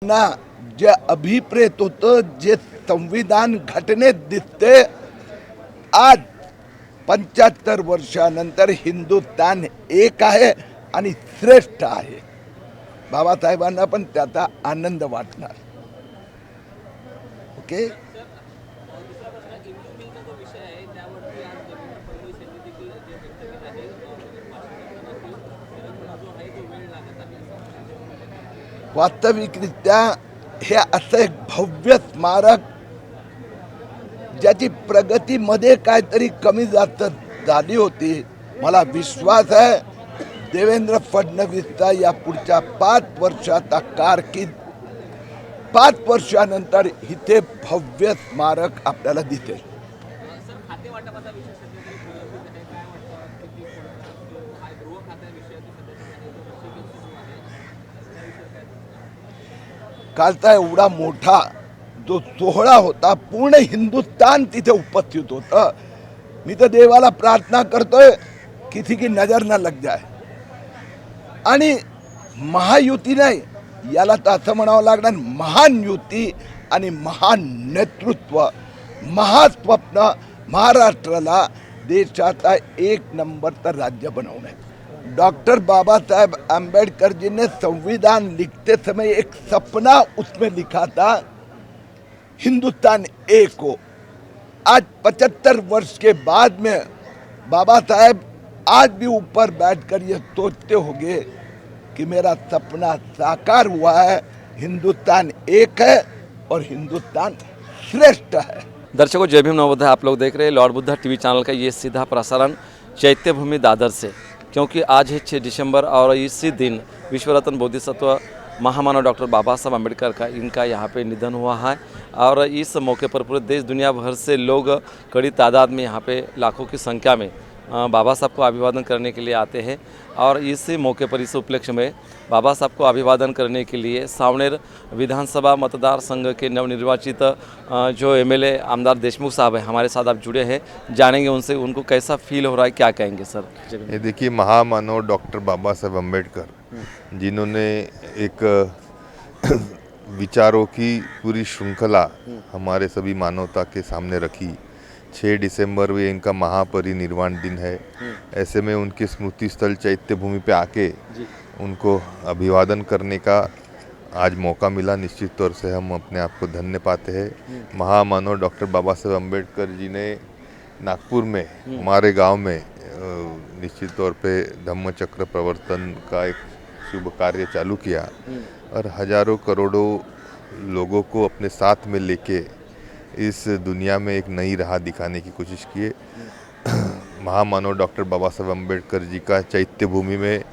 ना जे अभिप्रेत होतं, जे संविधान घटनेत दिसते, आज 75 वर्षानंतर हिंदुस्थान एक आहे आणि श्रेष्ठ आहे. बाबासाहेबांना पण त्याचा आनंद वाटणार. ओके. वास्तविकरित्या हे असं एक भव्य स्मारक ज्याची प्रगतीमध्ये काहीतरी कमी जास्त झाली होती. मला विश्वास आहे देवेंद्र फडणवीसचा या पुढच्या 5 वर्षाचा कारकीर्द 5 वर्षानंतर इथे भव्य स्मारक आपल्याला दिसेल. कालचा एवढा मोठा जो सोहळा होता, पूर्ण हिंदुस्तान तिथे उपस्थित होतं. मी तर देवाला प्रार्थना करतोय किसी की नजर न लग जाए. आणि महायुती नाही, याला तर असं म्हणावं लागणार, महान युती आणि महान नेतृत्व, महास्वप्न, महाराष्ट्राला देशाचा 1 नंबरचं राज्य बनवणे. डॉक्टर बाबा साहेब अम्बेडकर जी ने संविधान लिखते समय एक सपना उसमें लिखा था, हिंदुस्तान एक हो. आज 75 वर्ष के बाद में बाबा साहेब आज भी ऊपर बैठकर ये सोचते होंगे कि मेरा सपना साकार हुआ है, हिंदुस्तान एक है और हिंदुस्तान श्रेष्ठ है. दर्शकों, जय भीम नवोदय आप लोग देख रहे हैं लॉर्ड बुद्धा टीवी चैनल का ये सीधा प्रसारण चैत्य भूमि दादर से, क्योंकि आज है 6 दिसंबर और इसी दिन विश्वरत्न बोधिसत्व महामानव डॉक्टर बाबा साहब अम्बेडकर का इनका यहाँ पे निधन हुआ है। और इस मौके पर पूरे देश दुनिया भर से लोग कड़ी तादाद में यहाँ पे लाखों की संख्या में बाबा साहब को अभिवादन करने के लिए आते हैं। और इस मौके पर इस उपलक्ष्य में बाबा साहब को अभिवादन करने के लिए सावनेर विधानसभा मतदार संघ के नवनिर्वाचित जो एमएलए आमदार देशमुख साहब हैं, हमारे साथ आप जुड़े हैं, जानेंगे उनसे उनको कैसा फील हो रहा है, क्या कहेंगे सर। ये देखिए, महामानव डॉक्टर बाबा साहब अम्बेडकर जिन्होंने एक विचारों की पूरी श्रृंखला हमारे सभी मानवता के सामने रखी। 6 दिसंबर में इनका महापरिनिर्वाण दिन है। ऐसे में उनके स्मृति स्थल चैत्य भूमि पे आके उनको अभिवादन करने का आज मौका मिला। निश्चित तौर से हम अपने आप को धन्य पाते हैं। महामानव डॉक्टर बाबा साहब अम्बेडकर जी ने नागपुर में हमारे गांव में निश्चित तौर पे धम्मचक्र प्रवर्तन का एक शुभ कार्य चालू किया और हजारों करोड़ों लोगों को अपने साथ में लेके इस दुनिया में एक नई राह दिखाने की कोशिश किए। महामानव डॉक्टर बाबा साहब अम्बेडकर जी का चैत्य भूमि में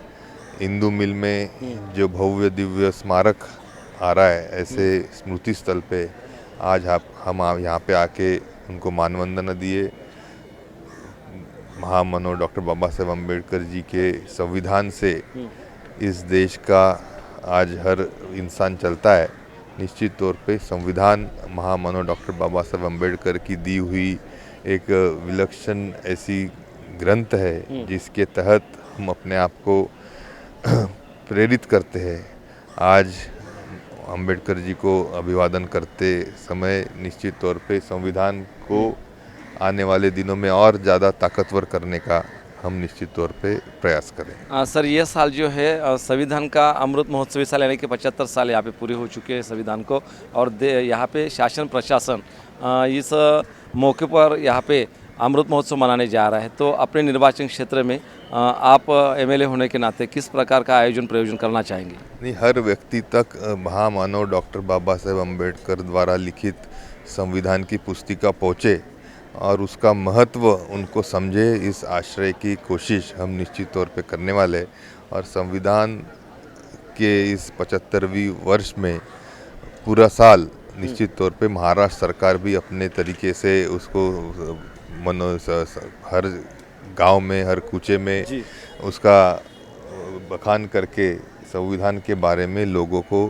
इंदू मिल में जो भव्य दिव्य स्मारक आ रहा है, ऐसे स्मृति स्थल पे आज हम यहाँ पे आके उनको मानवंदना दिए। महामानव डॉक्टर बाबा साहब अम्बेडकर जी के संविधान से इस देश का आज हर इंसान चलता है। निश्चित तौर पे संविधान महामानव डॉक्टर बाबा साहब अम्बेडकर की दी हुई एक विलक्षण ऐसी ग्रंथ है जिसके तहत हम अपने आप को प्रेरित करते हैं। आज अम्बेडकर जी को अभिवादन करते समय निश्चित तौर पे संविधान को आने वाले दिनों में और ज़्यादा ताकतवर करने का हम निश्चित तौर पे प्रयास करें। सर, ये साल जो है संविधान का अमृत महोत्सवी साल, यानी कि 75 साल यहाँ पे पूरे हो चुके हैं संविधान को, और यहाँ पे शासन प्रशासन इस मौके पर यहाँ पे अमृत महोत्सव मनाने जा रहा है। तो अपने निर्वाचन क्षेत्र में आप एमएलए होने के नाते किस प्रकार का आयोजन प्रयोजन करना चाहेंगे? नहीं, हर व्यक्ति तक महामानव डॉक्टर बाबा साहब अम्बेडकर द्वारा लिखित संविधान की पुस्तिका पहुँचे और उसका महत्व उनको समझे, इस आश्रय की कोशिश हम निश्चित तौर पे करने वाले। और संविधान के इस 75वीं वर्ष में पूरा साल निश्चित तौर पे महाराष्ट्र सरकार भी अपने तरीके से उसको हर गांव में, हर कूचे में उसका बखान करके संविधान के बारे में लोगों को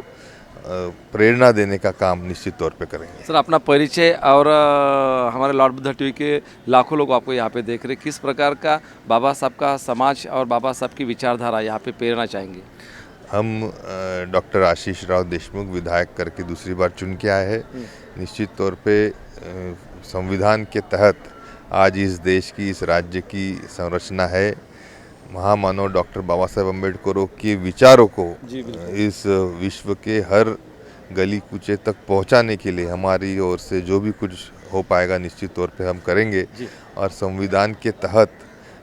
प्रेरणा देने का काम निश्चित तौर पे करेंगे। सर, अपना परिचय और हमारे लॉर्ड बुद्धा टीवी के लाखों लोग आपको यहाँ पे देख रहे, किस प्रकार का बाबा साहब का समाज और बाबा साहब की विचारधारा यहाँ पे प्रेरणा चाहेंगे? हम डॉक्टर आशीष राव देशमुख विधायक करके दूसरी बार चुन के आए हैं। निश्चित तौर पे संविधान के तहत आज इस देश की, इस राज्य की संरचना है। महामानव डॉक्टर बाबा साहेब अम्बेडकर के विचारों को इस विश्व के हर गली कूचे तक पहुंचाने के लिए हमारी ओर से जो भी कुछ हो पाएगा निश्चित तौर पे हम करेंगे और संविधान के तहत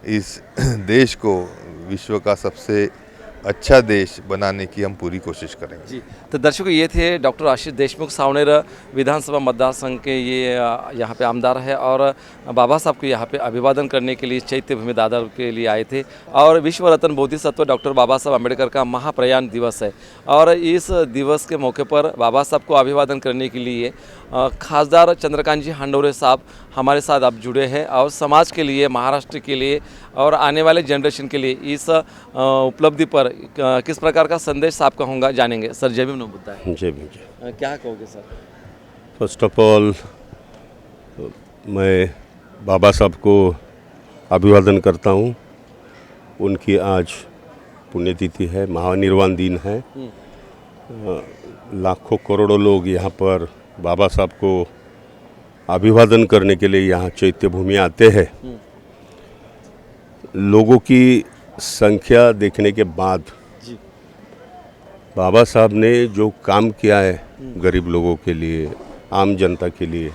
इस देश को विश्व का सबसे अच्छा देश बनाने की हम पूरी कोशिश करेंगे। जी, तो दर्शकों, ये थे डॉक्टर आशीष देशमुख सावनेर विधानसभा मतदार संघ के ये यहाँ पे आमदार है और बाबा साहब को यहाँ पे अभिवादन करने के लिए चैत्य भूमि दादर के लिए आए थे। और विश्व रत्न बोधिसत्व डॉक्टर बाबा साहब अम्बेडकर का महाप्रयाण दिवस है और इस दिवस के मौके पर बाबा साहब को अभिवादन करने के लिए खासदार चंद्रकांत जी हांडोरे साहब हमारे साथ अब जुड़े हैं और समाज के लिए, महाराष्ट्र के लिए और आने वाले जनरेशन के लिए इस उपलब्धि पर किस प्रकार का संदेश आपका होगा जानेंगे। सर, जय भीम बुद्धा है। जय भीम। क्या कहोगे सर? फर्स्ट ऑफ ऑल मैं बाबा साहब को अभिवादन करता हूँ। उनकी आज पुण्यतिथि है, महानिर्वाण दिन है। लाखों करोड़ों लोग यहाँ पर बाबा साहब को अभिवादन करने के लिए यहाँ चैत्य भूमि आते हैं। लोगों की संख्या देखने के बाद बाबा साहब ने जो काम किया है गरीब लोगों के लिए, आम जनता के लिए,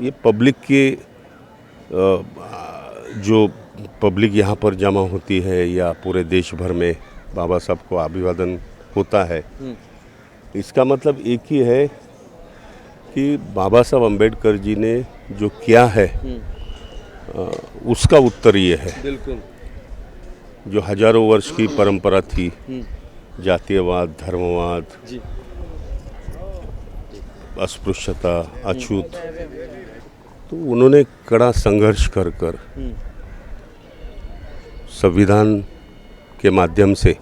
ये पब्लिक की जो पब्लिक यहाँ पर जमा होती है या पूरे देश भर में बाबा साहब को अभिवादन होता है, इसका मतलब एक ही है कि बाबा साहब अम्बेडकर जी ने जो किया है उसका उत्तर ये है। बिल्कुल। जो हजारों वर्ष की परंपरा थी, जातीयवाद, धर्मवाद, अस्पृश्यता, अछूत, तो उन्होंने कड़ा संघर्ष कर संविधान के माध्यम से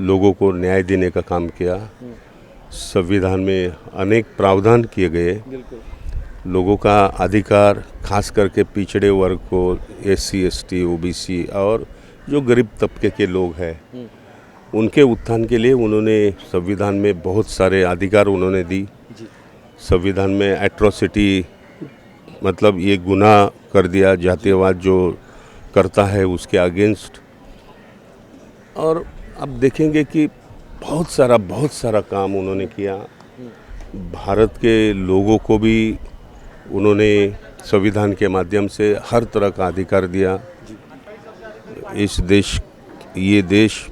लोगों को न्याय देने का काम किया। संविधान में अनेक प्रावधान किए गए। लोगों का अधिकार, खास करके पिछड़े वर्ग को, SC, ST, OBC और जो गरीब तबके के लोग हैं, उनके उत्थान के लिए उन्होंने संविधान में बहुत सारे अधिकार उन्होंने दी। संविधान में एट्रोसिटी मतलब ये गुनाह कर दिया, जातीयवाद जो करता है उसके अगेंस्ट। और अब देखेंगे कि बहुत सारा काम उन्होंने किया। भारत के लोगों को भी उन्होंने संविधान के माध्यम से हर तरह का अधिकार दिया। ये देश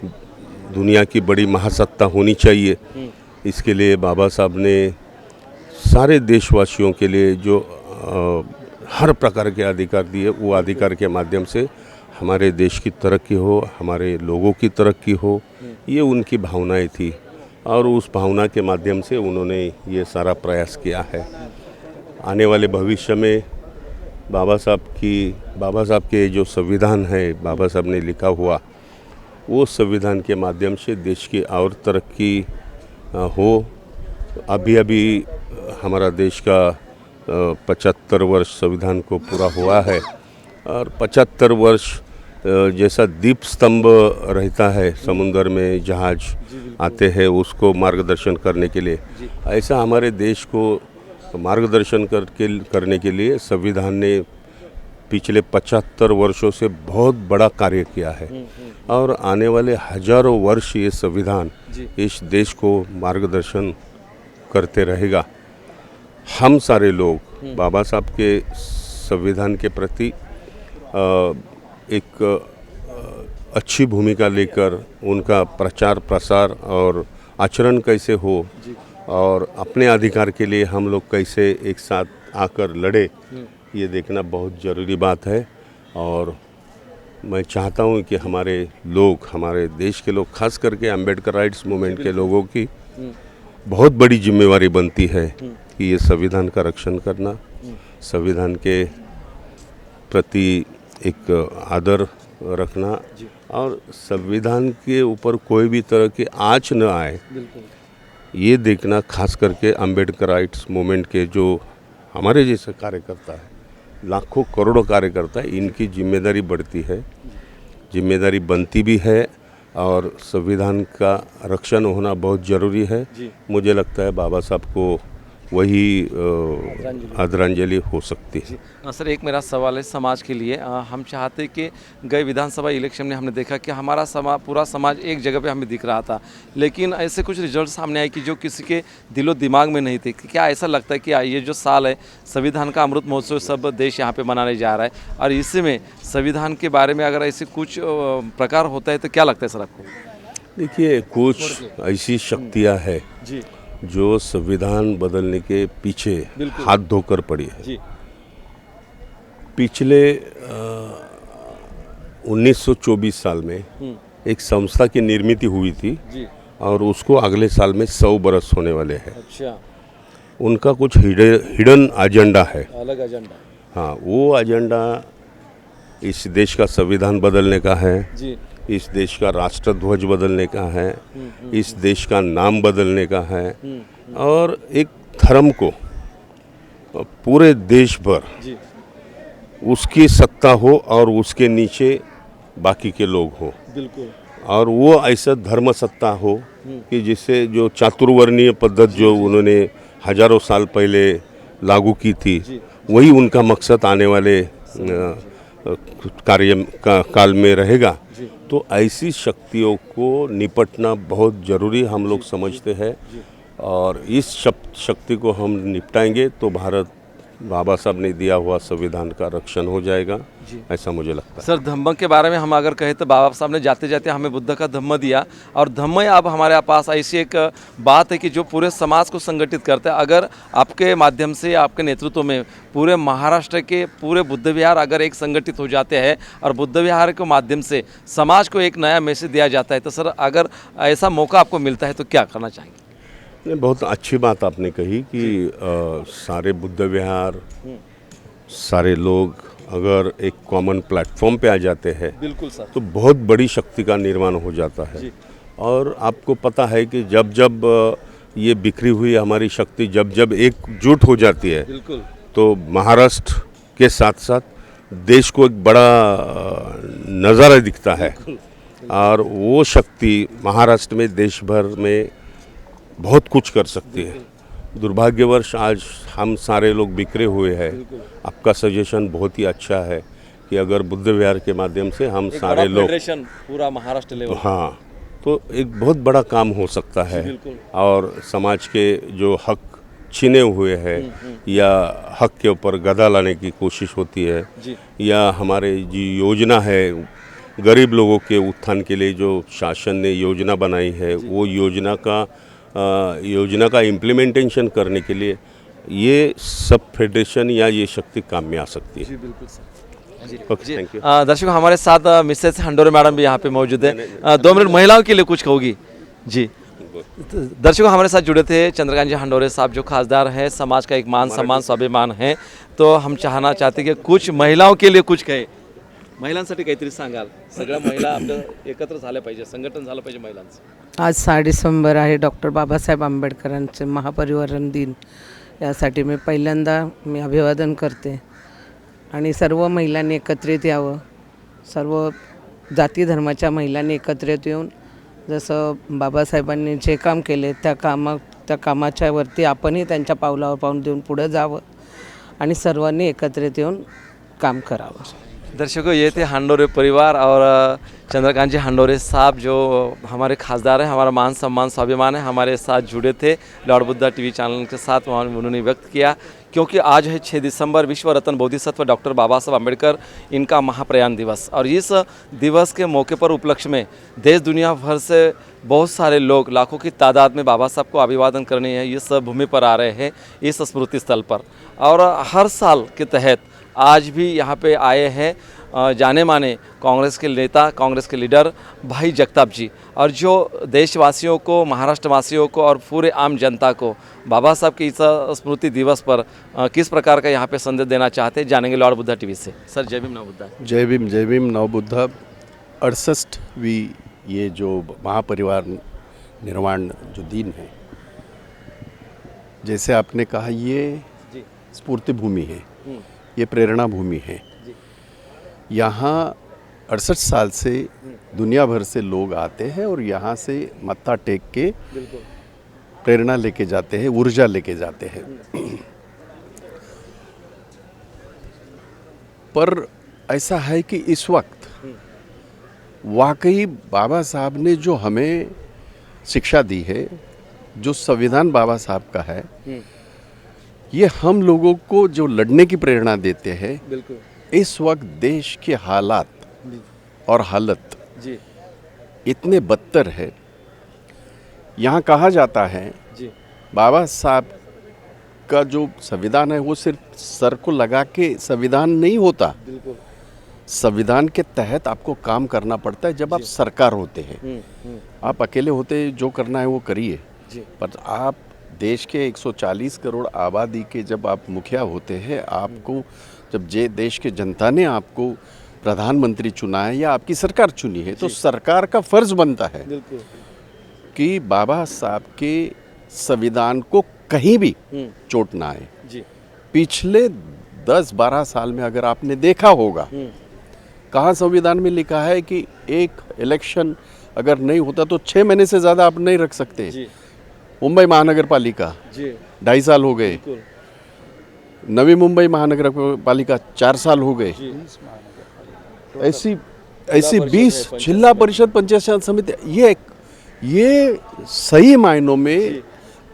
दुनिया की बड़ी महासत्ता होनी चाहिए। इसके लिए बाबा साहब ने सारे देशवासियों के लिए जो हर प्रकार के अधिकार दिए, वो अधिकार के माध्यम से हमारे देश की तरक्की हो, हमारे लोगों की तरक्की हो, ये उनकी भावनाएं थी और उस भावना के माध्यम से उन्होंने ये सारा प्रयास किया है। आने वाले भविष्य में बाबा साहब के जो संविधान है, बाबा साहब ने लिखा हुआ, वो संविधान के माध्यम से देश की और तरक्की हो। अभी हमारा देश का 75 वर्ष संविधान को पूरा हुआ है और 75 वर्ष जैसा दीप स्तंभ रहता है समुंदर में, जहाज आते हैं उसको मार्गदर्शन करने के लिए, ऐसा हमारे देश को मार्गदर्शन करने के लिए संविधान ने पिछले 75 वर्षों से बहुत बड़ा कार्य किया है। और आने वाले हजारों वर्ष ये संविधान इस देश को मार्गदर्शन करते रहेगा। हम सारे लोग बाबा साहब के संविधान के प्रति एक अच्छी भूमिका लेकर उनका प्रचार प्रसार और आचरण कैसे हो और अपने अधिकार के लिए हम लोग कैसे एक साथ आकर लड़े, ये देखना बहुत ज़रूरी बात है। और मैं चाहता हूँ कि हमारे देश के लोग, खास करके अम्बेडकर राइट्स मूवमेंट के लोगों की बहुत बड़ी जिम्मेवारी बनती है कि ये संविधान का रक्षण करना, संविधान के प्रति एक आदर रखना और संविधान के ऊपर कोई भी तरह की आँच न आए, ये देखना। खास करके अम्बेडकर राइट्स मूवमेंट के जो हमारे जैसे कार्यकर्ता है, लाखों करोड़ों कार्यकर्ता है, इनकी जिम्मेदारी बढ़ती है। जिम्मेदारी बनती भी है और संविधान का रक्षण होना बहुत ज़रूरी है। मुझे लगता है बाबा साहब को वही आदरांजलि हो सकती है। सर एक मेरा सवाल है समाज के लिए। हम चाहते कि गए विधानसभा इलेक्शन में हमने देखा कि हमारा पूरा समाज एक जगह पे हमें दिख रहा था, लेकिन ऐसे कुछ रिजल्ट सामने आए कि जो किसी के दिलो दिमाग में नहीं थे। क्या ऐसा लगता है कि ये जो साल है संविधान का अमृत महोत्सव सब देश यहाँ पे मनाने जा रहा है और इसमें संविधान के बारे में अगर ऐसे कुछ प्रकार होता है तो क्या लगता है सर आपको? देखिए, कुछ ऐसी शक्तियाँ हैं जी जो संविधान बदलने के पीछे हाथ धोकर पड़ी है। जी पिछले 1924 साल में एक संस्था की निर्मित हुई थी जी। और उसको अगले साल में 100 बरस होने वाले हैं। अच्छा, उनका कुछ हिडन एजेंडा है। अलग एजेंडा। हाँ, वो एजेंडा इस देश का संविधान बदलने का है जी इस देश का राष्ट्रध्वज बदलने का है, इस देश का नाम बदलने का है और एक धर्म को पूरे देश भर जी उसकी सत्ता हो और उसके नीचे बाकी के लोग हो। बिल्कुल। और वो ऐसा धर्म सत्ता हो कि जिससे जो चातुर्वर्णीय पद्धत जो उन्होंने हजारों साल पहले लागू की थी, वही उनका मकसद आने वाले काल में रहेगा। तो ऐसी शक्तियों को निपटना बहुत ज़रूरी हम लोग समझते हैं और इस शक्ति को हम निपटाएंगे तो भारत बाबा साहब ने दिया हुआ संविधान का रक्षण हो जाएगा, ऐसा मुझे लगता है। सर धम्म के बारे में हम अगर कहें तो बाबा साहब ने जाते जाते हमें बुद्ध का धम्म दिया और धम्म अब हमारे पास ऐसी एक बात है कि जो पूरे समाज को संगठित करता है। अगर आपके माध्यम से आपके नेतृत्व में पूरे महाराष्ट्र के पूरे बुद्ध विहार अगर एक संगठित हो जाते हैं और बुद्ध विहार के माध्यम से समाज को एक नया मैसेज दिया जाता है, तो सर अगर ऐसा मौका आपको मिलता है तो क्या करना चाहेंगे? बहुत अच्छी बात आपने कही कि सारे बुद्ध विहार, सारे लोग अगर एक कॉमन प्लेटफॉर्म पे आ जाते हैं, बिल्कुल सर, तो बहुत बड़ी शक्ति का निर्माण हो जाता है। और आपको पता है कि जब जब ये बिखरी हुई हमारी शक्ति जब जब एकजुट हो जाती है, बिल्कुल, तो महाराष्ट्र के साथ साथ देश को एक बड़ा नज़ारा दिखता है। और वो शक्ति महाराष्ट्र में देश भर में बहुत कुछ कर सकती है। दुर्भाग्यवश आज हम सारे लोग बिखरे हुए हैं। आपका सजेशन बहुत ही अच्छा है कि अगर बुद्ध विहार के माध्यम से हम सारे लोग पूरा महाराष्ट्र लेवल, हाँ, तो एक बहुत बड़ा काम हो सकता है और समाज के जो हक छीने हुए हैं या हक के ऊपर गदा लाने की कोशिश होती है या हमारे जी योजना है गरीब लोगों के उत्थान के लिए जो शासन ने योजना बनाई है, वो योजना का इम्प्लीमेंटेशन करने के लिए ये सब फेडरेशन या ये शक्ति काम में आ सकती है। जी बिल्कुल सर। Okay, thank you. दर्शकों हमारे साथ मिसेस हंडोरे मैडम भी यहाँ पे मौजूद है। 2 मिनट महिलाओं के लिए कुछ कहोगी? जी दर्शकों हमारे साथ जुड़े थे चंद्रकांत जी हंडोरे साहब, जो खासदार हैं, समाज का एक मान सम्मान स्वाभिमान है। तो हम चाहना चाहते कि कुछ महिलाओं के लिए कुछ कहे, महिलांसाठी काहीतरी सांगाल. सगळ्या महिला आपल्या एकत्र झाल्या पाहिजे, संघटन झालं पाहिजे महिलांचं. आज 6 डिसेंबर आहे डॉक्टर बाबासाहेब आंबेडकरांचे महापरिनिर्वाण दिन. यासाठी मी पहिल्यांदा अभिवादन करते आणि सर्व महिलांनी एकत्रित यावं. सर्व जाती धर्माच्या महिलांनी एकत्रित येऊन जसं बाबासाहेबांनी जे काम केले त्या कामाच्या वरती आपणही त्यांच्या पावलावर पाऊल देऊन पुढे जावं आणि सर्वांनी एकत्रित येऊन काम करावं. दर्शकों ये थे हंडोरे परिवार और चंद्रकांत जी हंडोरे साहब, जो हमारे खासदार हैं, हमारा मान सम्मान स्वाभिमान है, हमारे साथ जुड़े थे लॉर्ड बुद्धा टीवी चैनल के साथ. वहाँ उन्होंने व्यक्त किया क्योंकि आज है 6 दिसंबर, विश्व रत्न बोधिसत्व डॉक्टर बाबा साहब अम्बेडकर इनका महाप्रयाण दिवस. और इस दिवस के मौके पर उपलक्ष्य में देश दुनिया भर से बहुत सारे लोग लाखों की तादाद में बाबा साहब को अभिवादन करने इस भूमि पर आ रहे हैं, इस स्मृति स्थल पर. और हर साल के तहत आज भी यहाँ पे आए हैं जाने माने कांग्रेस के नेता, कांग्रेस के लीडर भाई जगताप जी, और जो देशवासियों को, महाराष्ट्रवासियों को और पूरे आम जनता को बाबा साहब के इस स्मृति दिवस पर किस प्रकार का यहाँ पे संदेश देना चाहते हैं, जानेंगे लॉर्ड बुद्धा टीवी से. सर जय भीम नव बुद्धा. जय भीम नव बुद्धा. 68वीं ये जो महापरिवार निर्माण जो दिन है, जैसे आपने कहा, ये स्फूर्ति भूमि है, ये प्रेरणा भूमि है. यहाँ 68 साल से दुनिया भर से लोग आते हैं और यहाँ से मत्था टेक के प्रेरणा लेके जाते हैं, ऊर्जा लेके जाते हैं। पर ऐसा है कि इस वक्त वाकई बाबा साहब ने जो हमें शिक्षा दी है, जो संविधान बाबा साहब का है, ये हम लोगों को जो लड़ने की प्रेरणा देते हैं। बिल्कुल इस वक्त देश के हालात और हालत जी इतने बदतर है। यहाँ कहा जाता है जी बाबा साहब का जो संविधान है वो सिर्फ सर को लगा के संविधान नहीं होता। बिल्कुल संविधान के तहत आपको काम करना पड़ता है जब आप सरकार होते हैं। आप अकेले होते जो करना है वो करिए, जी पर आप देश के 140 करोड़ आबादी के जब आप मुखिया होते हैं, आपको जब देश के जनता ने आपको प्रधानमंत्री चुना है या आपकी सरकार चुनी है, तो सरकार का फर्ज बनता है बिल्कुल कि बाबा साहब के संविधान को कहीं भी चोट ना आए। जी पिछले 10-12 साल में अगर आपने देखा होगा, कहाँ संविधान में लिखा है कि एक इलेक्शन अगर नहीं होता तो 6 महीने से ज़्यादा आप नहीं रख सकते। जी मुंबई महानगर पालिका जी 2.5 साल हो गए, बिल्कुल नवी मुंबई महानगर पालिका 4 साल हो गए, जी ऐसी 20 जिला परिषद पंचायत समिति। ये सही मायनों में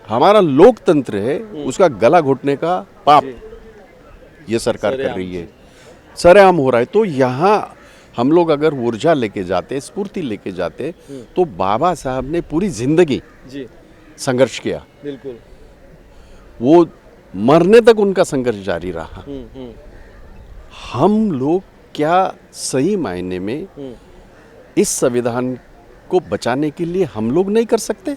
हमारा लोकतंत्र है, उसका गला घोटने का पाप ये सरकार कर रही है, सरेआम हो रहा है। तो यहाँ हम लोग अगर ऊर्जा लेके जाते, स्फूर्ति लेके जाते, तो बाबा साहब ने पूरी जिंदगी जी संघर्ष किया। बिल्कुल वो मरने तक उनका संघर्ष जारी रहा। हम लोग क्या सही मायने में इस संविधान को बचाने के लिए हम लोग नहीं कर सकते?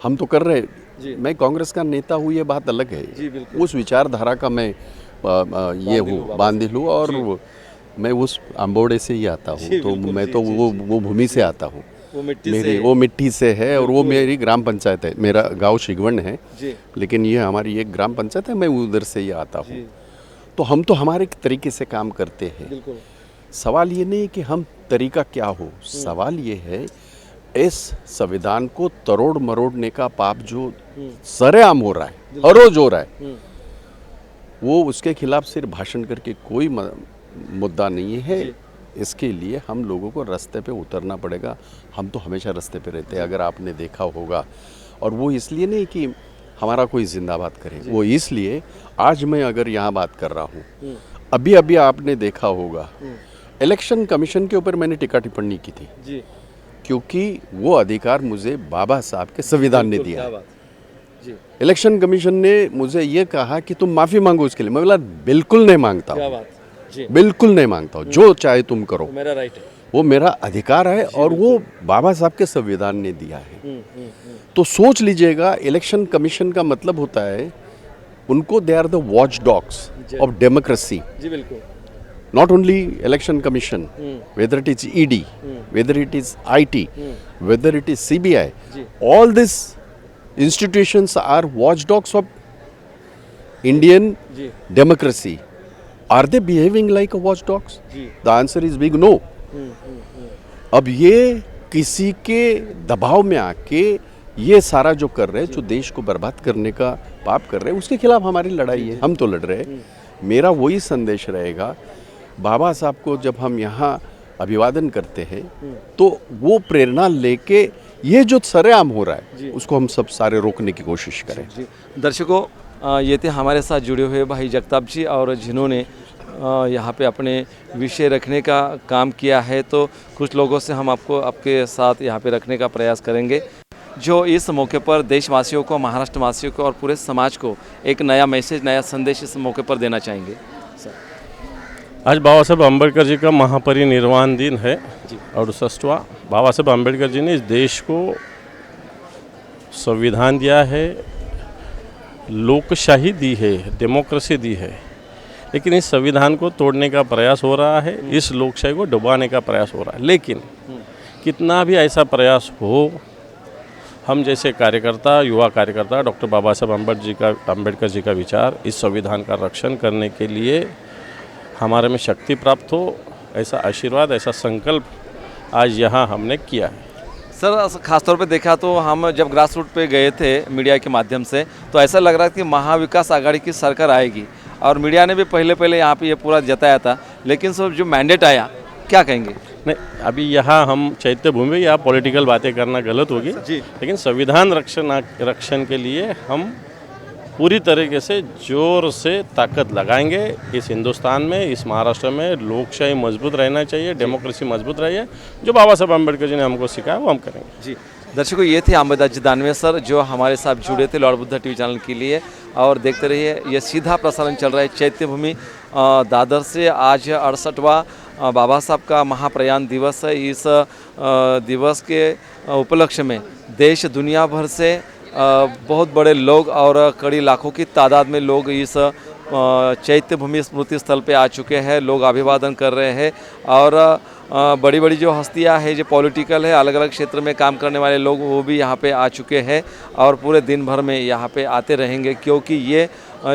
हम तो कर रहे। मैं कांग्रेस का नेता हूँ, ये बात अलग है। जी, बिल्कुल। उस विचारधारा का मैं ये हूँ, बांधिल हूँ, और मैं उस अम्बोड़े से ही आता हूँ। तो मैं तो वो भूमि से आता हूँ, वो मिट्टी मेरी से वो मिट्टी से है, और वो मेरी ग्राम पंचायत है। मेरा गांव शिगवण है, जी लेकिन ये हमारी एक ग्राम पंचायत है, मैं उधर से ही आता हूँ। तो हम तो हमारे तरीके से काम करते हैं। बिल्कुल सवाल ये नहीं कि हम तरीका क्या हो, सवाल ये है इस संविधान को तरोड़ मरोड़ने का पाप जो सरेआम हो रहा है, हर रोज हो रहा है, वो उसके खिलाफ सिर्फ भाषण करके कोई मुद्दा नहीं है। इसके लिए हम लोगों को रास्ते पे उतरना पड़ेगा। हम तो हमेशा रास्ते पे रहते हैं, अगर आपने देखा होगा। और वो इसलिए नहीं कि हमारा कोई जिंदाबाद करे, वो इसलिए आज मैं अगर यहाँ बात कर रहा हूँ, अभी अभी आपने देखा होगा इलेक्शन कमीशन के ऊपर मैंने टीका टिप्पणी की थी, जी क्योंकि वो अधिकार मुझे बाबा साहब के संविधान ने दिया है। जी इलेक्शन कमीशन ने मुझे ये कहा कि तुम माफ़ी मांगो इसके लिए। मैं बोला बिल्कुल नहीं मांगता क्या हूँ, बात जी, बिल्कुल नहीं मांगता हूँ, जो चाहे तुम करो, वो मेरा राइट है। वो मेरा अधिकार है और वो बाबा साहब के संविधान ने दिया है। तो सोच लीजिएगा, इलेक्शन कमीशन का मतलब होता है उनको they are the watchdogs of democracy. जी बिल्कुल Not only election commission, whether it is ED, whether it is IT, whether it is CBI, all these institutions are watchdogs of Indian democracy. Are they behaving like a watchdogs? The answer is big no. अब ये किसी के दबाव में आके ये सारा जो कर रहे हैं, जो देश को बर्बाद करने का पाप कर रहे हैं, उसके खिलाफ हमारी लड़ाई है। हम तो लड़ रहे हैं। मेरा वही संदेश रहेगा, बाबा साहब को जब हम यहाँ अभिवादन करते हैं तो वो प्रेरणा लेके ये जो सरेआम हो रहा है उसको हम सब सारे रोकने की कोशिश करें। जी दर्शकों, ये थे हमारे साथ जुड़े हुए भाई जगताप जी, और जिन्होंने यहाँ पे अपने विषय रखने का काम किया है। तो कुछ लोगों से हम आपके साथ यहाँ पे रखने का प्रयास करेंगे, जो इस मौके पर देशवासियों को, महाराष्ट्र वासियों को और पूरे समाज को एक नया मैसेज, नया संदेश इस मौके पर देना चाहेंगे। आज बाबा साहब अम्बेडकर जी का महापरिनिर्वाण दिन है, 68वां। बाबा साहब अम्बेडकर जी ने इस देश को संविधान दिया है, लोकशाही दी है, डेमोक्रेसी दी है, लेकिन इस संविधान को तोड़ने का प्रयास हो रहा है, इस लोकशाही को डुबाने का प्रयास हो रहा है। लेकिन कितना भी ऐसा प्रयास हो, हम जैसे कार्यकर्ता, युवा कार्यकर्ता, डॉक्टर बाबा साहब अम्बेडकर जी का विचार, इस संविधान का रक्षण करने के लिए हमारे में शक्ति प्राप्त हो, ऐसा आशीर्वाद, ऐसा संकल्प आज यहाँ हमने किया है। सर खासतौर पे देखा तो हम जब ग्रास रूट पे गए थे मीडिया के माध्यम से, तो ऐसा लग रहा था कि महाविकास आघाड़ी की सरकार आएगी, और मीडिया ने भी पहले यहाँ पे ये पूरा जताया था, लेकिन सर जो मैंडेट आया, क्या कहेंगे? नहीं, अभी यहाँ हम चैत्य भूमि, यहाँ पॉलिटिकल बातें करना गलत होगी जी। लेकिन संविधान रक्षण के लिए हम पूरी तरीके से जोर से ताकत लगाएंगे। इस हिंदुस्तान में, इस महाराष्ट्र में लोकशाही मजबूत रहना चाहिए, डेमोक्रेसी मजबूत रही है। जो बाबा साहब अम्बेडकर जी ने हमको सिखाया वो हम करेंगे। जी दर्शकों, ये थे अमृताज दानवे सर जो हमारे साथ जुड़े थे लॉर्ड बुद्धा टीवी चैनल के लिए, और देखते रहिए ये सीधा प्रसारण चल रहा है चैत्य भूमि दादर से। आज 68वां बाबा साहब का महाप्रयाण दिवस है। इस दिवस के उपलक्ष्य में देश दुनिया भर से बहुत बड़े लोग और कड़ी लाखों की तादाद में लोग इस चैत्य भूमि स्मृति स्थल पे आ चुके हैं। लोग अभिवादन कर रहे हैं, और बड़ी बड़ी जो हस्तियां हैं, जो पॉलिटिकल है, अलग अलग क्षेत्र में काम करने वाले लोग, वो भी यहाँ पे आ चुके हैं और पूरे दिन भर में यहाँ पे आते रहेंगे, क्योंकि ये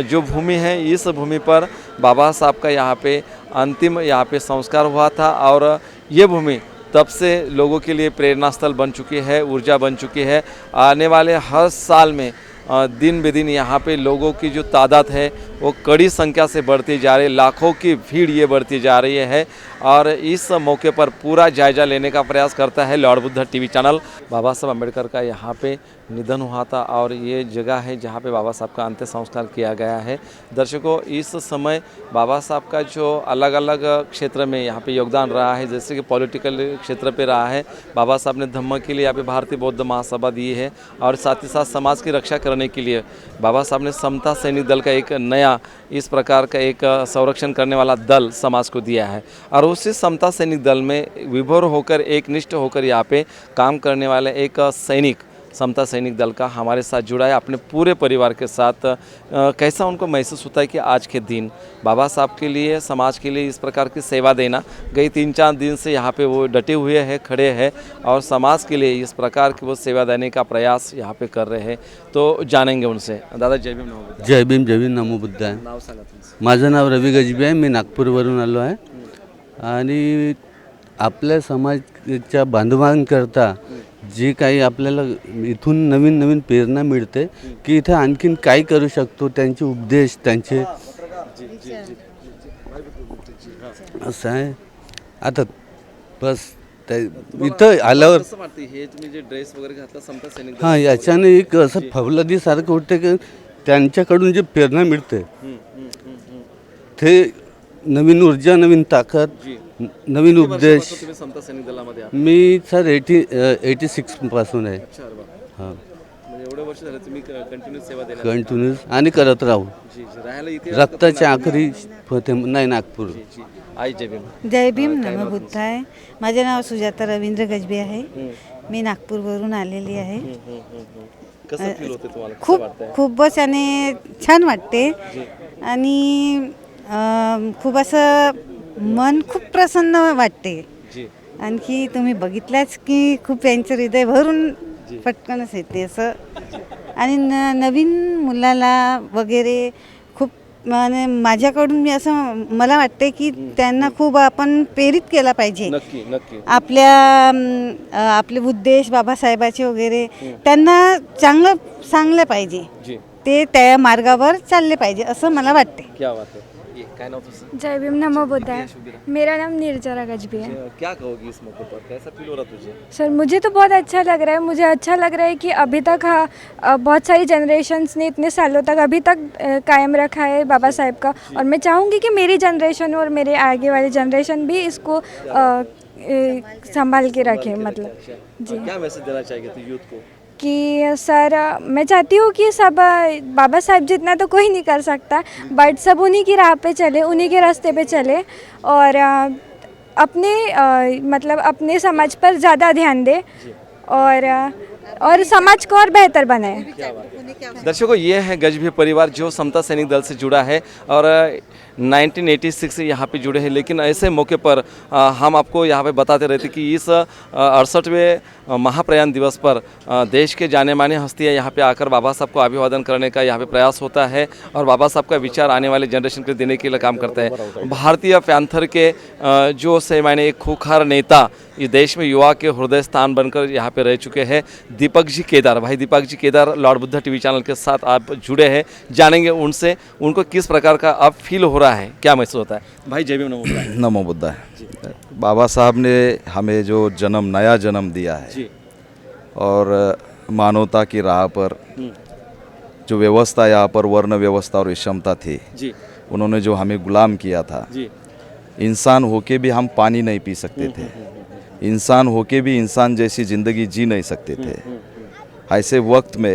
जो भूमि है, इस भूमि पर बाबा साहब का यहाँ पे अंतिम यहाँ पे संस्कार हुआ था, और ये भूमि तब से लोगों के लिए प्रेरणा स्थल बन चुकी है, ऊर्जा बन चुकी है। आने वाले हर साल में दिन ब दिन यहाँ पे लोगों की जो तादाद है वो कड़ी संख्या से बढ़ती जा रही है, लाखों की भीड़ ये बढ़ती जा रही है, और इस मौके पर पूरा जायजा लेने का प्रयास करता है लॉर्ड बुद्धा टीवी चैनल। बाबा साहब अम्बेडकर का यहाँ पे निधन हुआ था, और ये जगह है जहाँ पे बाबा साहब का अंतिम संस्कार किया गया है। दर्शकों, इस समय बाबा साहब का जो अलग अलग क्षेत्र में यहाँ पे योगदान रहा है, जैसे कि पॉलिटिकल क्षेत्र पे रहा है, बाबा साहब ने धम्म के लिए यहाँ पे भारतीय बौद्ध महासभा दी है, और साथ ही साथ समाज की रक्षा करने के लिए बाबा साहब ने समता सैनिक दल का एक नया इस प्रकार का एक संरक्षण करने वाला दल समाज को दिया है, और उसी समता सैनिक दल में विभोर होकर, एक निष्ठ होकर यहाँ पे काम करने वाले एक सैनिक समता सैनिक दल का हमारे साथ जुड़ा है अपने पूरे परिवार के साथ। कैसा उनको महसूस होता है कि आज के दिन बाबा साहब के लिए, समाज के लिए इस प्रकार की सेवा देना, गई 3-4 दिन से यहाँ पे वो डटे हुए हैं, खड़े हैं, और समाज के लिए इस प्रकार की वो सेवा देने का प्रयास यहाँ पे कर रहे हैं। तो जानेंगे उनसे। दादा जय भीम नमो बुद्धाय। जय भीम, जय भीम नमो बुद्धाय. नाव सांगा तुमचं. माझं नाव रवी गजबी आहे. मी नागपूरवरून आलो आहे आणि आपल्या समाजाच्या बांधवांकरता जी काही आपल्याला इथून नवीन नवीन प्रेरणा मिळते की इथे आणखीन काय करू शकतो, त्यांचे उपदेश, त्यांचे असं आहे. आता बस इथं आल्यावर कसं वाटतं हे तुम्ही जे ड्रेस वगैरे घातला समता सैनिक हां, याच्याने एक असं फौलादीसारखं वाटतं की त्यांच्याकडून जे प्रेरणा मिळते ते नवीन ऊर्जा, नवीन ताकद, नवीन उपदेश. तुम्ही समता सैनिक दलामध्ये आहात. मी सर 86 पासून आहे. अच्छा, अरे वा. हां, म्हणजे एवढे वर्ष झाले तुम्ही कंटिन्यू सेवा देणार. कंटिन्यूस आणि करत राहू. जी जी. राहायला इथे रक्ताच्या आखरी होते नाही नागपूर. जी जी. आई जय भीम. जय भीम नमो बुद्धाय. माझे नाव सुजाता रवींद्र गजबी आहे. मी नागपूरवरून आलेली आहे. कसं फील होते तुम्हाला? कसं खूप वाटतंय? खूपच आणि छान वाटते, आणि खूप असं मन खूप प्रसन्न वाटते. जी आणखी तुम्ही बघितल्याच की खूप यांचं हृदय भरून पटकनच येते असं. आणि नवीन मुलाला वगैरे खूप म्हणजे माझ्याकडून मी असं मला वाटते की त्यांना खूप आपण प्रेरित केला पाहिजे. नक्की नक्की. आपले उद्देश बाबासाहेबाचे वगैरे त्यांना चांगलं सांगलं पाहिजे. जी. ते त्या मार्गावर चालले पाहिजे असं मला वाटते. क्या बात है. ये काय नाम तुझं? जय भीम नमो बुद्धाय. मेरा नाम निर्जरा गजबी है. क्या कहोगी इस मौके पर? कैसा फील हो रहा तुझे? सर मुझे तो बहुत अच्छा लग रहा है. मुझे अच्छा लग रहा है कि अभी तक बहुत सारी जनरेशन्स ने इतने सालों तक अभी तक कायम रखा है बाबा साहेब का, और मैं चाहूँगी कि मेरी जनरेशन और मेरे आगे वाली जनरेशन भी इसको संभाल के रखे. मतलब जी. क्या मैसेज देना चाहेंगे तू यूथ को? कि सर मैं चाहती हूँ कि सब बाबा साहेब जितना तो कोई नहीं कर सकता, बट सब उन्हीं की राह पे चले, उन्हीं के रास्ते पे चले, और अपने मतलब अपने समाज पर ज़्यादा ध्यान दे, और समाज को और बेहतर बनाए. दर्शकों, ये है गजभी परिवार जो समता सैनिक दल से जुड़ा है और 1986 से यहाँ पे जुड़े हैं, लेकिन ऐसे मौके पर हम आपको यहाँ पे बताते रहते कि इस 68वें महाप्रयाण दिवस पर देश के जाने माने हस्तियाँ यहाँ पे आकर बाबा साहब को अभिवादन करने का यहाँ पे प्रयास होता है और बाबा साहब का विचार आने वाले जनरेशन को देने के लिए काम करते हैं। भारतीय पैंथर के जो से माने एक खूंखार नेता इस देश में युवा के हृदय स्थान बनकर यहाँ पे रह चुके हैं दीपक जी केदार। भाई Deepak ji Kedar lord Buddha TV channel के साथ आप जुड़े हैं, जानेंगे उनसे उनको किस प्रकार का अब फील हो रहा है, क्या महसूस होता है। भाई जय भीम, नमो बुद्धाय। नमो बुद्धाय। बाबा साहब ने हमें जो नया जन्म दिया है जी। और मानवता की राह पर जो व्यवस्था यहाँ पर वर्ण व्यवस्था और विषमता थी जी, उन्होंने जो हमें गुलाम किया था जी, इंसान होके भी हम पानी नहीं पी सकते थे, इंसान होके भी इंसान जैसी ज़िंदगी जी नहीं सकते थे। ऐसे वक्त में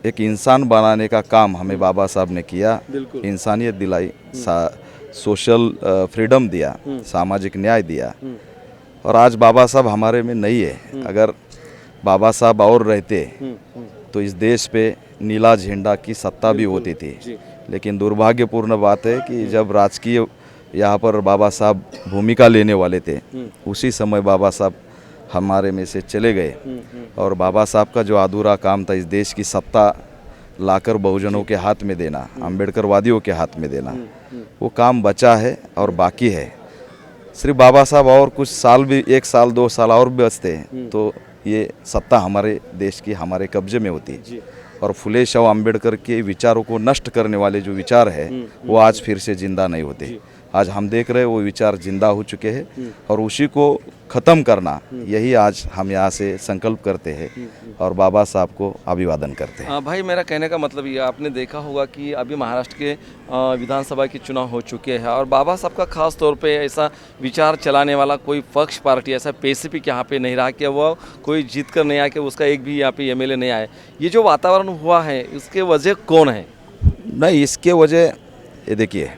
एक इंसान बनाने का काम हमें बाबा साहब ने किया, इंसानियत दिलाई, सोशल फ्रीडम दिया, सामाजिक न्याय दिया। और आज बाबा साहब हमारे में नहीं है। अगर बाबा साहब और रहते तो इस देश पे नीला झंडा की सत्ता भी होती थी, लेकिन दुर्भाग्यपूर्ण बात है कि जब राजकीय यहाँ पर बाबा साहब भूमिका लेने वाले थे उसी समय बाबा साहब हमारे में से चले गए और बाबा साहब का जो अधूरा काम था इस देश की सत्ता लाकर बहुजनों के हाथ में देना, अम्बेडकरवादियों के हाथ में देना, वो काम बचा है और बाकी है। सिर्फ बाबा साहब और कुछ साल भी, 1 साल 2 साल और भी बचते तो ये सत्ता हमारे देश की हमारे कब्जे में होती और फुले शाह अम्बेडकर के विचारों को नष्ट करने वाले जो विचार है वो आज फिर से जिंदा नहीं होते। आज हम देख रहे हैं वो विचार जिंदा हो चुके हैं और उसी को ख़त्म करना, यही आज हम यहाँ से संकल्प करते हैं और बाबा साहब को अभिवादन करते हैं। भाई मेरा कहने का मतलब ये, आपने देखा होगा कि अभी महाराष्ट्र के विधानसभा के चुनाव हो चुके हैं और बाबा साहब का खास तौर पे ऐसा विचार चलाने वाला कोई पक्ष पार्टी ऐसा स्पेसिफिक यहाँ पे नहीं रहा कि वो कोई जीत कर नहीं आया कि उसका एक भी यहाँ पे एमएलए नहीं आए। ये जो वातावरण हुआ है इसके वजह कौन है? नहीं, इसके वजह ये देखिए,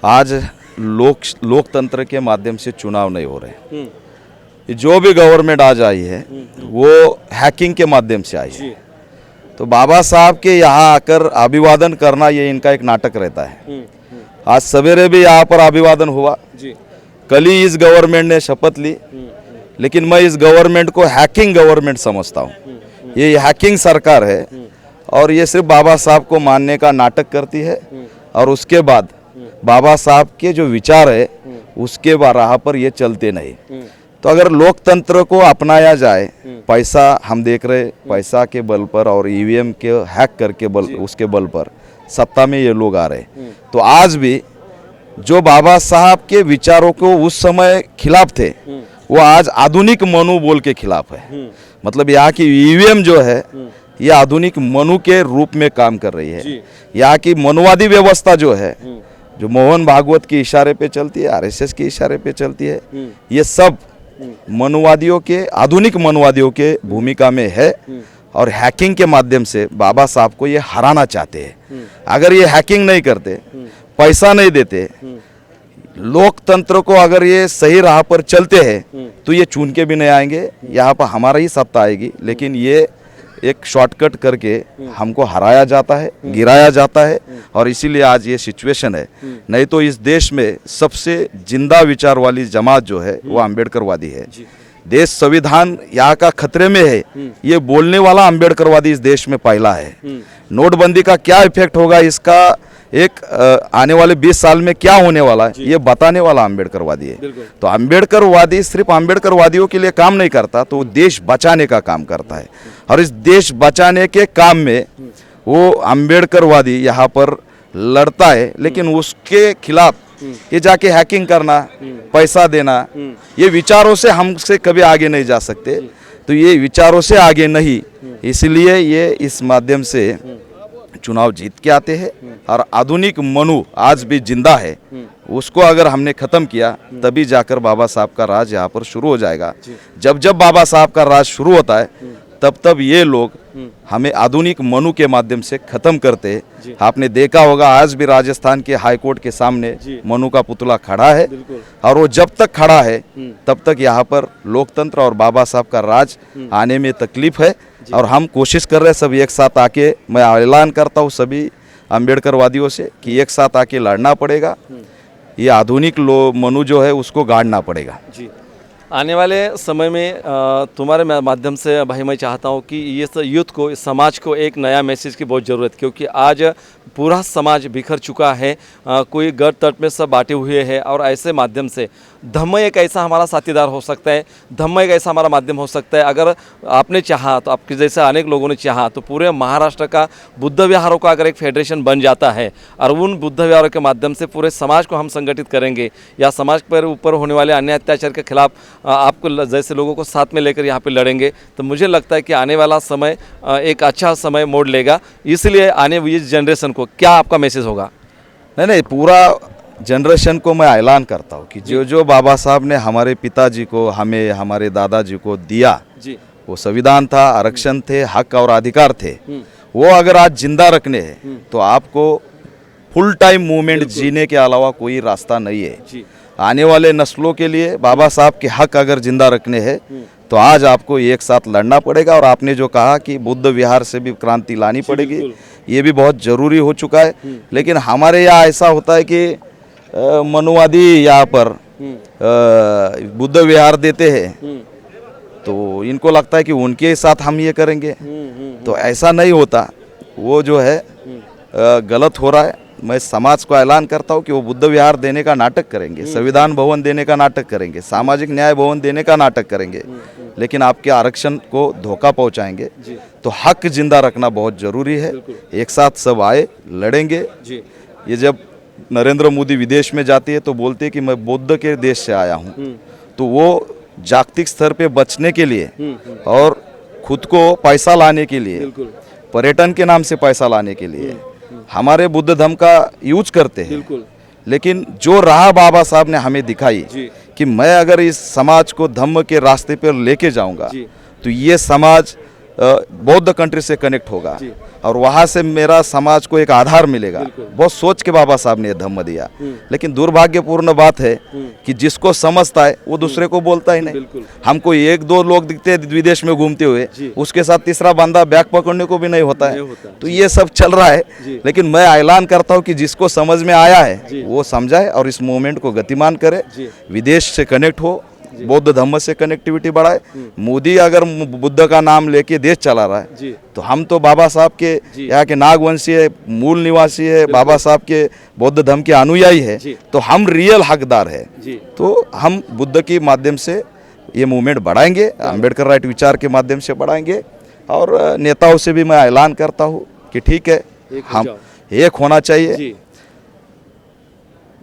आज लोकतंत्र के माध्यम से चुनाव नहीं हो रहे। जो भी गवर्नमेंट आज आई है वो हैकिंग के माध्यम से आई है। तो बाबा साहब के यहाँ आकर अभिवादन करना ये इनका एक नाटक रहता है। आज सवेरे भी यहाँ पर अभिवादन हुआ, कल ही इस गवर्नमेंट ने शपथ ली, लेकिन मैं इस गवर्नमेंट को हैकिंग गवर्नमेंट समझता हूँ। ये हैकिंग सरकार है और ये सिर्फ बाबा साहब को मानने का नाटक करती है और उसके बाद बाबा साहब के जो विचार है उसके राह पर ये चलते नहीं। तो अगर लोकतंत्र को अपनाया जाए, पैसा हम देख रहे, पैसा के बल पर और ईवीएम के हैक करके उसके बल पर सत्ता में ये लोग आ रहे, तो आज भी जो बाबा साहब के विचारों को उस समय खिलाफ थे वो आज आधुनिक मनु बोल के खिलाफ है। मतलब यहाँ की ईवीएम जो है ये आधुनिक मनु के रूप में काम कर रही है। यहाँ की मनुवादी व्यवस्था जो है, जो मोहन भागवत के इशारे पे चलती है, आरएसएस के इशारे पे चलती है, ये सब मनुवादियों के, आधुनिक मनुवादियों के भूमिका में है और हैकिंग के माध्यम से बाबा साहब को ये हराना चाहते हैं। अगर ये हैकिंग नहीं करते, पैसा नहीं देते, लोकतंत्र को अगर ये सही राह पर चलते हैं तो ये चुन के भी नहीं आएंगे, यहाँ पर हमारा ही सत्ता आएगी। लेकिन ये एक शॉर्टकट करके हमको हराया जाता है, गिराया जाता है और इसीलिए आज ये सिचुएशन है। नहीं तो इस देश में सबसे जिंदा विचार वाली जमात जो है वो अम्बेडकरवादी है। देश संविधान यहाँ का खतरे में है, ये बोलने वाला अम्बेडकरवादी इस देश में पहला है। नोटबंदी का क्या इफेक्ट होगा, इसका एक आने वाले 20 साल में क्या होने वाला है, ये बताने वाला अम्बेडकरवादी है। तो अम्बेडकरवादी सिर्फ अम्बेडकरवादियों के लिए काम नहीं करता, तो वो देश बचाने का काम करता है और इस देश बचाने के काम में वो अम्बेडकरवादी यहाँ पर लड़ता है। लेकिन उसके खिलाफ ये जाके हैकिंग करना, पैसा देना, ये विचारों से हमसे कभी आगे नहीं जा सकते। तो ये विचारों से आगे नहीं, इसलिए ये इस माध्यम से चुनाव जीत के आते हैं और आधुनिक मनु आज भी जिंदा है, उसको अगर हमने ख़त्म किया तभी जाकर बाबा साहब का राज यहाँ पर शुरू हो जाएगा। जब जब बाबा साहब का राज शुरू होता है तब तब ये लोग हमें आधुनिक मनु के माध्यम से ख़त्म करते हैं। आपने देखा होगा आज भी राजस्थान के हाई कोर्ट के सामने मनु का पुतला खड़ा है और वो जब तक खड़ा है तब तक यहाँ पर लोकतंत्र और बाबा साहब का राज आने में तकलीफ है और हम कोशिश कर रहे हैं सब एक साथ आके। मैं ऐलान करता हूँ सभी अम्बेडकरवादियों से कि एक साथ आके लड़ना पड़ेगा, ये आधुनिक मनु जो है उसको गाड़ना पड़ेगा। आने वाले समय में तुम्हारे माध्यम से भाई मैं चाहता हूँ कि ये यूथ को, इस समाज को एक नया मैसेज की बहुत ज़रूरत, क्योंकि आज पूरा समाज बिखर चुका है, कोई गढ़ तट में सब बांटे हुए हैं। और ऐसे माध्यम से धम्म एक ऐसा हमारा साथीदार हो सकता है, धम्म एक ऐसा हमारा माध्यम हो सकता है। अगर आपने चाहा तो, आपके जैसे अनेक लोगों ने चाहा तो पूरे महाराष्ट्र का बुद्ध विहारों का अगर एक फेडरेशन बन जाता है और उन बुद्ध विहारों के माध्यम से पूरे समाज को हम संगठित करेंगे, या समाज पर ऊपर होने वाले अन्य अत्याचार के खिलाफ आपको जैसे लोगों को साथ में लेकर यहाँ पे लड़ेंगे, तो मुझे लगता है कि आने वाला समय एक अच्छा समय मोड़ लेगा। इसलिए आने वाली जनरेशन को क्या आपका मैसेज होगा? नहीं, पूरा जनरेशन को मैं ऐलान करता हूँ कि जो जो बाबा साहब ने हमारे पिताजी को, हमें, हमारे दादाजी को दिया, जी, वो संविधान था, आरक्षण थे, हक और अधिकार थे, वो अगर आज जिंदा रखने हैं तो आपको फुल टाइम मूवमेंट जीने के अलावा कोई रास्ता नहीं है। जी, आने वाले नस्लों के लिए बाबा साहब के हक अगर जिंदा रखने हैं तो आज आपको एक साथ लड़ना पड़ेगा। और आपने जो कहा कि बुद्ध विहार से भी क्रांति लानी पड़ेगी, ये भी बहुत ज़रूरी हो चुका है। लेकिन हमारे यहाँ ऐसा होता है कि मनुवादी यहाँ पर बुद्ध विहार देते हैं तो इनको लगता है कि उनके साथ हम ये करेंगे, तो ऐसा नहीं होता। वो जो है गलत हो रहा है। मैं समाज को ऐलान करता हूँ कि वो बुद्ध विहार देने का नाटक करेंगे, संविधान भवन देने का नाटक करेंगे, सामाजिक न्याय भवन देने का नाटक करेंगे, लेकिन आपके आरक्षण को धोखा पहुँचाएंगे। तो हक जिंदा रखना बहुत ज़रूरी है। एक साथ सब आए, लड़ेंगे। ये जब नरेंद्र मोदी विदेश में जाती है तो बोलती है कि मैं बुद्ध के देश से आया हूँ, तो वो जागतिक स्तर पे बचने के लिए और खुद को पैसा लाने के लिए, पर्यटन के नाम से पैसा लाने के लिए हमारे बुद्ध धर्म का यूज करते हैं। लेकिन जो राह बाबा साहब ने हमें दिखाई कि मैं अगर इस समाज को धम्म के रास्ते पर लेके जाऊंगा तो ये समाज बौद्ध कंट्री से कनेक्ट होगा और वहाँ से मेरा समाज को एक आधार मिलेगा। बहुत सोच के बाबा साहब ने धम्म दिया। लेकिन दुर्भाग्यपूर्ण बात है कि जिसको समझता है वो दूसरे को बोलता ही नहीं। हमको एक दो लोग दिखते हैं विदेश में घूमते हुए, उसके साथ तीसरा बंदा बैग पकड़ने को भी नहीं होता है। तो ये सब चल रहा है। लेकिन मैं ऐलान करता हूँ कि जिसको समझ में आया है वो समझाए और इस मूवमेंट को गतिमान करे, विदेश से कनेक्ट हो, बौद्ध धर्म से कनेक्टिविटी बढ़ाए। मोदी अगर बुद्ध का नाम लेके देश चला रहा है तो हम तो बाबा साहब के यहाँ के नागवंशी है, मूल निवासी है, बाबा साहब के बौद्ध धर्म के अनुयायी है, तो हम रियल हकदार है। तो हम बुद्ध के माध्यम से ये मूवमेंट बढ़ाएंगे, अम्बेडकर राइट विचार के माध्यम से बढ़ाएंगे। और नेताओं से भी मैं ऐलान करता हूँ कि ठीक है, हम एक होना चाहिए,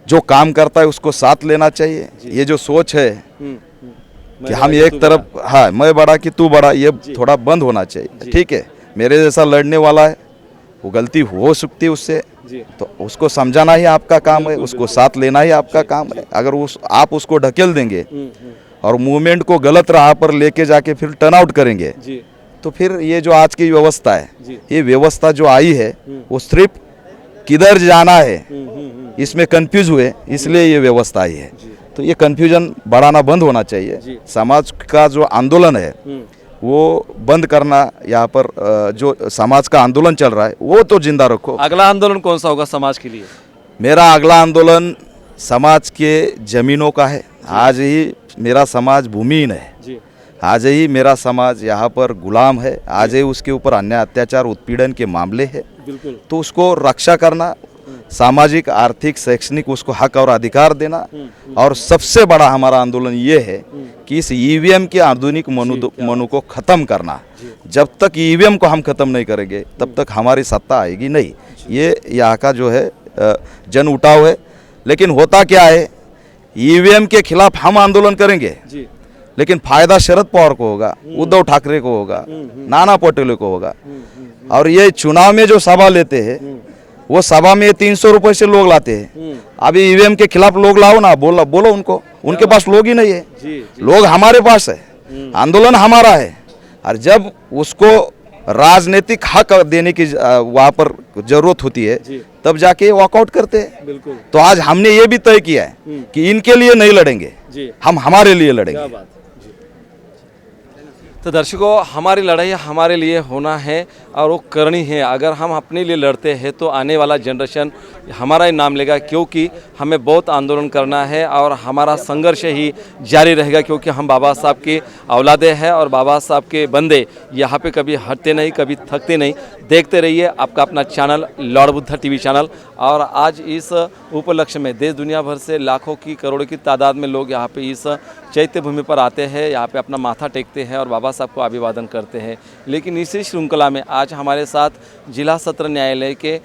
जो काम करता है उसको साथ लेना चाहिए। ये जो सोच है कि हम एक तरफ, हाँ मैं बड़ा कि तू बड़ा, ये थोड़ा बंद होना चाहिए। ठीक है, मेरे जैसा लड़ने वाला है, वो गलती हो सकती है उससे, तो उसको समझाना ही आपका काम है, उसको साथ लेना ही आपका काम है। अगर आप उसको ढकेल देंगे और मूवमेंट को गलत राह पर लेके जाके फिर टर्न आउट करेंगे तो फिर ये जो आज की व्यवस्था है, ये व्यवस्था जो आई है वो सिर्फ किधर जाना है इसमें कंफ्यूज हुए, इसलिए ये व्यवस्था आई है। तो ये कंफ्यूजन बढ़ाना बंद होना चाहिए। समाज का जो आंदोलन है वो बंद करना, यहाँ पर जो समाज का आंदोलन चल रहा है वो तो जिंदा रखो। अगला आंदोलन कौन सा होगा समाज के लिए? मेरा अगला आंदोलन समाज के जमीनों का है। आज ही मेरा समाज भूमिहीन है, आज ही मेरा समाज यहाँ पर गुलाम है, आज ही उसके ऊपर अन्य अत्याचार उत्पीड़न के मामले हैं। तो उसको रक्षा करना, सामाजिक, आर्थिक, शैक्षणिक उसको हक और अधिकार देना। और सबसे बड़ा हमारा आंदोलन ये है कि इस ईवीएम के आधुनिक मनु को ख़त्म करना। जब तक ईवीएम को हम ख़त्म नहीं करेंगे तब तक हमारी सत्ता आएगी नहीं। ये यहाँ का जो है जन उठाव है। लेकिन होता क्या है, ईवीएम के खिलाफ हम आंदोलन करेंगे लेकिन फायदा शरद पवार को होगा, उद्धव ठाकरे को होगा, नाना पटोले को होगा। और ये चुनाव में जो सभा लेते हैं वो सभा में 300 रुपए से लोग लाते हैं। अभी ईवीएम के खिलाफ लोग लाओ ना, बोलो उनको, उनके पास लोग ही नहीं है। लोग हमारे पास है, आंदोलन हमारा है। और जब उसको राजनीतिक हक देने की वहाँ पर जरूरत होती है तब जाके वॉकआउट करते हैं। तो आज हमने ये भी तय किया है कि इनके लिए नहीं लड़ेंगे, हम हमारे लिए लड़ेंगे। तो दर्शकों, हमारी लड़ाई हमारे लिए होना है और वो करनी है। अगर हम अपने लिए लड़ते हैं तो आने वाला जनरेशन हमारा ही नाम लेगा, क्योंकि हमें बहुत आंदोलन करना है और हमारा संघर्ष ही जारी रहेगा, क्योंकि हम बाबा साहब की औलादे हैं और बाबा साहब के बंदे यहाँ पे कभी हटते नहीं, कभी थकते नहीं। देखते रहिए आपका अपना channel Lord Buddha TV channel. और आज इस उपलक्ष्य में देश दुनिया भर से लाखों की करोड़ों की तादाद में लोग यहाँ पे इस चैत्य भूमि पर आते हैं, यहाँ पे अपना माथा टेकते हैं और बाबा साहब को अभिवादन करते हैं। लेकिन इसी श्रृंखला में आज हमारे साथ जिला सत्र न्यायालय के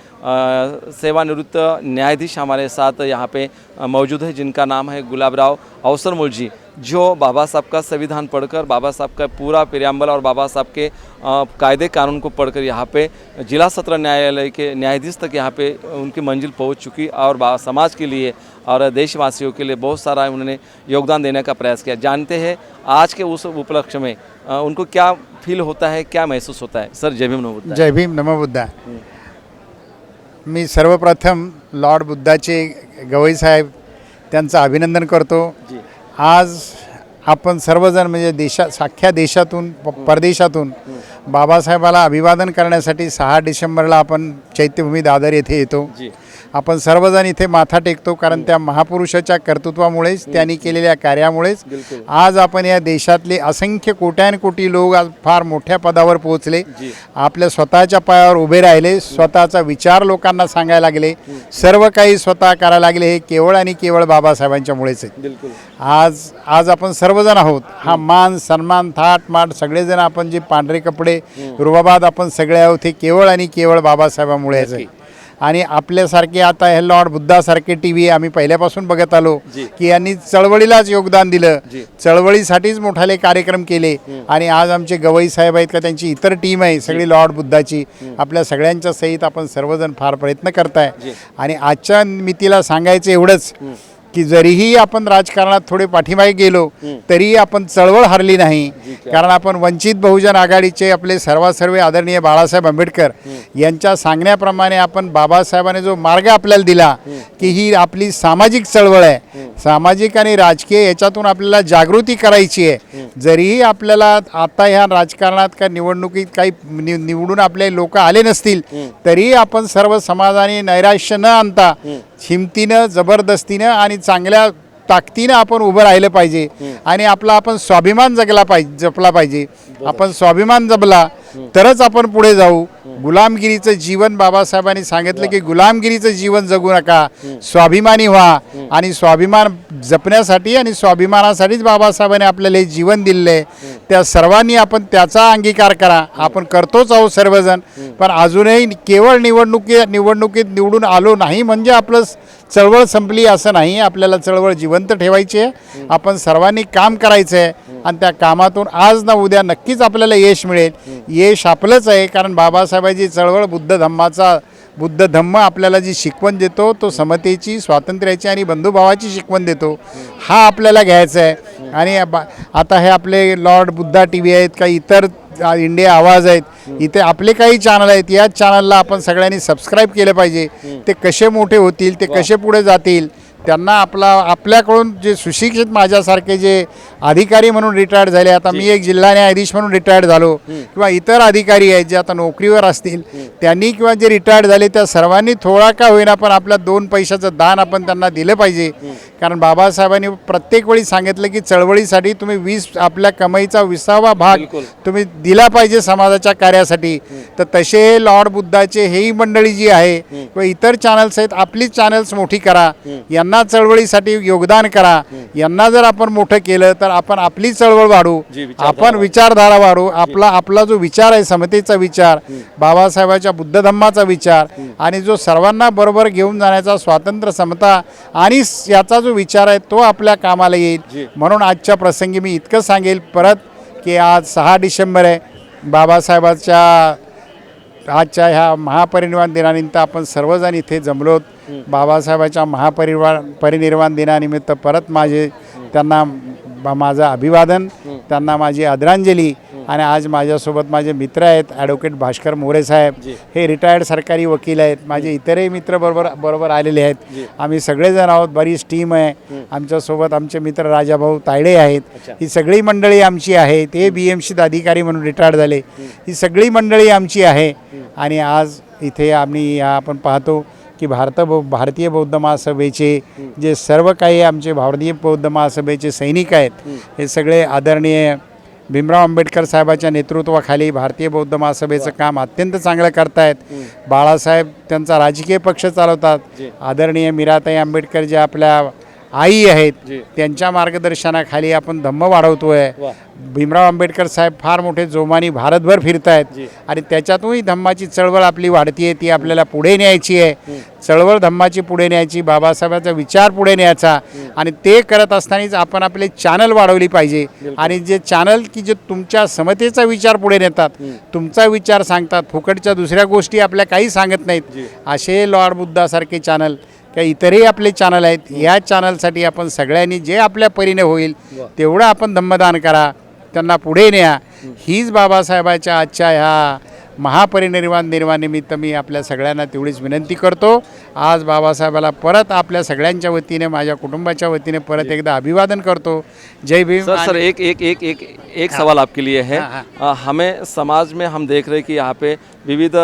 सेवानिवृत्त न्यायाधीश हमारे साथ यहाँ पे मौजूद है, जिनका नाम है गुलाबराव अवसरमूल जी, जो बाबा साहब का संविधान पढ़कर, बाबा साहब का पूरा प्रियम्बल और बाबा साहब के कायदे कानून को पढ़कर यहाँ पे जिला सत्र न्यायालय के न्यायाधीश तक यहाँ पे उनकी मंजिल पहुँच चुकी और समाज के लिए और देशवासियों के लिए बहुत सारा उन्होंने योगदान देने का प्रयास किया। जानते हैं आज के उस उपलक्ष्य में उनको क्या फील होता है, क्या महसूस होता है। सर, जय भीम नमो बुद्धा। जय भीम नमो बुद्धा। मी सर्वप्रथम लॉर्ड बुद्धाचे गवई साहेब त्यांचं अभिनंदन करतो। आज आपण सर्वजण म्हणजे अख्ख्या देशातून परदेशातून बाबासाहेबाला अभिवादन करण्यासाठी 6 डिसेंबरला आपण चैत्यभूमी दादर येथे येतो। आपण सर्वजण इथे माथा टेकतो, कारण त्या महापुरुषाच्या कर्तृत्वामुळेच, त्यांनी केलेल्या कार्यामुळेच आज आपण या देशातले असंख्य कोट्यानकोटी लोक आज फार मोठ्या पदावर पोहोचले, आपल्या स्वतःच्या पायावर उभे राहिले, स्वतःचा विचार लोकांना सांगायला लागले, सर्व काही स्वतः करायला लागले। हे केवळ आणि केवळ बाबासाहेबांच्यामुळेच आहे। आज आपण सर्वजण आहोत, हा मान सन्मान थाट माट सगळेजण आपण जे पांढरे कपडे रुबाबाद आपण सगळे आहोत, हे केवळ आणि केवळ बाबासाहेबांमुळेच आहे। आणि आपल्यासारखे आता हे लॉर्ड बुद्धासारखे टीव्ही आम्ही पहिल्यापासून बघत आलो की यांनी चळवळीलाच योगदान दिलं, चळवळीसाठीच मोठाले कार्यक्रम केले। आणि आज आमचे गवई साहेब आहेत का, त्यांची इतर टीम आहे सगळी लॉर्ड बुद्धाची, आपल्या सगळ्यांच्या सहित आपण सर्वजण फार प्रयत्न करताय। आणि आजच्या मितीला सांगायचं एवढंच की जरीही आपण राजकारणात थोडे पाठीमागे गेलो तरी आपण चळवळ हरली नाही, कारण आपण वंचित बहुजन आघाडीचे आपले सर्वासर्व आदरणीय बाळासाहेब आंबेडकर यांच्या सांगण्याप्रमाणे आपण बाबासाहेबांनी जो मार्ग आपल्याला दिला की ही आपली सामाजिक चळवळ आहे, सामाजिक आणि राजकीय याच्यातून आपल्याला जागृती करायची आहे। जरीही आपल्याला आता ह्या राजकारणात का निवडणुकीत काही निवडून आपले लोक आले नसतील तरी आपण सर्व समाजाने नैराश्य न आणता हिमतीनं, जबरदस्तीनं आणि चांगल्या ताकदीनं आपण उभं राहिलं पाहिजे आणि आपला आपण स्वाभिमान जपला पाहिजे। आपण स्वाभिमान जपला तरच आपण पुढे जाऊ। गुलामगिरीचं जीवन बाबासाहेबांनी सांगितलं की गुलामगिरीचं जीवन जगू नका, स्वाभिमानी व्हा। आणि स्वाभिमान जपण्यासाठी आणि स्वाभिमानासाठीच बाबासाहेबांनी आपल्याला हे जीवन दिले। त्या सर्वांनी आपण त्याचा अंगीकार करा, आपण करतोच आहोत सर्वजण, पण अजूनही केवळ निवडणुकीत निवडून आलो नाही म्हणजे आपलं चळवळ संपली असं नाही। आपल्याला चळवळ जिवंत ठेवायची आहे, आपण सर्वांनी काम करायचं आहे आणि त्या कामातून आज ना उद्या नक्कीच आपल्याला यश मिळेल। यश आपलंच आहे, कारण बाबासाहेबांची चळवळ बुद्ध धम्म आपल्याला जी शिकवण देतो तो समतेची, स्वातंत्र्याची आणि बंधुभावाची शिकवण देतो, हा आपल्याला घ्यायचा आहे। आणि आता हे आपले लॉर्ड बुद्धा टीव्ही आहेत, काही इतर इंडिया आवाज आहेत, इथे आपले काही चॅनल आहेत, याच चॅनलला आपण सगळ्यांनी सबस्क्राईब केलं पाहिजे। ते कसे मोठे होतील, ते कसे पुढे जातील, त्यांना आपल्याकडून जे सुशिक्षित माझ्यासारखे जे अधिकारी म्हणून रिटायर्ड झाले, आता मी एक जिल्हा न्यायाधीश म्हणून रिटायर्ड झालो, किंवा इतर अधिकारी आहेत जे आता नोकरीवर असतील त्यांनी, किंवा जे रिटायर्ड झाले त्या सर्वांनी थोडा का होईना पण आपल्या 2 पैशाचं दान आपण त्यांना दिलं पाहिजे। कारण बाबासाहेबांनी प्रत्येक वेळी सांगितलं की चळवळीसाठी तुम्ही आपल्या कमाईचा 20वा भाग तुम्ही दिला पाहिजे समाजाच्या कार्यासाठी। तर तसे लॉर्ड बुद्धाचे हेही मंडळी जी आहे किंवा इतर चॅनल्स आहेत, आपलीच चॅनल्स मोठी करा, यांना चळवळीसाठी योगदान करा। यांना जर आपण मोठं केलं तर आपण आपली चळवळ वाढू, आपण विचारधारा वाढू। आपला जो विचार आहे समतेचा विचार, बाबासाहेबांच्या बुद्ध धम्माचा विचार आणि जो सर्वांना बरोबर घेऊन जाण्याचा स्वातंत्र्य, समता आणि याचा जो विचार आहे तो आपल्या कामाला येईल। म्हणून आजच्या प्रसंगी मी इतकं सांगेल परत की आज 6 डिसेंबर आहे, बाबासाहेबांच्या आजच्या ह्या महापरिनिर्वाण दिनानिमित्त आपण सर्वजण इथे जमलोत। बाबासाहेबांच्या परिनिर्वाण दिनानिमित्त परत त्यांना माझं अभिवादन, त्यांना माझी आदरांजली आणि आज माझ्यासोबत माझे मित्र आहेत ॲडव्होकेट भास्कर मोरे साहेब, हे रिटायर्ड सरकारी वकील आहेत. माझे इतरही मित्र बरोबर आलेले आहेत. आम्ही सगळेजण आहोत, बरीच टीम आहे आमच्यासोबत. आमचे मित्र राजाभाऊ तायडे आहेत. ही सगळी मंडळी आमची आहे. ते BMCत अधिकारी म्हणून रिटायर्ड झाले. ही सगळी मंडळी आमची आहे. आणि आज इथे आम्ही आपण पाहतो की भारतीय बौद्ध महासभेचे जे सर्व काही आमचे भारतीय बौद्ध महासभेचे सैनिक आहेत, हे सगळे आदरणीय भीमराव आंबेडकर साहेबाच्या नेतृत्वाखाली भारतीय बौद्ध महासभेचं काम अत्यंत चांगलं करतायत. बाळासाहेब त्यांचा राजकीय पक्ष चालवतात. आदरणीय मीराताई आंबेडकर जे आपल्या आई आहेत, त्यांच्या मार्गदर्शनाखाली आपण धम्म वाढवतोय. भीमराव आंबेडकर साहेब फार मोठे जोमानी भारतभर फिरत आहेत आणि त्याच्यातूनही धम्माची चळवळ आपली वाढती आहे. ती आपल्याला पुढे न्यायची आहे. चळवळ धम्माची पुढे न्यायची, बाबासाहेबांचा विचार पुढे न्यायचा. आणि ते करत असतानाच आपण आपले चॅनल वाढवली पाहिजे. आणि जे चॅनल की जे तुमच्या समतेचा विचार पुढे नेतात, तुमचा विचार सांगतात, फुकटच्या दुसऱ्या गोष्टी आपल्या काही सांगत नाहीत, असे लॉर्ड बुद्धासारखे चॅनल किंवा इतरही आपले चॅनल आहेत. या चॅनलसाठी आपण सगळ्यांनी जे आपल्या परीने होईल तेवढं आपण धम्मदान करा, त्यांना पुढे न्या. हीच बाबासाहेबाच्या आजच्या ह्या निर्वाणानिमित्त मी आपल्या सगळ्यांना तेवढीच विनंती करतो. आज बाबासाहेबाला परत आपल्या सगळ्यांच्या वतीने, माझ्या कुटुंबाच्या वतीने परत एकदा अभिवादन करतो. जय भीम. सर एक सवाल आपके लिए है. हमें समाज में हम देख रहे हैं कि यहाँ पे विविध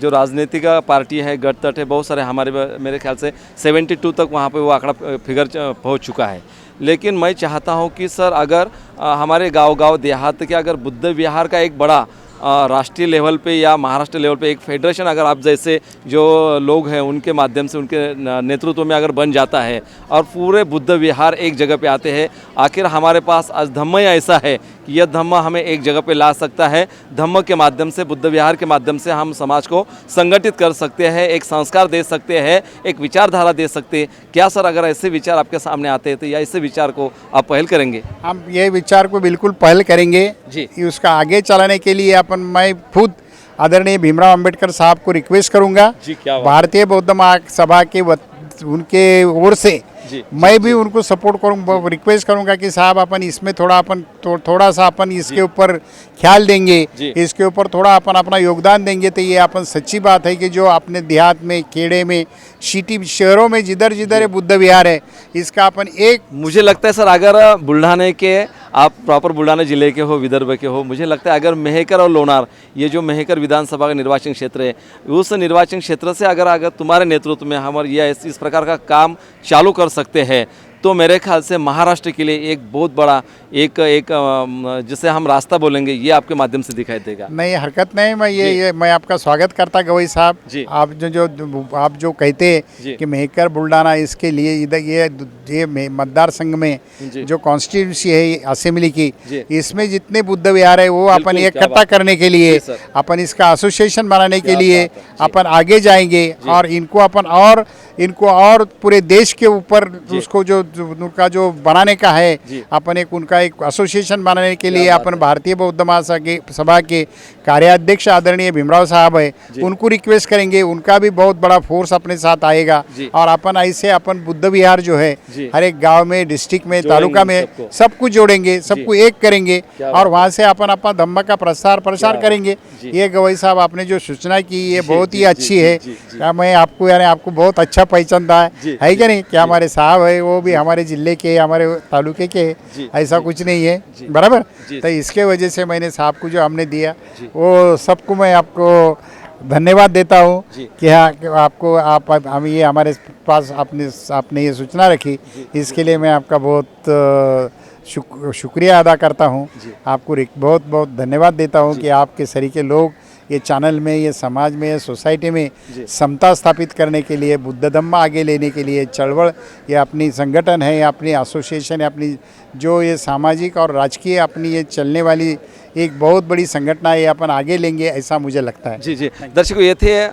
जो राजनीतिक पार्टी है, गठतट है, बहुत सारे हमारे मेरे ख्याल से 72 तक वहाँ पे वो आंकड़ा फिगर पहुँच चुका है. लेकिन मैं चाहता हूँ कि सर अगर हमारे गांव देहात के अगर बुद्ध विहार का एक बड़ा राष्ट्रीय लेवल पे या महाराष्ट्र लेवल पे एक फेडरेशन अगर आप जैसे जो लोग हैं उनके माध्यम से, उनके नेतृत्व में अगर बन जाता है और पूरे बुद्ध विहार एक जगह पे आते हैं, आखिर हमारे पास आज धम्म ऐसा है कि यह धम्म हमें एक जगह पे ला सकता है. धम्म के माध्यम से, बुद्ध विहार के माध्यम से हम समाज को संगठित कर सकते हैं, एक संस्कार दे सकते हैं, एक विचारधारा दे सकते हैं. क्या सर अगर ऐसे विचार आपके सामने आते हैं तो या ऐसे विचार को आप पहल करेंगे? हम ये विचार को बिल्कुल पहल करेंगे जी. उसका आगे चलाने के लिए मैं खुद आदरणीय भीमराव अंबेडकर साहब को रिक्वेस्ट करूंगा. भारतीय बौद्ध महासभा के उनके ओर से मैं भी उनको सपोर्ट करूँ, रिक्वेस्ट करूंगा कि साहब अपन इसमें थोड़ा सा अपन इसके ऊपर ख्याल देंगे, इसके ऊपर थोड़ा अपन अपना योगदान देंगे. तो ये अपन सच्ची बात है कि जो अपने देहात में, खेड़े में, सिटी शहरों में जिधर जिधर बुद्ध विहार है, इसका अपन एक, मुझे लगता है सर अगर बुल्ढाने के, आप प्रॉपर बुल्ढाना जिले के हो, विदर्भ के हो, मुझे लगता है अगर मेहकर और लोनार, ये जो मेहकर विधानसभा का निर्वाचन क्षेत्र है, उस निर्वाचन क्षेत्र से अगर तुम्हारे नेतृत्व में हम ये इस प्रकार का काम चालू कर सकते हैं तो मेरे ख्याल से महाराष्ट्र के लिए एक बहुत बड़ा एक जिसे हम रास्ता बोलेंगे, ये आपके माध्यम से दिखाई देगा. नहीं, हरकत नहीं. मैं आपका स्वागत करता गवई साहब. आप आप जो कहते हैं कि मेहकर बुल्ढाना, इसके लिए इधर ये मतदार संघ में जो कॉन्स्टिट्यूंसी है असेंबली की, इसमें जितने बुद्ध विहार है वो अपन इकट्ठा करने के लिए, अपन इसका एसोसिएशन बनाने के लिए अपन आगे जाएंगे. और इनको और पूरे देश के ऊपर उसको जो उनका जो बनाने का है, अपन उनका एक एसोसिएशन बनाने के लिए अपन भारतीय बौद्ध महासभा के कार्याध्यक्ष आदरणीय भीमराव साहब है, उनको रिक्वेस्ट करेंगे. उनका भी बहुत बड़ा फोर्स अपने साथ आएगा. और अपन ऐसे अपन बुद्ध विहार जो है हर एक गांव में, डिस्ट्रिक्ट में, तालुका में सबको जोड़ेंगे, सबको एक करेंगे और वहाँ से अपन अपना धम्म का प्रसार करेंगे. ये गवई साहब आपने जो सूचना की ये बहुत ही अच्छी है. क्या मैं आपको बहुत अच्छा पहचानता है क्या नहीं? क्या हमारे साहब है वो भी हमारे जिले के, हमारे तालुके के, ऐसा कुछ नहीं है, बराबर. तो इसके वजह से मैंने साहब को जो हमने दिया वो सबको मैं आपको धन्यवाद देता हूँ कि हाँ, आपको हम ये हमारे पास आपने ये सूचना रखी, इसके लिए मैं आपका बहुत शुक्रिया अदा करता हूँ. आपको बहुत बहुत धन्यवाद देता हूँ कि आपके सरीके लोग ये चैनल में, ये समाज में, ये सोसाइटी में समता स्थापित करने के लिए, बुद्ध धम्म आगे लेने के लिए चळवळ, ये अपनी संगठन है, अपनी एसोसिएशन है, अपनी जो ये सामाजिक और राजकीय अपनी ये चलने वाली एक बहुत बड़ी संगठन है, अपन आगे लेंगे ऐसा मुझे लगता है. जी. दर्शकों, ये थे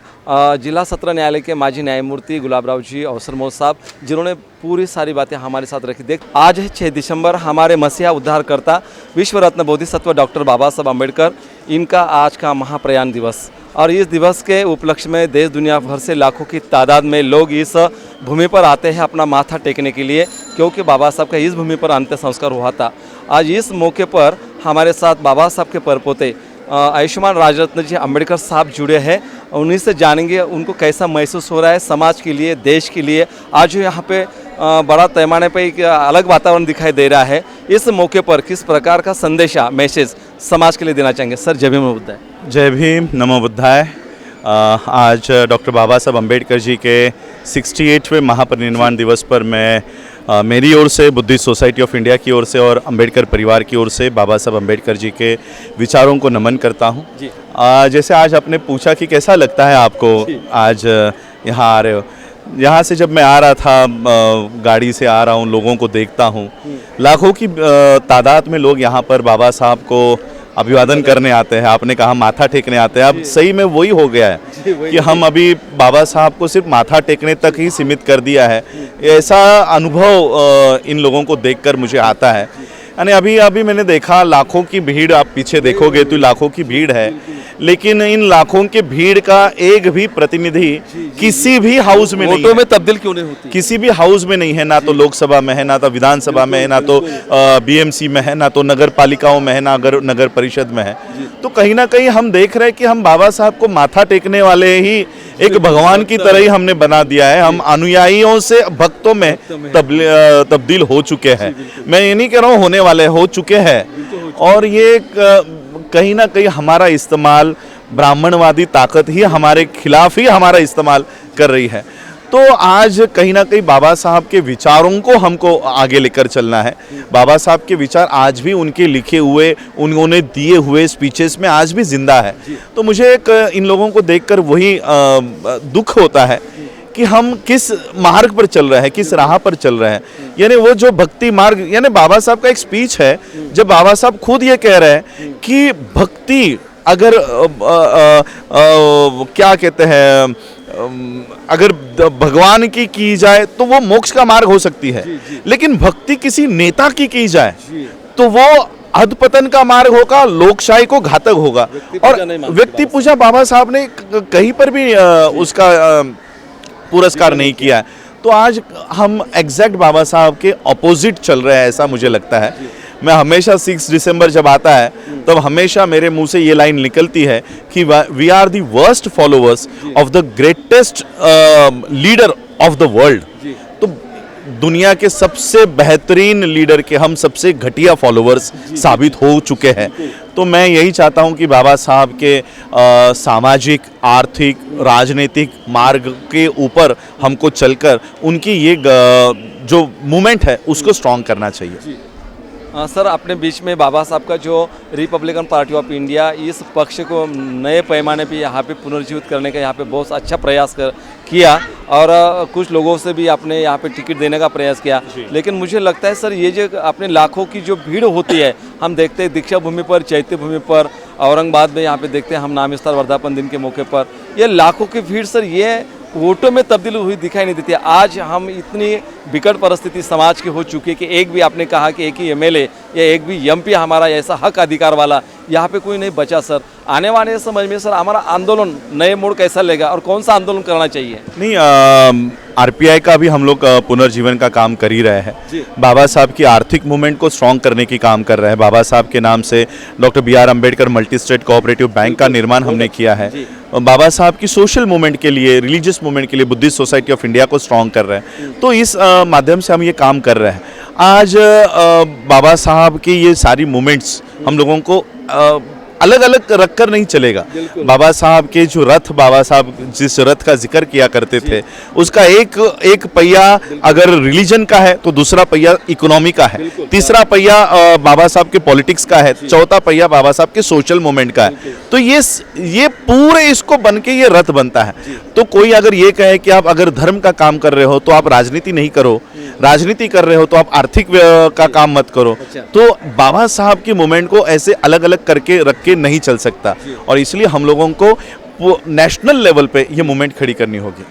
जिला सत्र न्यायालय के माजी न्यायमूर्ति गुलाबराव जी अवसरमोल साहब, जिन्होंने पूरी सारी बातें हमारे साथ रखी. देख, आज है 6 दिसंबर, हमारे मसीहा उद्धारकर्ता विश्व रत्न बोधिसत्व डॉक्टर बाबा साहब अम्बेडकर, इनका आज का महाप्रयाण दिवस. और इस दिवस के उपलक्ष्य में देश दुनिया भर से लाखों की तादाद में लोग इस भूमि पर आते हैं अपना माथा टेकने के लिए, क्योंकि बाबा साहब का इस भूमि पर अंत्य संस्कार हुआ था. आज इस मौके पर हमारे साथ बाबा साहब के परपोते आयुष्मान राजरत्न जी अम्बेडकर साहब जुड़े हैं। उन्हीं से जानेंगे उनको कैसा महसूस हो रहा है समाज के लिए, देश के लिए। आज जो यहाँ पे बड़ा पैमाने पे एक अलग वातावरण दिखाई दे रहा है। इस मौके पर किस प्रकार का संदेशा, मैसेज समाज के लिए देना चाहेंगे? सर जय भीम नमो बुद्धाय। जय भीम नमो बुद्धाय। आज डॉक्टर बाबा साहब अम्बेडकर जी के 68वें महापरिनिर्वाण दिवस पर मैं मेरी ओर से, बुद्धिस्ट सोसाइटी ऑफ इंडिया की ओर से और अम्बेडकर परिवार की ओर से बाबा साहब अम्बेडकर जी के विचारों को नमन करता हूँ। जैसे आज आपने पूछा कि कैसा लगता है आपको आज यहाँ आ रहे हो, यहाँ से जब मैं आ रहा था, गाड़ी से आ रहा हूँ, लोगों को देखता हूँ, लाखों की तादाद में लोग यहाँ पर बाबा साहब को अभिवादन करने आते हैं। आपने कहा माथा टेकने आते हैं, अब सही में वही हो गया है कि हम अभी बाबा साहब को सिर्फ माथा टेकने तक ही सीमित कर दिया है। ऐसा अनुभव इन लोगों को देखकर मुझे आता है। यानी अभी मैंने देखा लाखों की भीड़, आप पीछे देखोगे तो लाखों की भीड़ है, लेकिन इन लाखों के भीड़ का एक भी प्रतिनिधि किसी भी हाउस में नहीं है। में तब्दील क्यों नहीं होती? किसी भी हाउस में नहीं है, ना तो लोकसभा में है, ना तो विधानसभा में है, ना तो बीएमसी में है, ना तो नगर पालिकाओं में है, ना नगर परिषद में है। तो कहीं ना कहीं हम देख रहे हैं कि हम बाबा साहब को माथा टेकने वाले ही एक भगवान की तरह ही हमने बना दिया है। हम अनुयायियों से भक्तों में तब्दील हो चुके हैं। मैं ये नहीं कह रहा हूँ होने वाले, हो चुके हैं। और ये कहीं ना कहीं हमारा इस्तेमाल, ब्राह्मणवादी ताकत ही हमारे खिलाफ ही हमारा इस्तेमाल कर रही है। तो आज कहीं ना कहीं बाबा साहब के विचारों को हमको आगे लेकर चलना है। बाबा साहब के विचार आज भी उनके लिखे हुए, उन्होंने दिए हुए स्पीचेस में आज भी जिंदा है। तो मुझे इन लोगों को देखकर वही दुख होता है कि हम किस मार्ग पर चल रहे हैं, किस राह पर चल रहे हैं। यानी वो जो भक्ति मार्ग, यानी बाबा साहब का एक स्पीच है जब बाबा साहब खुद ये कह रहे हैं कि भक्ति अगर क्या कहते हैं, अगर भगवान की जाए तो वो मोक्ष का मार्ग हो सकती है, लेकिन भक्ति किसी नेता की जाए तो वो अधपतन का मार्ग होगा, लोकशाही को घातक होगा। और व्यक्ति पूजा बाबा साहब ने कहीं पर भी उसका पुरस्कार नहीं किया है। तो आज हम एग्जैक्ट बाबा साहब के ऑपोजिट चल रहे हैं, ऐसा मुझे लगता है। मैं हमेशा 6 दिसंबर जब आता है तब हमेशा मेरे मुंह से ये लाइन निकलती है कि we are the worst followers of the greatest leader of the world. तो दुनिया के सबसे बेहतरीन लीडर के हम सबसे घटिया फॉलोअर्स साबित हो चुके हैं। तो मैं यही चाहता हूं कि बाबा साहब के सामाजिक, आर्थिक, राजनीतिक मार्ग के ऊपर हमको चलकर उनकी ये जो मूवमेंट है उसको स्ट्रॉन्ग करना चाहिए। सर, अपने बीच में बाबा साहब का जो रिपब्लिकन पार्टी ऑफ इंडिया, इस पक्ष को नए पैमाने पे यहाँ पे पुनर्जीवित करने का यहाँ पे बहुत अच्छा प्रयास किया और कुछ लोगों से भी आपने यहाँ पे टिकट देने का प्रयास किया। लेकिन मुझे लगता है सर, ये जो अपने लाखों की जो भीड़ होती है, हम देखते हैं दीक्षा भूमि पर, चैत्य भूमि पर, औरंगाबाद में यहाँ पे देखते हैं हम नाम विस्तार वर्धापन दिन के मौके पर, ये लाखों की भीड़ सर, ये वोटों में तब्दील हुई दिखाई नहीं देती। आज हम इतनी विकट परिस्थिति समाज की हो चुकी है कि एक भी, आपने कहा कि एक ही एमएलए या एक भी एमपी हमारा ऐसा हक अधिकार वाला यहाँ पे कोई नहीं बचा। सर, आने वाले समय में सर हमारा आंदोलन नए मोड़ कैसा लेगा और कौन सा आंदोलन करना चाहिए? नहीं, आरपीआई का भी हम लोग पुनर्जीवन का काम कर ही रहे हैं। बाबा साहब की आर्थिक मूवमेंट को स्ट्रॉन्ग करने की काम कर रहे हैं। बाबा साहब के नाम से doctor BR Ambedkar multi state cooperative bank का निर्माण हमने किया है। बाबा साहब की सोशल मूवमेंट के लिए, रिलीजियस मूवमेंट के लिए बुद्धिस्ट सोसाइटी ऑफ इंडिया को स्ट्रॉन्ग कर रहे हैं। तो इस माध्यम से हम ये काम कर रहे हैं। आज बाबा साहब की ये सारी मूवमेंट्स हम लोगों को अलग अलग रखकर नहीं चलेगा। बाबा साहब के जो रथ, बाबा साहब जिस रथ का जिक्र किया करते थे, उसका एक पहिया अगर रिलीजन का है तो दूसरा पहिया इकोनॉमी का है, तीसरा पहिया बाबा साहब के पॉलिटिक्स का है, चौथा पहिया बाबा साहब के सोशल मूवमेंट का है। तो ये पूरे इसको बन के ये रथ बनता है। तो कोई अगर ये कहे कि आप अगर धर्म का काम कर रहे हो तो आप राजनीति नहीं करो, राजनीति कर रहे हो तो आप आर्थिक का काम मत करो। तो बाबा साहब की मूवमेंट को ऐसे अलग अलग करके रख के नहीं चल सकता, और इसलिए हम लोगों को नेशनल लेवल पे ये मूवमेंट खड़ी करनी होगी।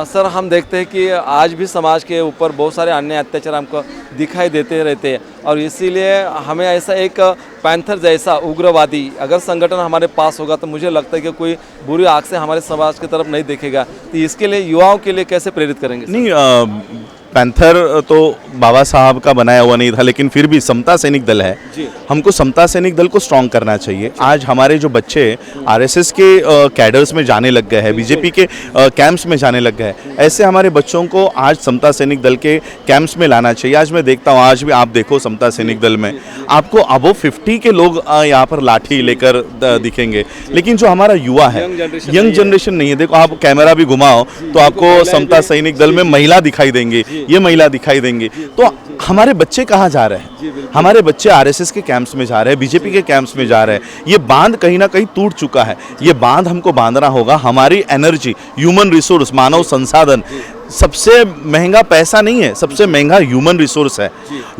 सर, हम देखते हैं कि आज भी समाज के ऊपर बहुत सारे अन्य अत्याचार हमको दिखाई देते रहते हैं, और इसीलिए हमें ऐसा एक पैंथर जैसा उग्रवादी अगर संगठन हमारे पास होगा तो मुझे लगता है कि कोई बुरी आंख से हमारे समाज की तरफ नहीं देखेगा। तो इसके लिए युवाओं के लिए कैसे प्रेरित करेंगे? नहीं, पैंथर तो बाबा साहब का बनाया हुआ नहीं था, लेकिन फिर भी समता सैनिक दल है, हमको समता सैनिक दल को स्ट्रॉन्ग करना चाहिए। आज हमारे जो बच्चे आरएसएस के कैडर्स में जाने लग गए हैं, बीजेपी के कैंप्स में जाने लग गए हैं, ऐसे हमारे बच्चों को आज समता सैनिक दल के कैंप्स में लाना चाहिए। आज मैं देखता हूँ, आज भी आप देखो समता सैनिक दल में आपको अबो 50 के लोग यहाँ पर लाठी लेकर दिखेंगे, लेकिन जो हमारा युवा है, यंग जनरेशन नहीं है। देखो आप कैमरा भी घुमाओ तो आपको समता सैनिक दल में महिला दिखाई देंगी, ये महिला दिखाई देंगी। तो हमारे बच्चे कहाँ जा रहे हैं? हमारे बच्चे आरएसएस के कैंप्स में जा रहे हैं, बीजेपी के कैंप्स में जा रहे हैं। ये बांध कहीं ना कहीं टूट चुका है, ये बांध हमको बांधना होगा। हमारी एनर्जी, ह्यूमन रिसोर्स, मानव संसाधन, सबसे महंगा पैसा नहीं है, सबसे महंगा ह्यूमन रिसोर्स है।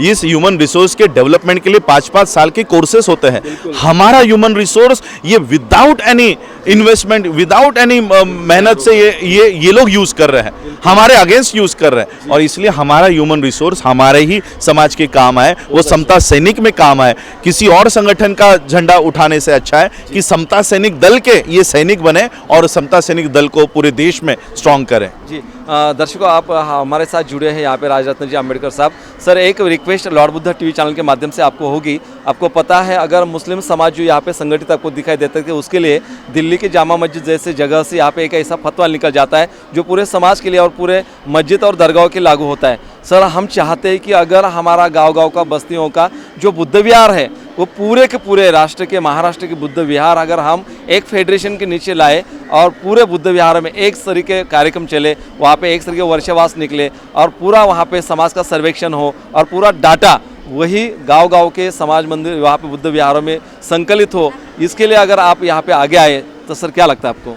इस ह्यूमन रिसोर्स के डेवलपमेंट के लिए 5-5 साल के कोर्सेस होते हैं। हमारा ह्यूमन रिसोर्स ये without any investment, without any मेहनत से ये लोग यूज कर रहे हैं, हमारे अगेंस्ट यूज कर रहे हैं। और इसलिए हमारा ह्यूमन रिसोर्स हमारे ही समाज के काम आए, वो समता सैनिक में काम आए। किसी और संगठन का झंडा उठाने से अच्छा है कि समता सैनिक दल के ये सैनिक बने और समता सैनिक दल को पूरे देश में स्ट्रॉन्ग करें। जी दर्शकों, आप हमारे साथ जुड़े हैं यहाँ पे राजरत्न जी अम्बेडकर साहब। सर, एक request Lord Buddha TV channel के माध्यम से आपको होगी। आपको पता है, अगर मुस्लिम समाज जो यहाँ पे संगठित आपको दिखाई देता है कि उसके लिए दिल्ली की जामा मस्जिद जैसे जगह से यहाँ पे एक ऐसा फतवा निकल जाता है जो पूरे समाज के लिए और पूरे मस्जिद और दरगाह के लागू होता है। सर, हम चाहते हैं कि अगर हमारा गांव-गांव का, बस्तियों का जो बुद्ध विहार है, वो पूरे के पूरे राष्ट्र के, महाराष्ट्र के बुद्ध विहार अगर हम एक फेडरेशन के नीचे लाए और पूरे बुद्ध विहार में एक तरीके कार्यक्रम चले, वहाँ पे एक तरीके वर्षावास निकले और पूरा वहाँ पे समाज का सर्वेक्षण हो और पूरा डाटा वही गांव-गांव के समाज मंदिर वहाँ पे बुद्ध विहारों में संकलित हो, इसके लिए अगर आप यहाँ पे आगे आए तो सर क्या लगता है आपको?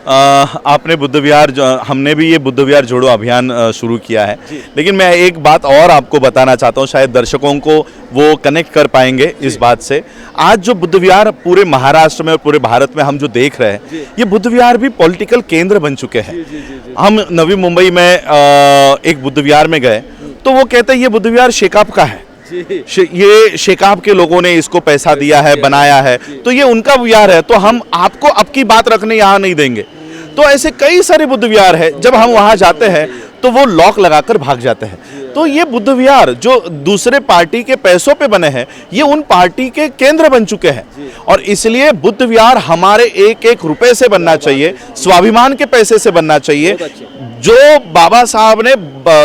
आपने बुद्ध विहार, हमने भी ये बुद्ध विहार जोड़ो अभियान शुरू किया है, लेकिन मैं एक बात और आपको बताना चाहता हूँ, शायद दर्शकों को वो कनेक्ट कर पाएंगे इस बात से। आज जो बुद्ध विहार पूरे महाराष्ट्र में और पूरे भारत में हम जो देख रहे हैं, ये बुद्ध विहार भी पॉलिटिकल केंद्र बन चुके हैं। हम नवी मुंबई में एक बुद्ध विहार में गए तो वो कहते हैं ये बुद्ध विहार शेकाप का है, ये शेकाप के लोगों ने इसको पैसा दिया है, बनाया है, तो ये उनका विहार है, तो हम आपको आपकी बात रखने यहाँ नहीं देंगे। तो ऐसे कई सारे बुद्ध विहार है, जब हम वहाँ जाते हैं तो वो लॉक लगाकर भाग जाते हैं। तो ये बुद्ध विहार जो दूसरे पार्टी के पैसों पे बने हैं, ये उन पार्टी के केंद्र बन चुके हैं। और इसलिए बुद्ध विहार हमारे एक एक रुपए से बनना चाहिए, स्वाभिमान के पैसे से बनना चाहिए। जो बाबा साहब ने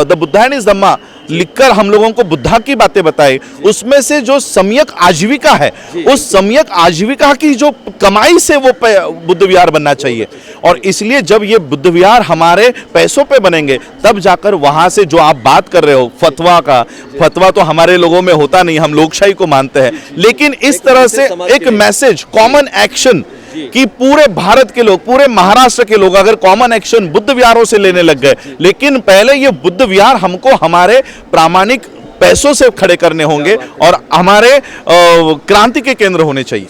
द बुद्धा एंड हिज धम्मा लिखकर हम लोगों को बुद्धा की बातें बताई, उसमें से जो सम्यक आजीविका है, उस सम्यक आजीविका की जो कमाई से वो बुद्ध विहार बनना चाहिए। और इसलिए जब ये बुद्ध विहार हमारे पैसों पे बनेंगे, तब जाकर वहां से जो आप बात कर रहे हो फतवा का, फतवा तो हमारे लोगों में होता नहीं, हम लोकशाही को मानते हैं, लेकिन इस तरह से एक मैसेज, कॉमन एक्शन कि पूरे भारत के लोग, पूरे महाराष्ट्र के लोग अगर कॉमन एक्शन बुद्ध विहारों से लेने लग गए, लेकिन पहले ये बुद्ध विहार हमको हमारे प्रामाणिक पैसों से खड़े करने होंगे और हमारे क्रांति के केंद्र होने चाहिए।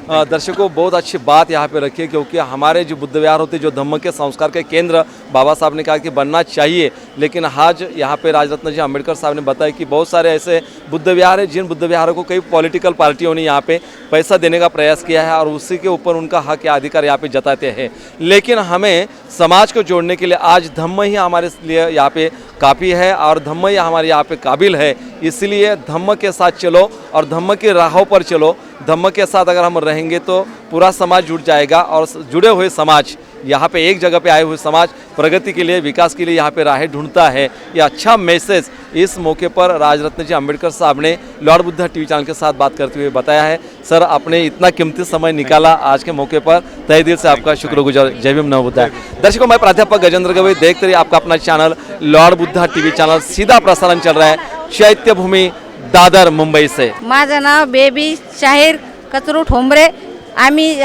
दर्शकों, बहुत अच्छी बात यहाँ पे रखी है, क्योंकि हमारे जो बुद्ध विहार होते हैं, जो धम्म के संस्कार के केंद्र बाबा साहब ने कहा कि बनना चाहिए, लेकिन आज यहाँ पे राजरत्न जी अम्बेडकर साहब ने बताया कि बहुत सारे ऐसे बुद्ध विहार है जिन बुद्ध विहारों को कई पॉलिटिकल पार्टियों ने यहाँ पे पैसा देने का प्रयास किया है और उसी के ऊपर उनका हक या अधिकार यहाँ पे जताते हैं। लेकिन हमें समाज को जोड़ने के लिए आज धम्म ही हमारे लिए यहाँ पे काफ़ी है और धम्म ही हमारे यहाँ पे काबिल है। इसलिए धम्म के साथ चलो और धम्म की राहों पर चलो। धम्म के साथ अगर हम रहेंगे तो पूरा समाज जुड़ जाएगा और जुड़े हुए समाज, यहाँ पे एक जगह पे आए हुए समाज प्रगति के लिए, विकास के लिए यहाँ पे राहें ढूंढता है। ये अच्छा मैसेज इस मौके पर राजरत्न जी अम्बेडकर साहब ने लॉर्ड बुद्धा टीवी चैनल के साथ बात करते हुए बताया है। सर, आपने इतना कीमती समय निकाला आज के मौके पर, तहे दिल से आपका शुक्रगुजार। जय भीम, नमो बुद्धाय। दर्शकों, मैं प्राध्यापक गजेंद्र गवई, देखते रहिए आपका अपना channel Lord Buddha TV channel. सीधा प्रसारण चल रहा है चैत्य भूमि दादर मुंबई से। माझं नाव बेबी शाहीर कचरू ठोंबरे, आम्ही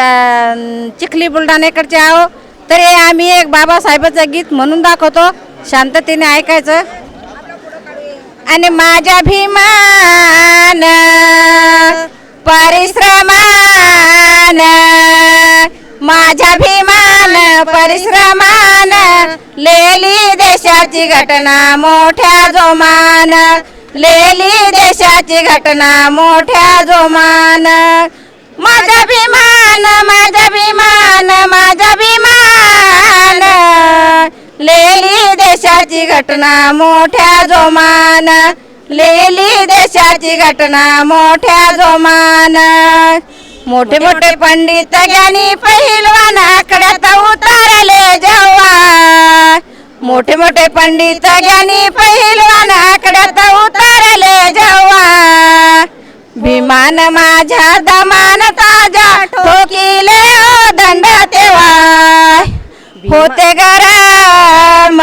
चिखली बुलढाण्याकडचे आहो। तरी आम्ही एक बाबासाहेबाचं गीत म्हणून दाखवतो, शांततेने ऐकायचं। आणि माझ्या भीमान परिश्रमान, माझ्या भीमान परिश्रमान, लेली देशाची घटना मोठ्या जोमान, लेली देशाची घटना मोठ्या जोमान। माझा भीमान, माझा भीमान, माझा भीमान, लेली देश देशाची घटना मोठ्या जोमान लिहिली देशाची घटना मोठ्या जोमान मोठे मोठे पंडित ज्ञानी पहिलवान आकड्यात उतरले जेव्हा मोठे मोठे पंडित ज्ञानी पहिलवान आकड्यात उतरले जेव्हा विमान माझ्या दमान ताजा ठोकिले ओ दंड तेव्हा होते गरम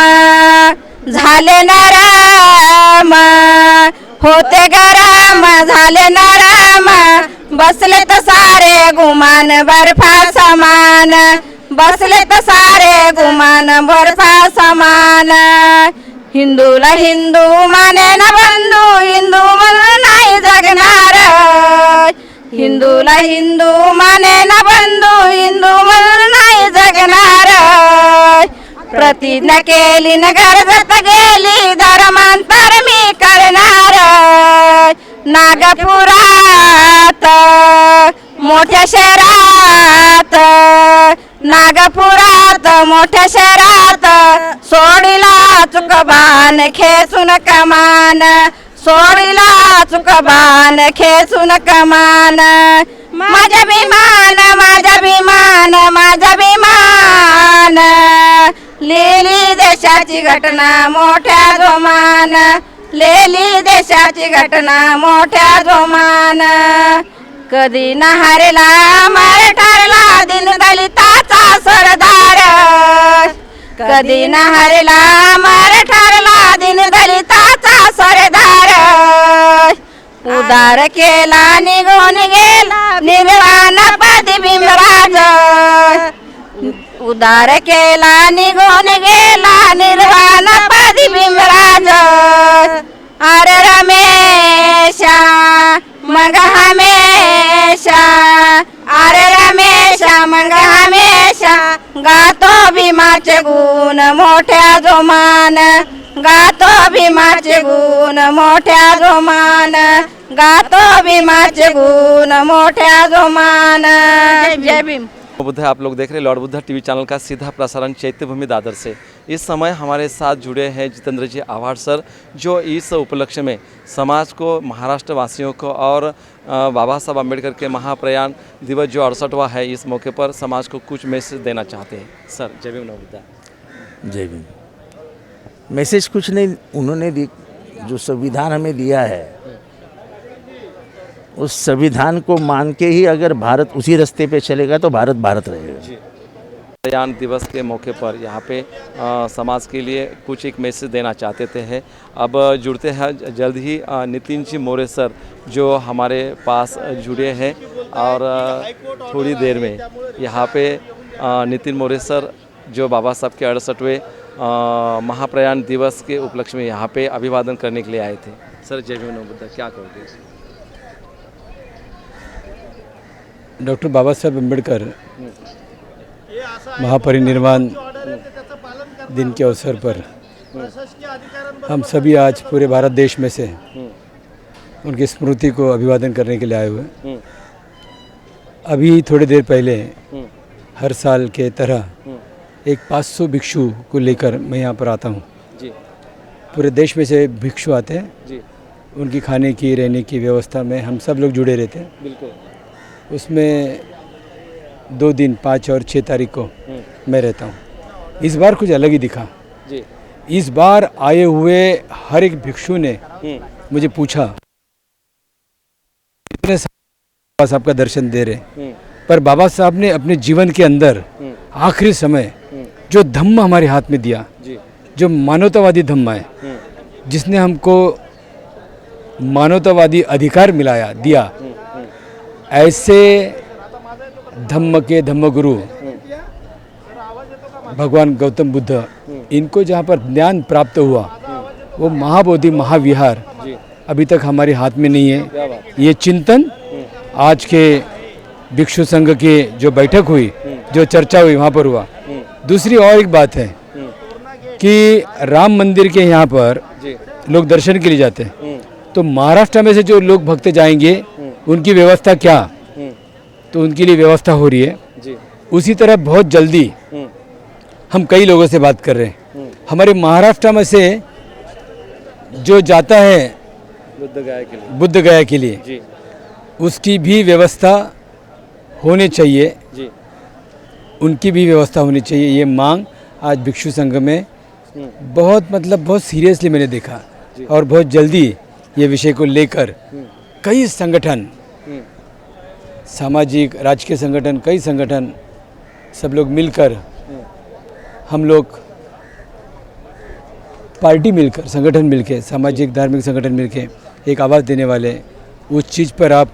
झाले नरम होते गरम झाले नरम बसले तर सारे गुमान बर्फा समान बसले तर सारे गुमान बर्फा समान हिंदूला हिंदू माने न बंधू हिंदू म्हणून नाही जगणार हिंदूला हिंदू माने न बंधू हिंदू म्हणून नाही जगणार प्रतिज्ञा केली न गरजत गेली धर्मांतर मी करणार नागपुरात मोठ्या शहरात नागपुरात मोठ्या शहरात सोडीला चुकबान खेचून कमान सोडीला चुकबान खेचून कमान माझा विमान माझा विमान माझा विमान लिहिली देशाची घटना मोठ्या जोमान लिहिली देशाची घटना मोठ्या जोमान कधी न हारला मार ठरला दिन दलिताचा सरदार कधी न हारला मार ठरला दिन दलिताचा सरदार उदार केला निघून गेला निर्वाण पदी भीमराज उदार केला निघून गेला निर्वाण पदी भीमराज अरे रमेशा मग हमेशा अरे रमेशा मग हमेशा गातो भीमाचे गुण मोठ्या जोमान गातो भीमाचे गुण मोठ्या जोमान गातो भीमाचे गुण मोठ्या जोमान जय भीम। बुद्ध आप लोग देख रहे हैं लॉर्ड बुद्धा टीवी चैनल का सीधा प्रसारण चैत्यभूमि दादर से। इस समय हमारे साथ जुड़े हैं जितेंद्र जी आभार सर, जो इस उपलक्ष्य में समाज को, महाराष्ट्र वासियों को और बाबा साहब अम्बेडकर के महाप्रयाण दिवस जो 68वां है, इस मौके पर समाज को कुछ मैसेज देना चाहते हैं। सर जय भीम बुद्धा। जय भीम। मैसेज कुछ नहीं, उन्होंने जो संविधान हमें दिया है उस संविधान को मान के ही अगर भारत उसी रास्ते पे चलेगा तो भारत भारत रहेगा। प्रयाण दिवस के मौके पर यहाँ पे समाज के लिए कुछ एक मैसेज देना चाहते थे है। अब जुड़ते हैं जल्द ही नितिन जी मोरे सर, जो हमारे पास जुड़े हैं और थोड़ी देर में यहाँ पे नितिन मोरे सर जो बाबा साहब के 68वें महाप्रयाण दिवस के उपलक्ष्य में यहाँ पे अभिवादन करने के लिए आए थे। सर जय भीम बुद्धा, क्या कहोगे? डॉक्टर बाबा साहेब अम्बेडकर महापरिनिर्वाण दिन के अवसर पर हम सभी आज पूरे भारत देश में से उनकी स्मृति को अभिवादन करने के लिए आए हुए। अभी थोड़ी देर पहले हर साल के तरह एक 500 भिक्षु को लेकर मैं यहाँ पर आता हूँ। पूरे देश में से भिक्षु आते हैं, उनकी खाने की रहने की व्यवस्था में हम सब लोग जुड़े रहते हैं। बिल्कुल। उसमें 2 दिन 5 और 6 तारीख को मैं रहता हूँ। इस बार कुछ अलग ही दिखा जी। इस बार आए हुए हर एक भिक्षु ने मुझे पूछा, इतने बाबा साहब का दर्शन दे रहे, पर बाबा साहब ने अपने जीवन के अंदर आखिरी समय जो धम्म हमारे हाथ में दिया, जो मानवतावादी धम्म है, जिसने हमको मानवतावादी अधिकार मिलाया दिया, ऐसे धम्म के धम्मगुरु भगवान गौतम बुद्ध, इनको जहाँ पर ज्ञान प्राप्त हुआ वो महाबोधि महाविहार अभी तक हमारे हाथ में नहीं है। ये चिंतन आज के भिक्षु संघ की जो बैठक हुई, जो चर्चा हुई, वहाँ पर हुआ। दूसरी और एक बात है कि राम मंदिर के यहाँ पर लोग दर्शन के लिए जाते हैं, तो महाराष्ट्र में से जो लोग भक्त जाएंगे उनकी व्यवस्था क्या, तो उनके लिए व्यवस्था हो रही है। उसी तरह बहुत जल्दी हम कई लोगों से बात कर रहे हैं, हमारे महाराष्ट्र में से जो जाता है बुद्ध गया के लिए जी उसकी भी व्यवस्था होनी चाहिए, जी उनकी भी व्यवस्था होनी चाहिए। ये मांग आज भिक्षु संघ में बहुत सीरियसली मैंने देखा और बहुत जल्दी ये विषय को लेकर कई संगठन, सामाजिक राजकीय संगठन, कई संगठन सब लोग मिलकर, हम लोग पार्टी मिलकर, संगठन मिलकर, सामाजिक धार्मिक संगठन मिलकर एक आवाज़ देने वाले। उस चीज़ पर आप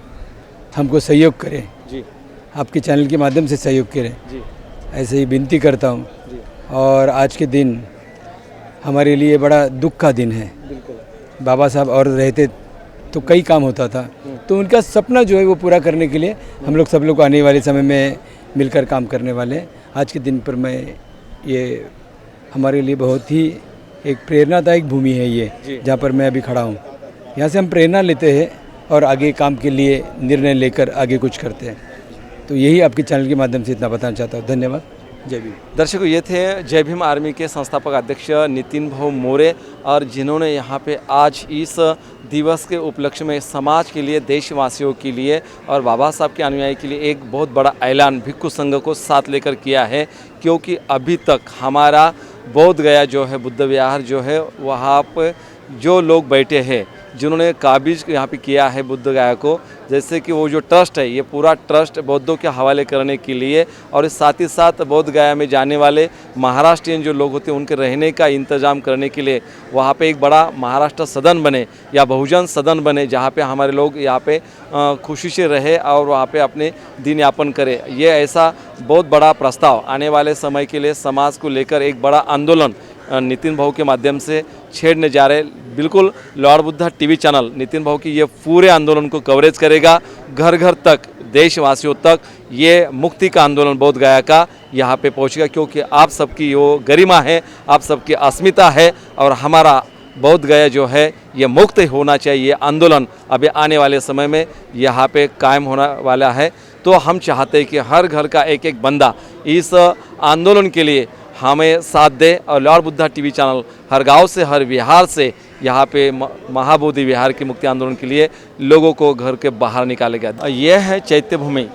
हमको सहयोग करें, जी आपके चैनल के माध्यम से सहयोग करें, जी ऐसे ही विनती करता हूँ। और आज के दिन हमारे लिए बड़ा दुख का दिन है। बिल्कुल बाबा साहब और रहते तो कई काम होता था, तो उनका सपना जो है वो पूरा करने के लिए हम लोग सब लोग आने वाले समय में मिलकर काम करने वाले। आज के दिन पर मैं ये हमारे लिए बहुत ही एक प्रेरणादायक भूमि है ये, जहाँ पर मैं अभी खड़ा हूँ। यहाँ से हम प्रेरणा लेते हैं और आगे काम के लिए निर्णय लेकर आगे कुछ करते हैं। तो यही आपके चैनल के माध्यम से इतना बताना चाहता हूँ। धन्यवाद। जय भीम। दर्शकों, ये थे जय भीम आर्मी के संस्थापक अध्यक्ष नितिन भाऊ मोरे, और जिन्होंने यहाँ पे आज इस दिवस के उपलक्ष्य में समाज के लिए, देशवासियों के लिए और बाबा साहब के अनुयायी के लिए एक बहुत बड़ा ऐलान भिक्षु संघ को साथ लेकर किया है। क्योंकि अभी तक हमारा बोध गया जो है, बुद्ध विहार जो है, वहाँ पर जो लोग बैठे हैं, जिन्होंने काबिज यहाँ पे किया है बुद्ध गया को, जैसे कि वो जो ट्रस्ट है, ये पूरा ट्रस्ट बौद्धों के हवाले करने के लिए, और साथ ही साथ बोध गया में जाने वाले महाराष्ट्रियन जो लोग होते हैं उनके रहने का इंतज़ाम करने के लिए वहाँ पे एक बड़ा महाराष्ट्र सदन बने या बहुजन सदन बने, जहाँ पे हमारे लोग यहाँ पे खुशी से रहे और वहाँ पे अपने दिन यापन करें। ये ऐसा बहुत बड़ा प्रस्ताव आने वाले समय के लिए समाज को लेकर एक बड़ा आंदोलन नितिन भाऊ के माध्यम से छेड़ने जा रहे। बिल्कुल Lord Buddha TV channel Nitin भाऊ की ये पूरे आंदोलन को कवरेज करेगा, घर घर तक, देशवासियों तक ये मुक्ति का आंदोलन बोध गया का यहाँ पे पहुँचेगा। क्योंकि आप सबकी वो गरिमा है, आप सबकी अस्मिता है, और हमारा बोध गया जो है ये मुक्त होना चाहिए। आंदोलन अभी आने वाले समय में यहाँ पे कायम होने वाला है। तो हम चाहते हैं कि हर घर का एक एक बंदा इस आंदोलन के लिए हमें साथ दे, और लॉर्ड बुद्धा टीवी चैनल हर गांव से, हर विहार से यहाँ पे महाबोधि विहार के मुक्ति आंदोलन के लिए लोगों को घर के बाहर निकालेगा। यह है चैत्य भूमि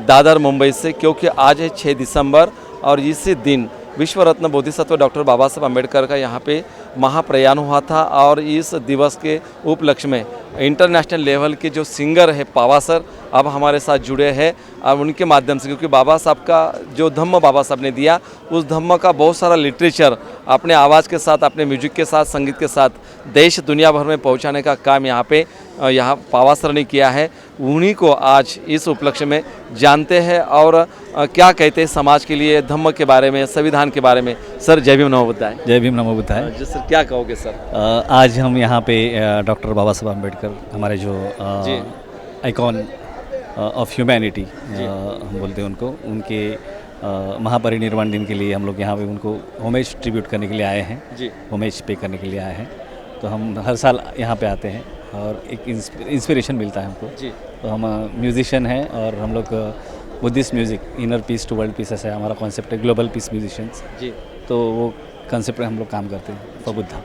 दादर मुंबई से, क्योंकि आज है 6 दिसंबर और इसी दिन विश्व रत्न बोधिसत्व डॉक्टर बाबा साहब अम्बेडकर का यहाँ पे महाप्रयाण हुआ था। और इस दिवस के उपलक्ष्य में इंटरनेशनल लेवल के जो सिंगर है पावा सर अब हमारे साथ जुड़े हैं, और उनके माध्यम से, क्योंकि बाबा साहब का जो धम्म बाबा साहब ने दिया, उस धम्म का बहुत सारा लिटरेचर अपने आवाज़ के साथ, अपने म्यूजिक के साथ, संगीत के साथ देश दुनिया भर में पहुंचाने का काम यहाँ पावा सर ने किया है। उन्हीं को आज इस उपलक्ष्य में जानते हैं और क्या कहते हैं समाज के लिए, धम्म के बारे में, संविधान के बारे में। सर जय भीम नमो बुद्धाय। जय भीम नमो बुद्धाय। जी सर, क्या कहोगे सर? आज हम यहाँ पे डॉक्टर बाबा साहब अम्बेडकर, हमारे जो आइकॉन ऑफ ह्यूमैनिटी हम बोलते हैं उनको, उनके महापरिनिर्वाण दिन के लिए हम लोग यहाँ पे उनको होमेज ट्रिब्यूट करने के लिए आए हैं जी, होमेज पे करने के लिए आए हैं। तो हम हर साल यहाँ पे आते हैं और एक इंस्पिरेशन मिलता है हमको जी। तो हम म्यूजिशियन हैं और हम लोग Buddhist music, inner peace to world peace, ऐसा है हमारा कॉन्सेप्ट है, ग्लोबल पीस म्यूजिशियंस जी। तो वो कॉन्सेप्ट पे हम लोग काम करते हैं फॉर बुद्धा।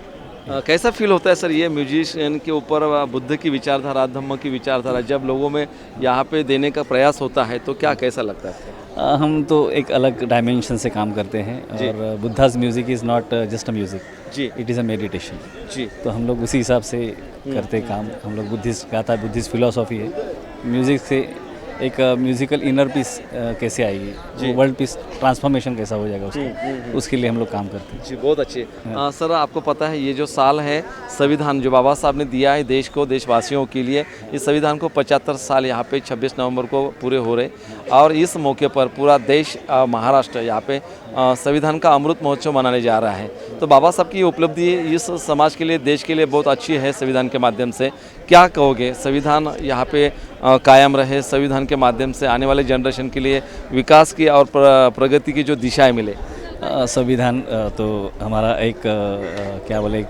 कैसा फील होता है सर ये म्यूजिशियन के ऊपर बुद्ध की विचारधारा, धम्म की विचारधारा जब लोगों में यहाँ पे देने का प्रयास होता है, तो क्या कैसा लगता है? हम तो एक अलग डायमेंशन से काम करते हैं और Buddha's music is not just a music जी, इट इज़ अ मेडिटेशन जी। तो हम लोग उसी हिसाब से करते काम। हम लोग बुद्धिस्ट गाता है, बुद्धिस्ट फिलॉसफी है। म्यूज़िक से एक म्यूजिकल इनर पीस कैसे आएगी, वर्ल्ड पीस ट्रांसफॉर्मेशन कैसा हो जाएगा उसका, उसके लिए हम लोग काम करते हैं जी। बहुत अच्छे। सर आपको पता है ये जो साल है संविधान जो बाबा साहब ने दिया है देश को, देशवासियों के लिए, इस संविधान को 75 साल यहाँ पे 26 नवंबर को पूरे हो रहे, और इस मौके पर पूरा देश महाराष्ट्र यहाँ पे संविधान का अमृत महोत्सव मनाने जा रहा है। तो बाबा साहब की उपलब्धि इस समाज के लिए, देश के लिए बहुत अच्छी है। संविधान के माध्यम से क्या कहोगे, संविधान यहाँ पे कायम रहे, संविधान के माध्यम से आने वाले जनरेशन के लिए विकास की और प्रगति की जो दिशाएं मिले? संविधान तो हमारा एक क्या बोले,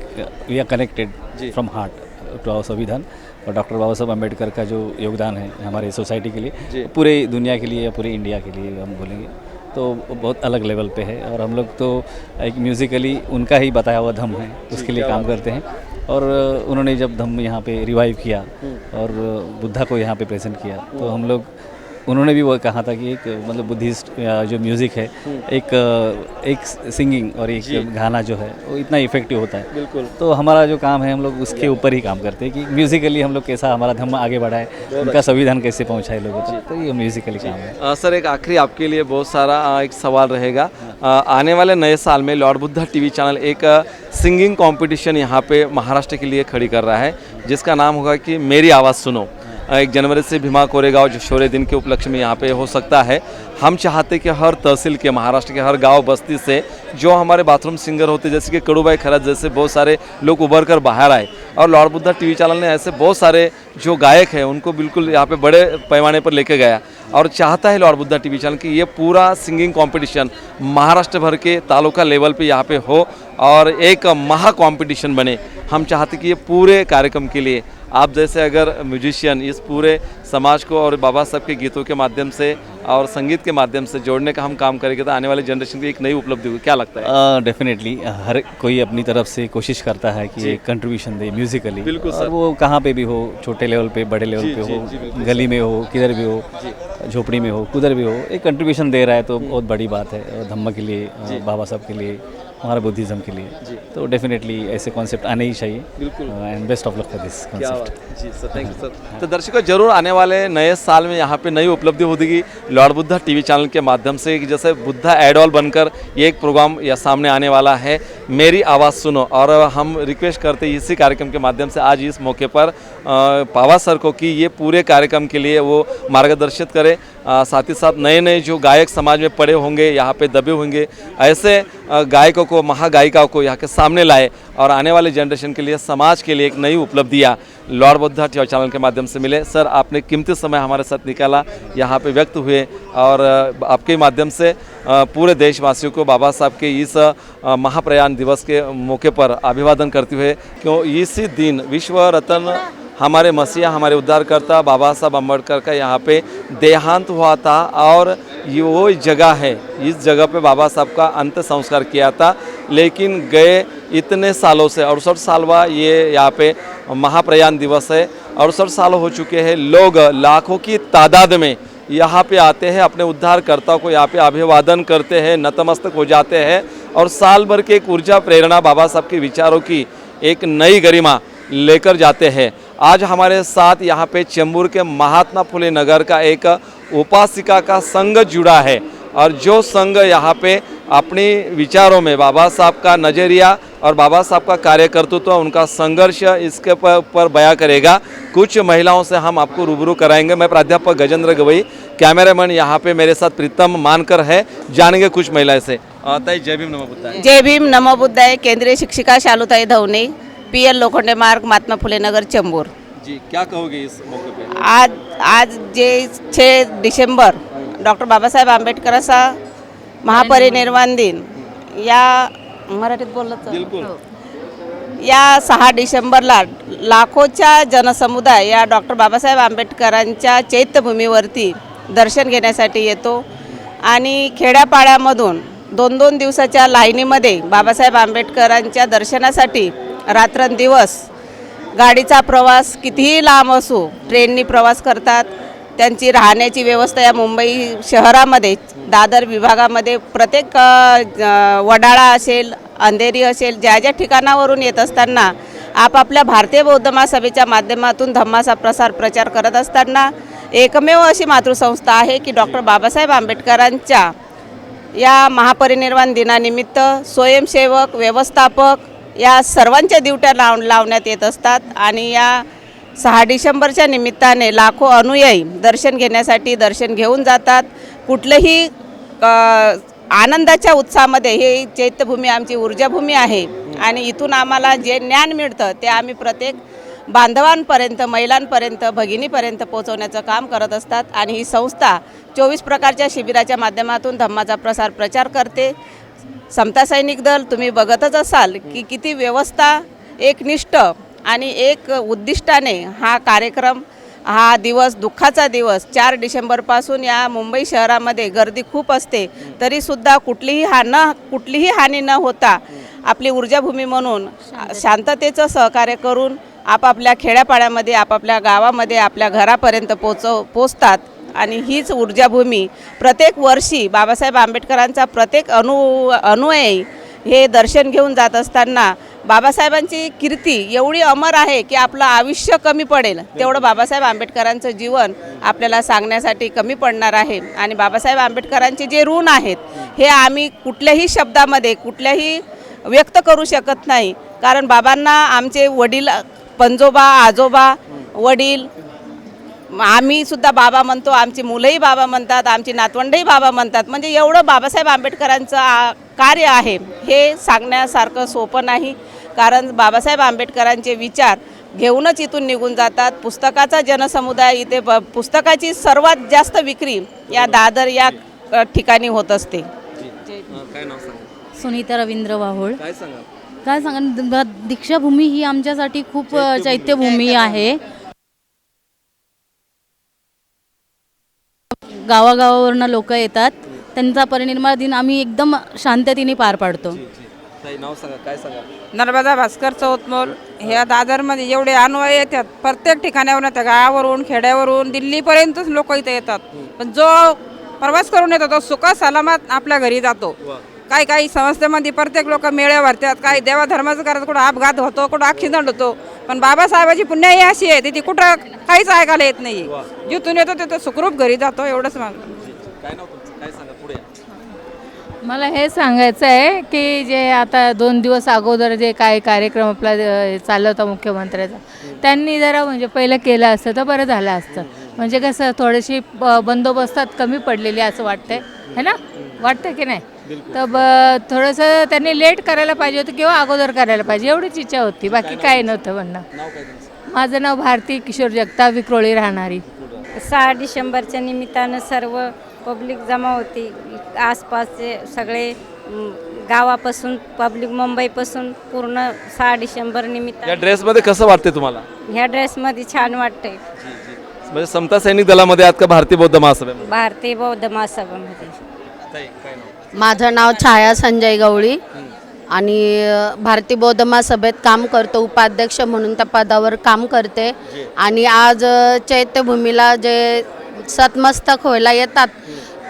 we are connected from heart to our संविधान। और डॉक्टर बाबा साहब अम्बेडकर का जो योगदान है हमारे सोसाइटी के लिए, पूरे दुनिया के लिए या पूरे इंडिया के लिए हम बोलेंगे, तो बहुत अलग लेवल पे है। और हम लोग तो एक म्यूज़िकली उनका ही बताया हुआ धम्म है, उसके लिए काम करते हैं। और उन्होंने जब धम्म यहाँ पे रिवाइव किया और बुद्धा को यहाँ पे प्रेजेंट किया, तो हम लोग उन्होंने भी वो कहा था कि एक मतलब बुद्धिस्ट जो म्यूज़िक है, एक सिंगिंग और एक गाना जो है वो इतना इफेक्टिव होता है। बिल्कुल। तो हमारा जो काम है हम लोग उसके ऊपर ही काम करते हैं कि म्यूज़िकली हम लोग कैसा हमारा धम्म आगे बढ़ाए, उनका संविधान कैसे पहुँचाए लोगों तक, तो ये म्यूज़िकली काम है। सर एक आखिरी आपके लिए बहुत सारा एक सवाल रहेगा। आने वाले नए साल में लॉर्ड बुद्धा टीवी चैनल एक सिंगिंग कंपटीशन यहाँ पे महाराष्ट्र के लिए खड़ी कर रहा है, जिसका नाम होगा कि मेरी आवाज़ सुनो। 1 जनवरी से भीमा कोरेगांव जो शौर्य दिन के उपलक्ष्य में यहाँ पे हो सकता है। हम चाहते कि हर तहसील के, महाराष्ट्र के हर गांव बस्ती से जो हमारे बाथरूम सिंगर होते जैसे कि कड़ूबाई खरात जैसे बहुत सारे लोग उभर कर बाहर आए, और लॉर्ड बुद्धा टीवी चैनल ने ऐसे बहुत सारे जो गायक हैं उनको बिल्कुल यहाँ पे बड़े पैमाने पर लेके गया। और चाहता है लॉर्ड बुद्धा टीवी चैनल कि ये पूरा सिंगिंग कंपटीशन महाराष्ट्र भर के तालुका लेवल पे यहाँ पे हो और एक महा कंपटीशन बने। हम चाहते कि ये पूरे कार्यक्रम के लिए आप जैसे अगर म्यूजिशियन इस पूरे समाज को और बाबा साहब के गीतों के माध्यम से और संगीत के माध्यम से जोड़ने का हम काम करेंगे तो आने वाले जनरेशन की एक नई उपलब्धि होगी। क्या लगता है? डेफिनेटली हर कोई अपनी तरफ से कोशिश करता है कि एक कंट्रीब्यूशन दे म्यूजिकली। बिल्कुल और वो कहाँ पे भी हो, छोटे लेवल पे, बड़े लेवल पे हो, गली में हो, किधर भी हो, झोपड़ी में हो, कुधर भी हो, एक कंट्रीब्यूशन दे रहा है तो बहुत बड़ी बात है। और धम्म के लिए, बाबा साहब के लिए, हमारा बुद्धिज़्म के लिए, तो डेफिनेटली ऐसे कॉन्सेप्ट आने ही चाहिए। बिल्कुल। And best of luck for this concept. जी सर, थैंक यू सर। तो दर्शकों जरूर आने वाले नए साल में यहाँ पे नई उपलब्धि होगी लॉर्ड बुद्धा टीवी चैनल के माध्यम से, जैसे बुद्धा एडॉल बनकर ये एक प्रोग्राम या सामने आने वाला है, मेरी आवाज़ सुनो। और हम रिक्वेस्ट करते हैं इसी कार्यक्रम के माध्यम से आज इस मौके पर पावा सर को कि ये पूरे कार्यक्रम के लिए वो मार्गदर्शित करें, साथ ही साथ नए नए जो गायक समाज में पड़े होंगे, यहाँ पे दबे होंगे, ऐसे गायकों को, महागायिकाओं को यहाँ के सामने लाए और आने वाले जनरेशन के लिए, समाज के लिए एक नई उपलब्धियाँ लॉर्ड बुद्धा टीवी चैनल के माध्यम से मिले। सर आपने कीमती समय हमारे साथ निकाला, यहाँ पे व्यक्त हुए और आपके माध्यम से पूरे देशवासियों को बाबा साहब के इस महाप्रयाण दिवस के मौके पर अभिवादन करते हुए, क्यों इसी दिन विश्व रत्न हमारे मसीहा, हमारे उद्धारकर्ता बाबा साहब अम्बेडकर का यहाँ पे देहांत हुआ था और ये वो जगह है, इस जगह पे बाबा साहब का अंत संस्कार किया था। लेकिन गए इतने सालों से 68 साल बाद ये यहाँ पे महाप्रयाण दिवस है, 68 साल हो चुके हैं, लोग लाखों की तादाद में यहाँ पे आते हैं, अपने उद्धारकर्ता को यहाँ पे अभिवादन करते हैं, नतमस्तक हो जाते हैं और साल भर की एक ऊर्जा, प्रेरणा बाबा साहब के विचारों की एक नई गरिमा लेकर जाते हैं। आज हमारे साथ यहाँ पे चेंबूर के महात्मा फुले नगर का एक उपासिका का संघ जुड़ा है और जो संघ यहाँ पे अपनी विचारों में बाबा साहब का नज़रिया और बाबा साहब का कार्यकर्तृत्व, उनका संघर्ष इसके पर बयां करेगा। कुछ महिलाओं से हम आपको रूबरू कराएंगे। मैं प्राध्यापक गजेंद्र गवई, कैमरामैन यहाँ पे मेरे साथ प्रीतम मानकर है, जानेंगे कुछ महिलाएं से। ताई जय भीम नमो बुद्धाय। जय भीम नमो बुद्धाय। केंद्रीय शिक्षिका शालूताई धवने, पीएल लोखंडे मार्ग, महात्मा फुले नगर, चेंबूर। जी क्या कहोगे इस मौके पे? आज जे 6 डिसेंबर डॉक्टर बाबासाहेब आंबेडकरांचा महापरिनिर्वाण दिन, या मराठीत बोललं तर बिल्कुल, या 6 डिसेंबरला लाखोच्या जनसमुदाय या डॉक्टर बाबासाहेब आंबेडकरांच्या चैत्यभूमीवरती दर्शन घेण्यासाठी येतो आणि खेड्यापाड्यामधून 2-2 दिवसाच्या लाईनीमध्ये बाबासाहेब आंबेडकरांच्या दर्शनासाठी रात्रंदिवस गाडीचा प्रवास कितीही लांब असो ट्रेननी प्रवास करतात। त्यांची राहण्याची व्यवस्था या मुंबई शहरामध्ये दादर विभागामध्ये प्रत्येक वडाळा असेल, अंधेरी असेल, ज्या ज्या ठिकाणावरून येत असताना आपापल्या भारतीय बौद्ध महासभेच्या माध्यमातून धम्माचा प्रचार करत असताना एकमेव अशी मातृसंस्था आहे की डॉक्टर बाबासाहेब आंबेडकरांच्या या महापरिनिर्वाण दिनानिमित्त स्वयंसेवक, व्यवस्थापक या सर्वांच्या ड्युट्या लावण्यात येत असतात आणि या 6 डिसेंबरच्या निमित्ताने लाखो अनुयायी दर्शन घेण्यासाठी दर्शन घेऊन जातात। कुठलंही आनंदाच्या उत्साहामध्ये हे चैत्यभूमी आमची ऊर्जाभूमी आहे आणि इथून आम्हाला जे ज्ञान मिळतं ते आम्ही प्रत्येक बांधवांपर्यंत, महिलांपर्यंत, भगिनीपर्यंत पोहोचवण्याचं काम करत असतात आणि ही संस्था 24 प्रकारच्या शिबिराच्या माध्यमातून धम्माचा प्रचार करते। समता सैनिक दल तुम्ही बघतच असाल की किती व्यवस्था, एकनिष्ठ आणि एक उद्दिष्टाने हा कार्यक्रम हा दिवस दुःखाचा दिवस 4 डिसेंबरपासून या मुंबई शहरामध्ये गर्दी खूप असते, तरीसुद्धा कुठलीही हानी न होता आपली ऊर्जाभूमी म्हणून शांततेचं सहकार्य करून आपापल्या खेड्यापाड्यामध्ये, आपापल्या गावामध्ये, आपल्या घरापर्यंत पोचतात. आणि हीच ऊर्जाभूमी प्रत्येक वर्षी बाबासाहेब आंबेडकरांचा प्रत्येक अनुयायी हे दर्शन घेऊन जात असताना बाबासाहेबांची कीर्ती एवढी अमर आहे की आपलं आयुष्य कमी पडेल तेवढं बाबासाहेब आंबेडकरांचं जीवन आपल्याला सांगण्यासाठी कमी पडणार आहे. आणि बाबासाहेब आंबेडकरांचे जे ऋण आहेत हे आम्ही कुठल्याही शब्दामध्ये कुठल्याही व्यक्त करू शकत नाही. कारण बाबांना आमचे वडील, पंजोबा, आजोबा, वडील, आम्ही सुद्धा बाबा म्हणतो, आमची मुलंही बाबा म्हणतात, आमची नातवंडही बाबा म्हणतात. म्हणजे एवढं बाबासाहेब आंबेडकरांचं कार्य आहे हे सांगण्यासारखं सोपं नाही. कारण बाबासाहेब आंबेडकरांचे विचार घेऊनच इथून निघून जातात. पुस्तकाचा जनसमुदाय इथे पुस्तकाची सर्वात जास्त विक्री या दादर या ठिकाणी होत असते. काय नाव सांगा? सुनीता रवींद्र वाहोळ. काय सांगा, दीक्षाभूमी ही आमच्यासाठी खूप चैत्यभूमी आहे. गावागावावरनं लोक येतात, त्यांचा परिनिर्वाण दिन आम्ही एकदम शांततेने पार पाडतो. नाव सांगा, काय सांगा? नर्मदा भास्कर चौतमोल. ह्या दादरमध्ये एवढे अनुयायी येतात, प्रत्येक ठिकाणावरून येतात, गावावरून, खेड्यावरून, दिल्लीपर्यंतच लोक इथे येतात. पण जो प्रवास करून येतो तो सुखा सलामत आपल्या घरी जातो. काही संस्थेमध्ये प्रत्येक लोक मेळे भरतात, काही देवाधर्माचं करतात, कुठं अपघात होतो, कुठं ॲक्सिडेंट होतो. पण बाबासाहेबाची पुण्याही अशी आहे ती कुठं काहीच ऐकायला येत नाही. जिथून येतो तिथं सुखरूप घरी जातो. एवढंच मागतो. काय नाव तुमचं? काय सांगा पुढे? मला हे सांगायचं आहे की जे आता 2 दिवस अगोदर जे काय कार्यक्रम आपला चालला होता मुख्यमंत्र्याचा, त्यांनी जरा म्हणजे पहिलं केलं असतं तर बरं झालं असतं. म्हणजे कसं थोडीशी बंदोबस्तात कमी पडलेली असं वाटतंय, है ना? वाटतं की नाही? तर थोडंसं त्यांनी लेट करायला पाहिजे होतं किंवा अगोदर करायला पाहिजे, एवढीच इच्छा होती, बाकी काय नव्हतं म्हणणं. माझं नाव भारती किशोर जगताप, विक्रोळी राहणारी. 6 डिसेंबरच्या निमित्तानं सर्व पब्लिक जमा होती. आसपासचे सगळे गावापासून पब्लिक, मुंबईपासून पूर्ण 6 डिसेंबर निमित्त. या ड्रेसमध्ये कसं वाटते तुम्हाला? ह्या ड्रेसमध्ये छान वाटते. म्हणजे समता सैनिक दलामध्ये आहात का भारतीय बौद्ध महासभेमध्ये? भारतीय बौद्ध महासभामध्ये. माझं नाव छाया संजय गवळी आणि भारतीय बौद्ध महासभेत काम करतो, उपाध्यक्ष म्हणून त्या पदावर काम करते. आणि आज चैत्यभूमीला जे सतमस्तक व्हायला येतात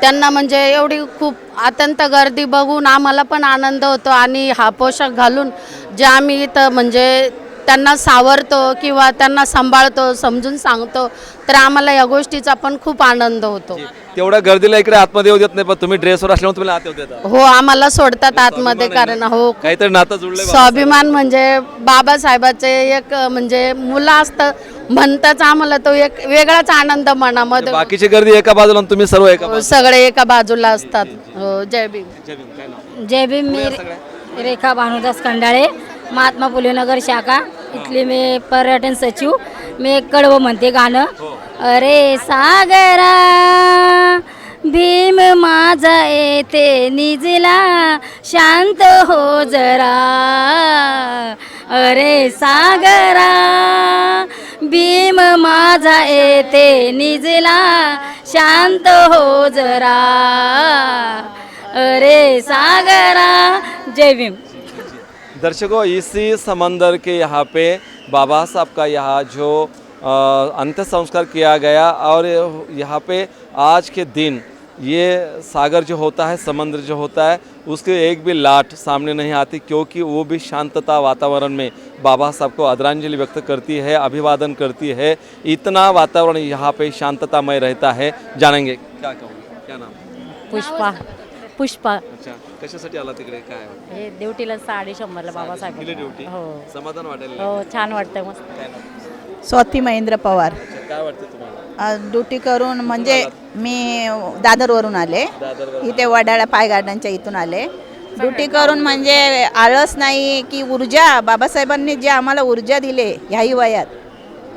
त्यांना म्हणजे एवढी खूप अत्यंत गर्दी बघून आम्हाला पण आनंद होतो. आणि हा पोशाख घालून जे आम्ही इथं म्हणजे त्यांना सावरतो किंवा त्यांना सांभाळतो, समजून सांगतो, तर आम्हाला या गोष्टीचा पण खूप आनंद होतो. तेवढ्या गर्दीला इकडे आतमध्ये येऊ देत नाही, पण तुम्ही ड्रेसवर असल्यामुळे तुम्हाला आत येऊ देतात. हो, आम्हाला सोडतात आतमध्ये. कारण हो, काहीतरी नातं जुळलंय. स्वाभिमान म्हणजे बाबासाहेबाचे एक म्हणजे मुलं असतं म्हणताच आम्हाला तो एक वेगळाच आनंद मनामध्ये. बाकीची गर्दी एका बाजूला आणि तुम्ही सर्व एका बाजूला. सगळे एका बाजूला असतात. हो, जय भीम. जय भीम. मी रेखा भानुदास खंडाळे, महात्मा फुले नगर शाखा इथली. मी पर्यटन सचिव. मी एक कडवं म्हणते गाणं. अरे सागरा भीम माझा येते निजला, शांत हो जरा. अरे सागरा भीम माझा येते निजला, शांत हो जरा. अरे सागरा. जय भीम. दर्शकों, इसी समंदर के यहाँ पे बाबा साहब का यहाँ जो अंत्य संस्कार किया गया, और यहाँ पे आज के दिन ये सागर जो होता है, समंदर जो होता है, उसके एक भी लाट सामने नहीं आती, क्योंकि वो भी शांतता वातावरण में बाबा साहब को आदरांजलि व्यक्त करती है, अभिवादन करती है. इतना वातावरण यहाँ पे शांततामय रहता है. जानेंगे क्या कहूँगी, क्या नाम? पुष्पा. पुष्पा. अच्छा, कशासाठी आला तिकडे? काय हे ड्युटीला 6 डिसेंबरला बाबासाहेब. ड्युटी. हो, समाधान वाटेल? हो, छान वाटतं. मस्त. स्वाती महेंद्र पवार. काय वाटतं तुम्हाला? ड्युटी करून म्हणजे मी दादरवरून आले, इथे वडाळा पाय गार्डनच्या इथून आले. ड्युटी करून म्हणजे आळस नाही की ऊर्जा, बाबासाहेबांनी जे आम्हाला ऊर्जा दिले ह्याही वयात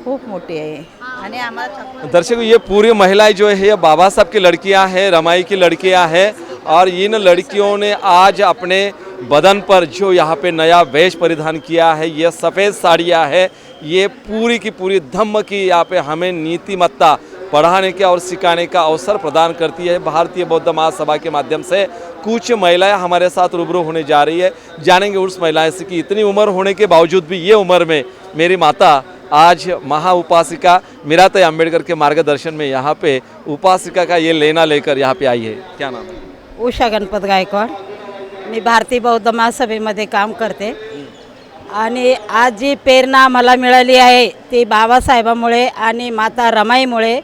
खूप मोठी आहे. आणि आम्हाला दर्शकों, ये पूरी महिलाएं जो है ये बाबा साहब की लड़कियां हैं, रमाई की लड़कियां हैं, और इन लड़कियों ने आज अपने बदन पर जो यहाँ पे नया वेश परिधान किया है, ये सफ़ेद साड़ियाँ है, ये पूरी की पूरी धम्म की यहाँ पे हमें नीतिमत्ता पढ़ाने का और सिखाने का अवसर प्रदान करती है। भारतीय बौद्ध महासभा के माध्यम से कुछ महिलाएं हमारे साथ रूबरू होने जा रही है। जानेंगे उस महिलाएं से कि इतनी उम्र होने के बावजूद भी ये उम्र में मेरी माता आज महा उपासिका मीराताई अंबेडकर के मार्गदर्शन में यहाँ पे उपासिका का ये लेना लेकर यहाँ पे आई है। क्या नाम है? उषा गणपत गायकवाड। मी भारतीय बौद्ध महासभेमध्ये काम करते आणि आज जी प्रेरणा मला मिळाली आहे ती बाबासाहेबांमुळे आणि माता रमाईमुळे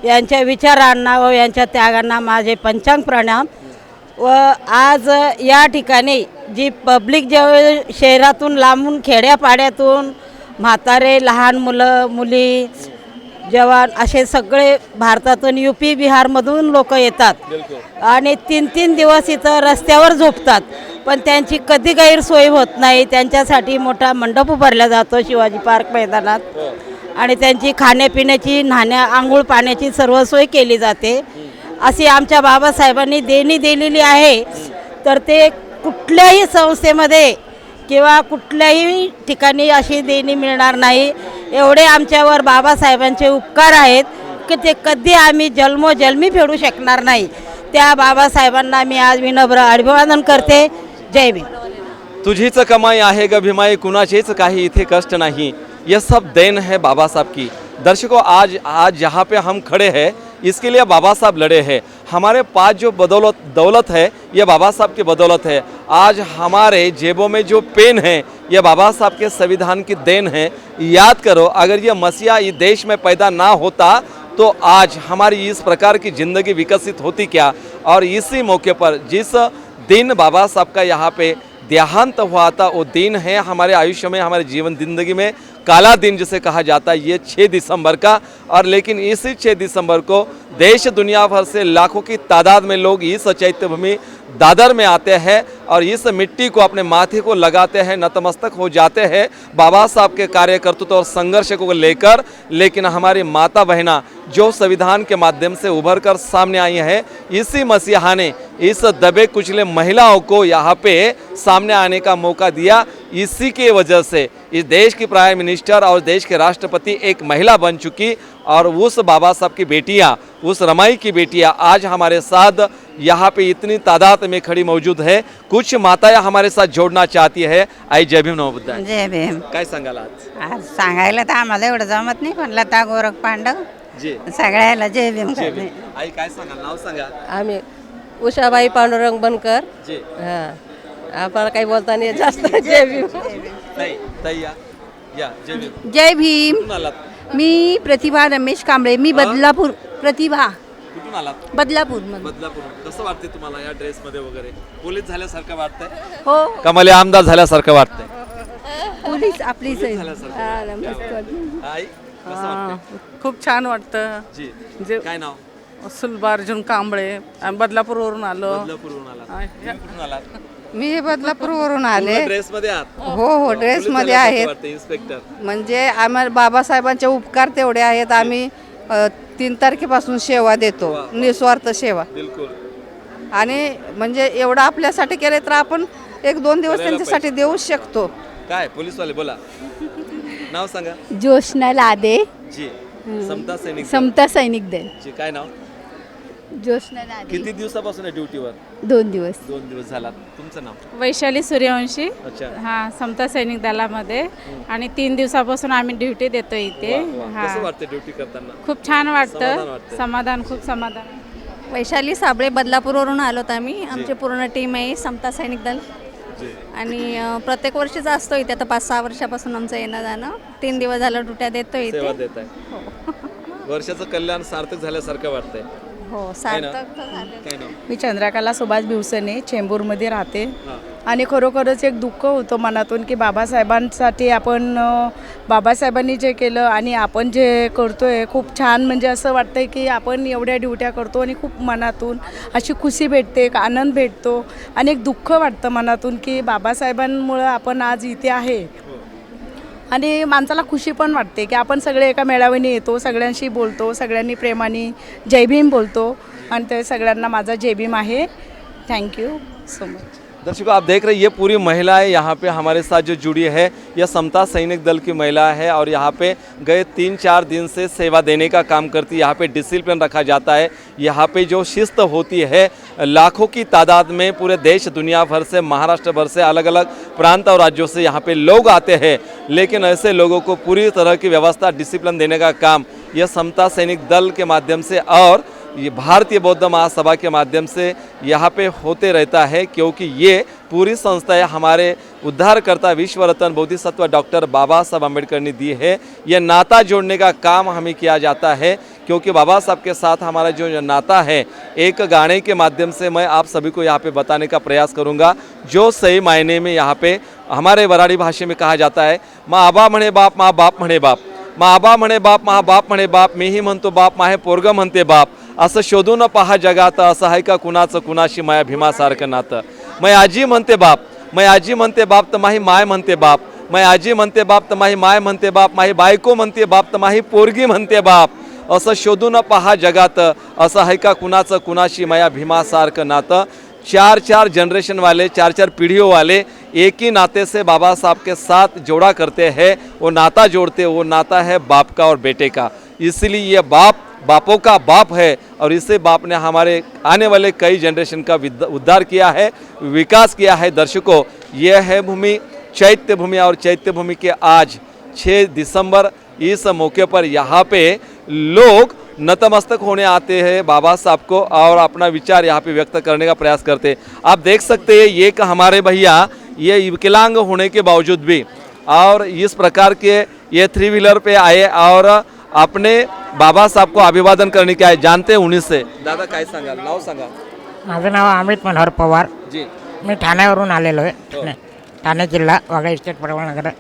यांच्या विचारांना व यांच्या त्यागांना माझे पंचांग प्रणाम। व आज या ठिकाणी जी पब्लिक जे शहरातून लांबून खेड्यापाड्यातून म्हातारे लहान मुलं मुली जवान असे सगळे भारतातून UP बिहारमधून लोक येतात आणि 3-3 दिवस इथं रस्त्यावर झोपतात, पण त्यांची कधी गैरसोय होत नाही। त्यांच्यासाठी मोठा मंडप उभारला जातो शिवाजी पार्क मैदानात आणि त्यांची खाण्यापिण्याची न्हाण्या आंघोळ पाण्याची सर्व सोय केली जाते। अशी आमच्या बाबासाहेबांनी देणी दिलेली आहे, तर ते कुठल्याही संस्थेमध्ये किंवा कुठल्याही ठिकाणी अशी देणी मिळणार नाही। एवढे आमच्यावर बाबासाहेबांचे उपकार आहेत की ते कधी आम्ही जन्मोजन्मी फेडू शकणार नाही। त्या बाबासाहेबांना मी आज विनम्र अभिवादन करते। जय भीम। तुझीच कमाई आहे ग भीमाई, कुणाचेच काही इथे कष्ट नहीं, ये सब देन है बाबा साहब की। दर्शकों, आज जहाँ पे हम खड़े हैं इसके लिए बाबा साहब लड़े हैं। हमारे पास जो दौलत है ये बाबा साहब की बदौलत है। आज हमारे जेबों में जो पेन है ये बाबा साहब के संविधान की देन है। याद करो, अगर ये मसीहा इस देश में पैदा ना होता तो आज हमारी इस प्रकार की ज़िंदगी विकसित होती क्या। और इसी मौके पर जिस दिन बाबा साहब का यहाँ पे देहांत हुआ था वो दिन है हमारे आयुष्य में, हमारे जीवन जिंदगी में काला दिन जिसे कहा जाता है, ये 6 दिसंबर का। और लेकिन इसी 6 दिसंबर को देश दुनिया भर से लाखों की तादाद में लोग इस चैत्य भूमि दादर में आते हैं और इस मिट्टी को अपने माथे को लगाते हैं, नतमस्तक हो जाते हैं बाबा साहब के कार्यकर्तृत्व और संघर्ष को लेकर। लेकिन हमारी माता बहना जो संविधान के माध्यम से उभर कर सामने आई है, इसी मसीहा ने इस दबे कुचले महिलाओं को यहाँ पे सामने आने का मौका दिया। इसी की वजह से इस देश की प्राइम मिनिस्टर और देश के राष्ट्रपति एक महिला बन चुकी और उस बाबा साहब की बेटियाँ, उस रमाई की बेटियाँ आज हमारे साथ यहाँ पे इतनी तादाद में खड़ी मौजूद है। कुछ माताएं हमारे साथ जोड़ना चाहती है। आई जय भीम नमो बुद्धाय। जय भीम। काय सांगाल आज सांगायला तर आम्हाला एवढं जमत नाही, पण लता गोरख पांडव जी सगळ्याला जय भीम जय करते। भीम। आई काय सांगाल, नाव सांगा। आम्ही उषाबाई पांडुरंग बनकर। जी हां, आम्हाला काही बोलता नाही जास्त। जय भीम। नाही ताई या जय भीम। जय भीम। कुठून आलात? मी प्रतिभा रमेश कांबळे। मी बदलापूर प्रतिभा कुठून आलात? बदलापूर। बदलापूर। कसं वाटते तुम्हाला या ड्रेस मध्ये वगैरे? पोलीस झाल्यासारखं वाटतंय हो, कमले आमदार झाल्यासारखं वाटतंय? पोलीस आपली पोलीस झाल्यासारखं। आई कसं वाटतंय? खूप छान वाटतं। जी जे काय नाव? सुलभा अर्जुन कांबळे। आम्ही बदलापूरवरून आलो। बदलापूरवरून आलात? तुम्ही कुठून आलात? मी बदलापूरवरून आले। ड्रेस मध्ये आहात? हो हो, ड्रेस मध्ये आहेत। इन्स्पेक्टर म्हणजे आम्हाला बाबासाहेबांचे उपकार तेवढे आहेत। आम्ही 3 तारखेपासून सेवा देतो, निस्वार्थ सेवा। बिलकुल। आणि म्हणजे एवढं आपल्यासाठी केलं तर आपण 1-2 दिवस त्यांच्यासाठी देऊ शकतो। काय पोलीसवाले बोला, नाव सांगा। जोशना लादे। जी समता सैनिक दल। समता सैनिक दल। जी काय नाव? जोशना लादे। किती दिवसापासून आहे ड्युटीवर? 2 दिवस। 2 दिवस झाला। तुमचं नाव? वैशाली सूर्यवंशी। अच्छा। हां, समता सैनिक दलामध्ये आणि 3 दिवसापासून आम्ही ड्युटी देतो इथे। कसं वाटतं ड्युटी करताना? खूप छान समाधान वाटतं, वाटतंय? समाधान, खूप समाधान। वैशाली साबळे बदलापूरवरून आलोत आम्ही। आमची पूर्ण टीम आहे समता सैनिक दल आणि प्रत्येक वर्षीच असतो इथे। आता 5-6 वर्षापासून आमचं येणं जाणं। 3 दिवस झालं ड्युट्या देतो इथे। सेवा देत आहे। वर्षाचं कल्याण सार्थक झाल्यासारखं वाटतंय। हो, सार्थक झालं। काय नाव? मी चंद्रकला सुभाष भिवसने चेंबूरमध्ये राहते आणि खरोखरच एक दुःख होतं मनातून की बाबासाहेबांसाठी आपण बाबासाहेबांनी जे केलं आणि आपण जे करतोय खूप छान। म्हणजे असं वाटतंय की आपण एवढ्या ड्युट्या करतो आणि खूप मनातून अशी खुशी भेटते, एक आनंद भेटतो आणि एक दुःख वाटतं मनातून की बाबासाहेबांमुळं आपण आज इथे आहे। आणि माणसाला खुशी पण वाटते की आपण सगळे एका मेळाव्याने येतो, सगळ्यांशी बोलतो, सगळ्यांनी प्रेमाने जय भीम बोलतो आणि ते सगळ्यांना माझा जय भीम आहे। Thank you so much. दर्शकों आप देख रहे हैं ये पूरी महिलाएं यहाँ पे हमारे साथ जो जुड़ी है, यह समता सैनिक दल की महिला है और यहाँ पे गए 3-4 दिन से सेवा देने का काम करती है। यहाँ पे डिसिप्लिन रखा जाता है, यहाँ पे जो शिस्त होती है, लाखों की तादाद में पूरे देश दुनिया भर से, महाराष्ट्र भर से, अलग अलग प्रांत और राज्यों से यहाँ पे लोग आते हैं, लेकिन ऐसे लोगों को पूरी तरह की व्यवस्था डिसिप्लिन देने का काम यह समता सैनिक दल के माध्यम से और ये भारतीय बौद्ध महासभा के माध्यम से यहाँ पे होते रहता है, क्योंकि ये पूरी संस्थाएं हमारे उद्धारकर्ता विश्व रत्न बोधिसत्व डॉक्टर बाबा साहब अम्बेडकर ने दी है। ये नाता जोड़ने का काम हमें किया जाता है, क्योंकि बाबा साहब के साथ हमारा जो नाता है, एक गाने के माध्यम से मैं आप सभी को यहाँ पे बताने का प्रयास करूँगा, जो सही मायने में यहाँ पे हमारे वराडी भाषा में कहा जाता है, माँ आबा म्हणे बाप, माँ बाप म्हणे बाप, माँ आबा म्हणे बाप, माँ बाप म्हणे बाप, मीही म्हणतो बाप, माहे पोरग म्हणते बाप, असं शोधून पहा जगात, असं आहे का कुणाचं कुणाशी माया भीमासारखं नातं. मैं आजी म्हणते बाप, मैं आजी म्हणते बाप तर माही माय म्हणते बाप, मैं आजी म्हणते बाप तर माही माय म्हणते बाप, माही बायको म्हणते बाप तर माही पोरगी म्हणते बाप, असं शोधून पहा जगात, असं आहे का कुणाचं कुणाशी माया भीमासारखं नातं. 4-4 जनरेशन वाले, 4-4 पीढ़ियों वाले एक ही नाते से बाबा साहब के साथ जोड़ा करते हैं. वो नाता जोड़ते, वो नाता है बाप का और बेटे का. इसलिए ये बाप बापों का बाप है और इसे बाप ने हमारे आने वाले कई जनरेशन का उद्धार किया है, विकास किया है. दर्शकों, यह है भूमि चैत्य भूमि और चैत्य भूमि के आज 6 दिसंबर, इस मौके पर यहाँ पे लोग नतमस्तक होने आते हैं बाबा साहब को और अपना विचार यहाँ पे व्यक्त करने का प्रयास करते हैं. आप देख सकते हैं ये कि हमारे भैया ये विकलांग होने के बावजूद भी और इस प्रकार के ये 3 व्हीलर पे आए और अपने बाबा साहब को अभिवादन करने के आए. जानते हैं उन्हीं से. दादा काय सांगाल, नाव सांगा. माझं नाव अमित मनोहर पवार. जी. मी ठाण्यावरून आलेलो आहे. ठाणे जिल्हा वाघा स्टेट परवानगर.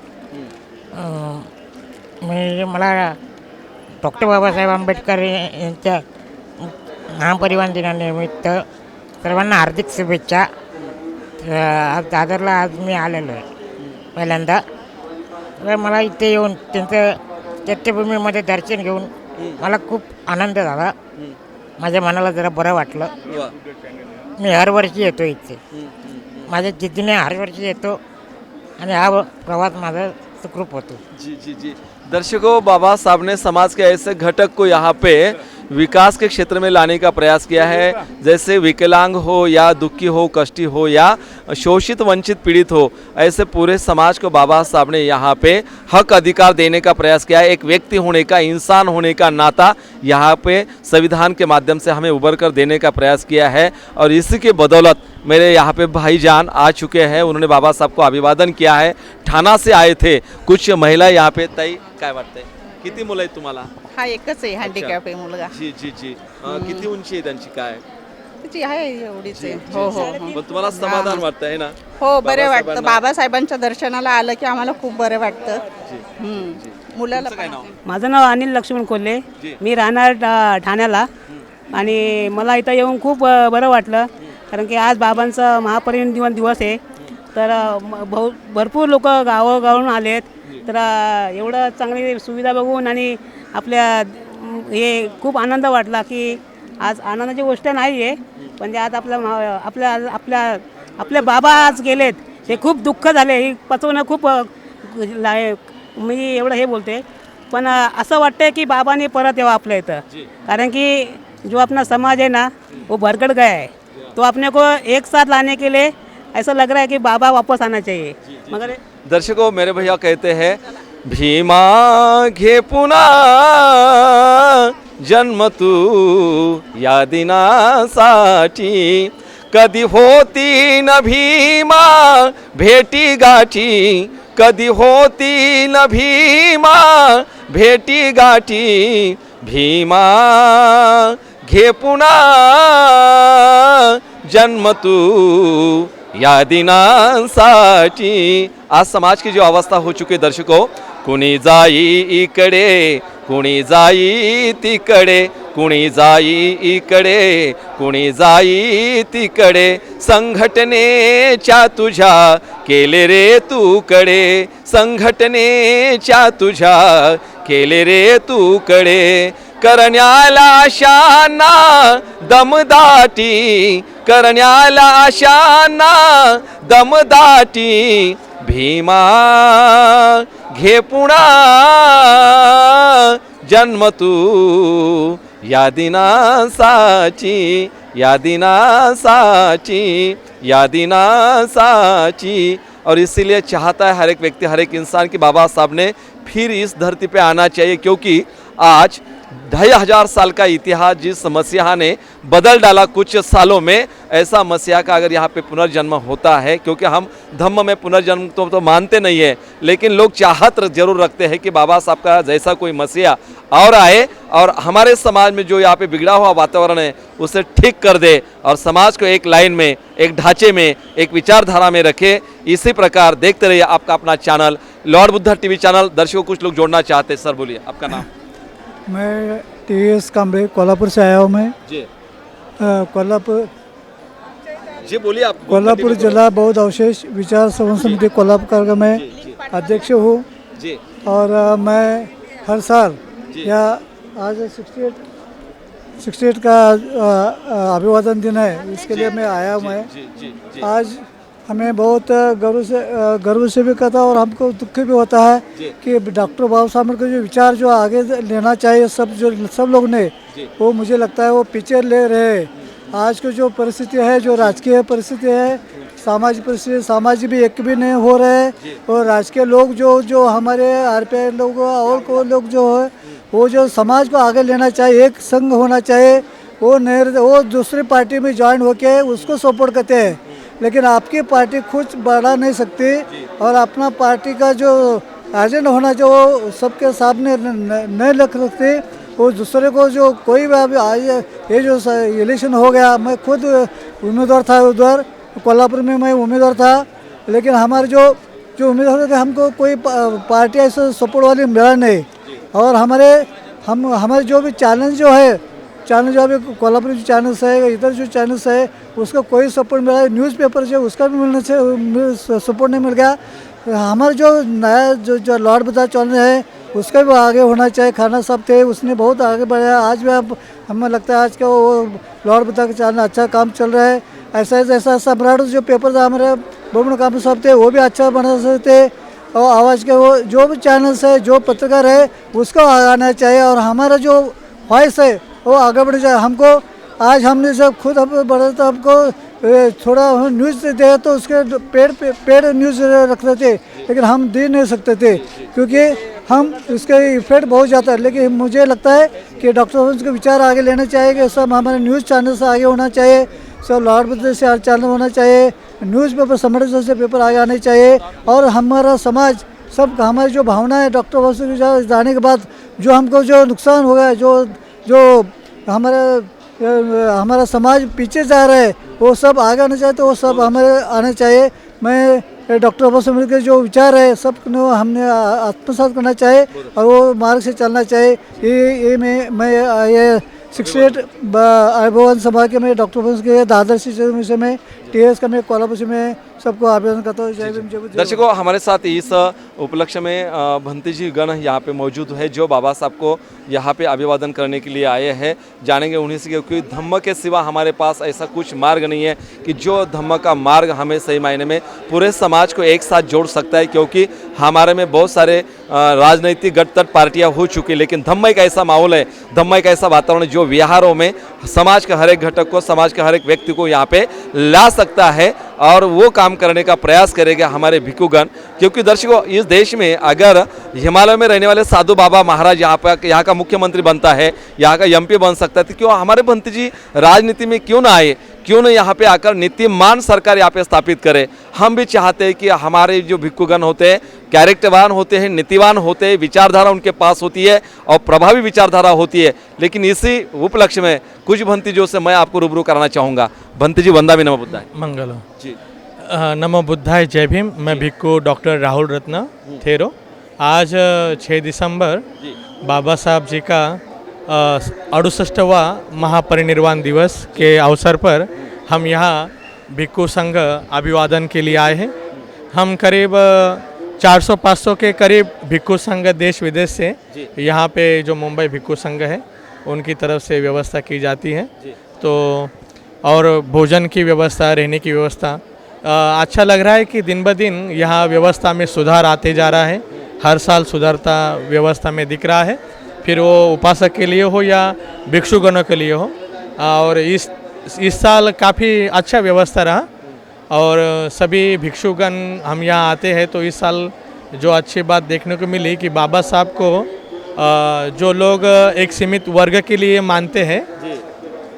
मला डॉक्टर बाबासाहेब आंबेडकर यांच्या महापरिनिर्वाण दिनानिमित्त सर्वांना हार्दिक शुभेच्छा. आज दादरला आज मी आलेलो आहे पहिल्यांदा. तर मला इथे येऊन त्यांचं चैत्यभूमीमध्ये दर्शन घेऊन मला खूप आनंद झाला. माझ्या मनाला जरा बरं वाटलं. मी हरवर्षी येतो इथे, माझ्या जिद्दीने हरवर्षी येतो आणि हा प्रवास माझा सुखरूप होतो. जी जी जी. दर्शकों, बाबा साहब ने समाज के ऐसे घटक को यहाँ पे विकास के क्षेत्र में लाने का प्रयास किया है, जैसे विकलांग हो या दुखी हो, कष्टी हो या शोषित वंचित पीड़ित हो, ऐसे पूरे समाज को बाबा साहब ने यहाँ पे हक अधिकार देने का प्रयास किया है. एक व्यक्ति होने का, इंसान होने का नाता यहाँ पे संविधान के माध्यम से हमें उभर कर देने का प्रयास किया है और इसी के बदौलत मेरे यहाँ पे भाईजान आ चुके हैं. उन्होंने बाबा साहब को अभिवादन किया है. ठाणा से आए थे कुछ महिला यहाँ पे. ताई काय वाटतंय, किती मुलं आहेत तुम्हाला? हा एकच आहे, हँडिकॅप आहे मुलगा. जी जी जी. किती उंची आहे त्यांची, काय त्याची आहे एवढीच आहे. हो हो हो. पण तुम्हाला समाधान वाटतं आहे ना? हो, बरे वाटतं. बाबासाहेबांच्या दर्शनाला आलं की आम्हाला खूप बरं वाटतं. मुलाला काय नाव? माझं नाव अनिल लक्ष्मण कोल्हे. मी राहणार ठाण्याला आणि मला इथं येऊन खूप बरं वाटलं, कारण की आज बाबांचा महापरिनिर्वाण दिवस आहे. तर भरपूर लोक गावोगावून आलेत. तर एवढं चांगली सुविधा बघून आणि आपल्या हे खूप आनंद वाटला की आज आनंदाची गोष्ट नाही आहे, म्हणजे आज आपले बाबा आज गेलेत, हे खूप दुःख झाले. हे पचवणं खूप मी एवढं हे बोलते, पण असं वाटतं की बाबांनी परत यावं आपल्या इथं, कारण की जो अपना समाज है ना वो भरकट गया है. तो अपने को एक साथ लाने के लिए ऐसा लग रहा है कि बाबा वापस आना चाहिए. मगर दर्शकों, मेरे भैया कहते हैं भीमा घे पुन्हा जन्म तू या दिनासाठी, कधी होती न भीमा भेटी गाठी, कधी होती न भीमा भेटी गाठी, भीमा घे पुन्हा जन्म तू या दिनांसाठी. आज समाज की जो अवस्था हो चुकी है दर्शकों, कुणी जाई इकडे, कुणी जाई तिकडे, कुणी जाई इकडे, कुणी जाई तिकडे, संघटनेच्या तुझ्या केले रे तू कडे, संघटनेच्या तुझ्या केले रे तू कडे, करण्याला शाना दमदाटी, करण्याला आशांना दमदाटी भीमा घे पुन्हा जन्म तू या दिनासाची या दिनासाची या दिनासाची। और इसीलिए चाहता है हर एक व्यक्ति हर एक इंसान कि बाबा साहब ने फिर इस धरती पे आना चाहिए, क्योंकि आज 2500 साल का इतिहास जिस मसीहा ने बदल डाला कुछ सालों में, ऐसा मसीहा का अगर यहाँ पे पुनर्जन्म होता है, क्योंकि हम धम्म में पुनर्जन्म तो मानते नहीं है, लेकिन लोग चाहत जरूर रखते हैं कि बाबा साहब का जैसा कोई मसीहा और आए और हमारे समाज में जो यहाँ पे बिगड़ा हुआ वातावरण है उसे ठीक कर दे और समाज को एक लाइन में, एक ढांचे में, एक विचारधारा में रखे। इसी प्रकार देखते रहिए आपका अपना channel Lord Buddha TV channel. दर्शकों कुछ लोग जोड़ना चाहते हैं, सर बोलिए आपका नाम। मैं TS कांबळे कोल्हापुर से आया हूँ। मैं जी कोल्हापुर जी बोलिए आप। कोल्हापुर जिला बौद्ध अवशेष विचार संवर्धन समिति कोल्हापुर का मैं अध्यक्ष हूँ जी। और मैं हर साल या आज 68 का अभिवादन दिन है, इसके लिए मैं आया हूँ। मैं आज हमें बहुत गर्व से भी कहता और हमको दुख भी होता है कि डॉक्टर बाबा साहब अम्बेडकर जो विचार जो आगे लेना चाहिए सब लोग ने, वो मुझे लगता है वो पीछे ले रहे हैं। आज की जो परिस्थिति है, जो राजकीय परिस्थिति है, सामाजिक परिस्थिति, समाज भी एक भी नहीं हो रहे हैं और राजकीय लोग जो हमारे RPI लोग और को लोग जो है वो जो समाज को आगे लेना चाहिए, एक संघ होना चाहिए, वो दूसरी पार्टी में ज्वाइन होके उसको सपोर्ट करते हैं, लेकिन आपकी पार्टी खुद बढ़ा नहीं सकती और अपना पार्टी का जो एजेंडा होना जो सबके सामने नहीं रख सकते। वो दूसरे को जो कोई भी अभी ये जो इलेक्शन हो गया, मैं खुद उम्मीदवार था उधर कोल्हापुर में, मैं उम्मीदवार था, लेकिन हमारे जो उम्मीदवार थे हमको कोई पार्टी ऐसा सपोर्ट वाली मिला नहीं। और हमारे जो भी चैलेंज जो अभी कोल्हापुर जो चैनल्स है, इधर जो चैनल्स है, उसका कोई सपोर्ट मिला, न्यूज़पेपर जो उसका भी मिलने से सपोर्ट नहीं मिल गया। हमारा जो नया जो लॉर्ड बुद्धा चैनल है उसका भी आगे होना चाहिए। खाना साहब थे, उसने बहुत आगे बढ़ाया। आज भी अब हमें लगता है आज का वो लॉर्ड बुद्धा का चैनल अच्छा काम चल रहा है। ऐसा सम्राट जो पेपर था हमारे बोमन काम साहब थे, वो भी अच्छा बना सकते। और आवाज़ के वो जो भी चैनल्स है, जो पत्रकार है, उसको आना चाहिए और हमारा जो वॉइस है वो आगे बढ़ जाए। हमको आज हमने जब खुद हम बढ़ा तो हमको थोड़ा न्यूज़ दे तो उसके पेड न्यूज़ रख रहे थे, लेकिन हम दे नहीं सकते थे क्योंकि हम इसके इफेक्ट बहुत ज़्यादा है। लेकिन मुझे लगता है कि डॉक्टर के विचार आगे लेने चाहिए कि सब हमारे न्यूज़ चैनल से आगे होना चाहिए, सब लॉर्ड बुद्ध से चैनल होना चाहिए, न्यूज़पेपर सम्राट से पेपर आगे आने चाहिए और हमारा समाज सब हमारी जो भावना है डॉक्टर बाबा साहब जाने के बाद जो हमको जो नुकसान हो गया, जो हमारा समाज पीछे जा रहा है, वो सब आगे आना चाहिए, तो वो सब हमारे आने चाहिए। मैं डॉक्टर बाबा साहब के जो विचार है सब हमने आत्मसात करना चाहिए और वो मार्ग से चलना चाहिए। ये मैं ये 68 अभिवादन सभा के मैं डॉक्टर बाबा के दादर से मैं TS का मैं कोल्हापुर से मैं सबको आवेदन करता हूँ। जय भीम जय बुद्ध। दर्शकों हमारे साथ इस उपलक्ष्य में भंतीजी गण यहाँ पे मौजूद है जो बाबा साहब को यहाँ पे अभिवादन करने के लिए आए हैं। जानेंगे उन्हीं से, क्योंकि धम्म के सिवा हमारे पास ऐसा कुछ मार्ग नहीं है कि जो धम्म का मार्ग हमें सही मायने में पूरे समाज को एक साथ जोड़ सकता है, क्योंकि हमारे में बहुत सारे राजनीतिक गठतट पार्टियाँ हो चुकी, लेकिन धम्म एक ऐसा माहौल है, धम्म एक ऐसा वातावरण जो बिहारों में समाज के हर एक घटक को, समाज के हर एक व्यक्ति को यहाँ पे ला सकता है और वो काम करने का प्रयास करेगा हमारे भिक्षुगण। क्योंकि दर्शकों इस देश में अगर हिमालय में रहने वाले साधु बाबा महाराज यहाँ का मुख्यमंत्री बनता है, यहाँ का MP बन सकता है, तो क्यों हमारे भंती जी राजनीति में क्यों ना आए, क्यों न यहाँ पे आकर नीतिमान सरकार यहाँ पे स्थापित करे। हम भी चाहते हैं कि हमारे जो भिक्षुगण होते हैं कैरेक्टरवान होते हैं, नीतिवान होते हैं, विचारधारा उनके पास होती है और प्रभावी विचारधारा होती है। लेकिन इसी उपलक्ष्य में कुछ भंतीजों से मैं आपको रूबरू कराना चाहूँगा। भंती जी वंदा भी नमो बुद्धाय। मंगल जी। नमो बुद्धाय, जय भीम। मैं भिक्खु डॉक्टर राहुल रत्न थेरो। आज 6 दिसंबर बाबा साहब जी का 68वां महापरिनिर्वाण दिवस के अवसर पर हम यहाँ भिक्खु संघ अभिवादन के लिए आए हैं। हम करीब 400-500 के करीब भिक्खु संघ देश विदेश से यहाँ पे जो मुंबई भिक्खु संघ है उनकी तरफ से व्यवस्था की जाती है। तो और भोजन की व्यवस्था, रहने की व्यवस्था। अच्छा लग रहा है कि दिन ब दिन यहाँ व्यवस्था में सुधार आते जा रहा है। हर साल सुधारता व्यवस्था में दिख रहा है, फिर वो उपासक के लिए हो या भिक्षुगणों के लिए हो। और इस साल काफ़ी अच्छा व्यवस्था रहा और सभी भिक्षुगण हम यहाँ आते हैं तो इस साल जो अच्छी बात देखने को मिली कि बाबा साहब को जो लोग एक सीमित वर्ग के लिए मानते हैं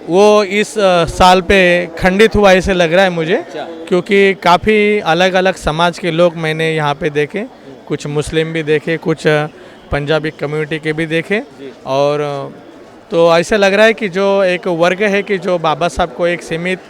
वो इस साल पे खंडित हुआ ऐसे लग रहा है मुझे, क्योंकि काफ़ी अलग अलग समाज के लोग मैंने यहाँ पे देखे, कुछ मुस्लिम भी देखे, कुछ पंजाबी कम्युनिटी के भी देखे। और तो ऐसा लग रहा है कि जो एक वर्ग है कि जो बाबा साहब को एक सीमित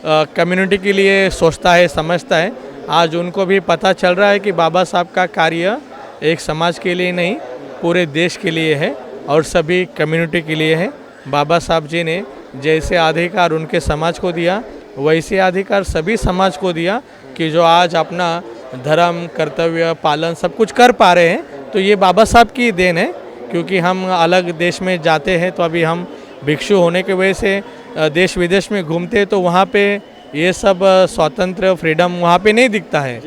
कम्युनिटी के लिए सोचता है, समझता है, आज उनको भी पता चल रहा है कि बाबा साहब का कार्य एक समाज के लिए नहीं पूरे देश के लिए है और सभी कम्युनिटी के लिए है। बाबा साहब जी ने जैसे अधिकार उनके समाज को दिया वैसे अधिकार सभी समाज को दिया कि जो आज अपना धर्म, कर्तव्य पालन सब कुछ कर पा रहे हैं तो ये बाबा साहब की देन है। क्योंकि हम अलग देश में जाते हैं तो अभी हम भिक्षु होने की वजह से देश विदेश में घूमते हैं तो वहाँ पे ये सब स्वतंत्र फ्रीडम वहाँ पे नहीं दिखता है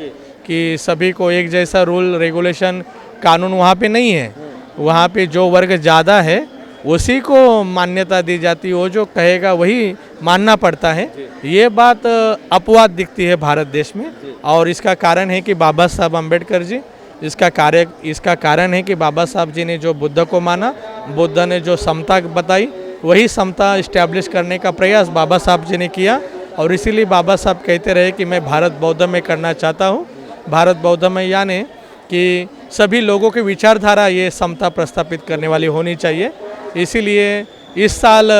कि सभी को एक जैसा रूल रेगुलेशन कानून वहाँ पे नहीं है। वहाँ पे जो वर्ग ज़्यादा है उसी को मान्यता दी जाती है, वो जो कहेगा वही मानना पड़ता है। ये बात अपवाद दिखती है भारत देश में और इसका कारण है कि बाबा साहब अम्बेडकर जी, इसका कारण है कि बाबा साहब जी ने जो बुद्ध को माना, बुद्ध ने जो समता बताई वही समता इस्टेब्लिश करने का प्रयास बाबा साहब जी ने किया। और इसीलिए बाबा साहब कहते रहे कि मैं भारत बौद्ध में करना चाहता हूँ। भारत बौद्ध में यानी कि सभी लोगों की विचारधारा ये समता प्रस्थापित करने वाली होनी चाहिए। इसीलिए इस साल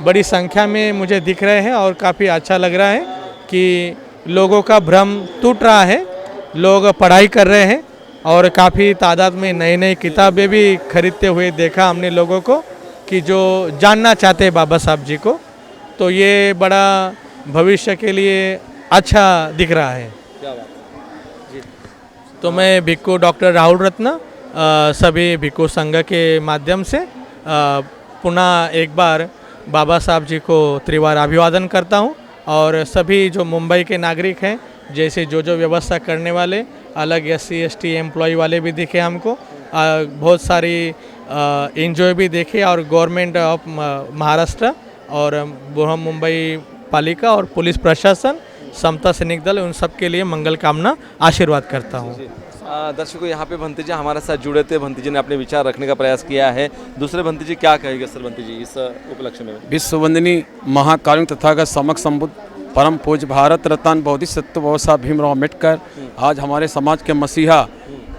बड़ी संख्या में मुझे दिख रहे हैं और काफ़ी अच्छा लग रहा है कि लोगों का भ्रम टूट रहा है, लोग पढ़ाई कर रहे हैं और काफ़ी तादाद में नई नई किताबें भी खरीदते हुए देखा हमने लोगों को कि जो जानना चाहते हैं बाबा साहब जी को। तो ये बड़ा भविष्य के लिए अच्छा दिख रहा है। तो मैं भिक्खु डॉक्टर राहुल रत्न सभी भिक्खु संघ के माध्यम से पुनः एक बार बाबा साहब जी को त्रिवार अभिवादन करता हूँ और सभी जो मुंबई के नागरिक हैं जैसे जो व्यवस्था करने वाले अलग SC ST एम्प्लॉय वाले भी दिखे हमको, बहुत सारी एनजीओ भी देखे और गवर्नमेंट ऑफ महाराष्ट्र और बृहन मुंबई पालिका और पुलिस प्रशासन, समता सैनिक दल, उन सब के लिए मंगल कामना आशीर्वाद करता हूँ। दर्शकों यहाँ पे भंती जी हमारे साथ जुड़े थे, भंती जी ने अपने विचार रखने का प्रयास किया है। दूसरे भंती जी क्या कहेंगे सर भंती जी इस उपलक्ष्य में? विश्ववंदनी महाकारुणिक तथागत समक संबुद्ध परम पूज्य भारत रत्न बोधिसत्व बाबा साहब भीमराव अम्बेडकर, आज हमारे समाज के मसीहा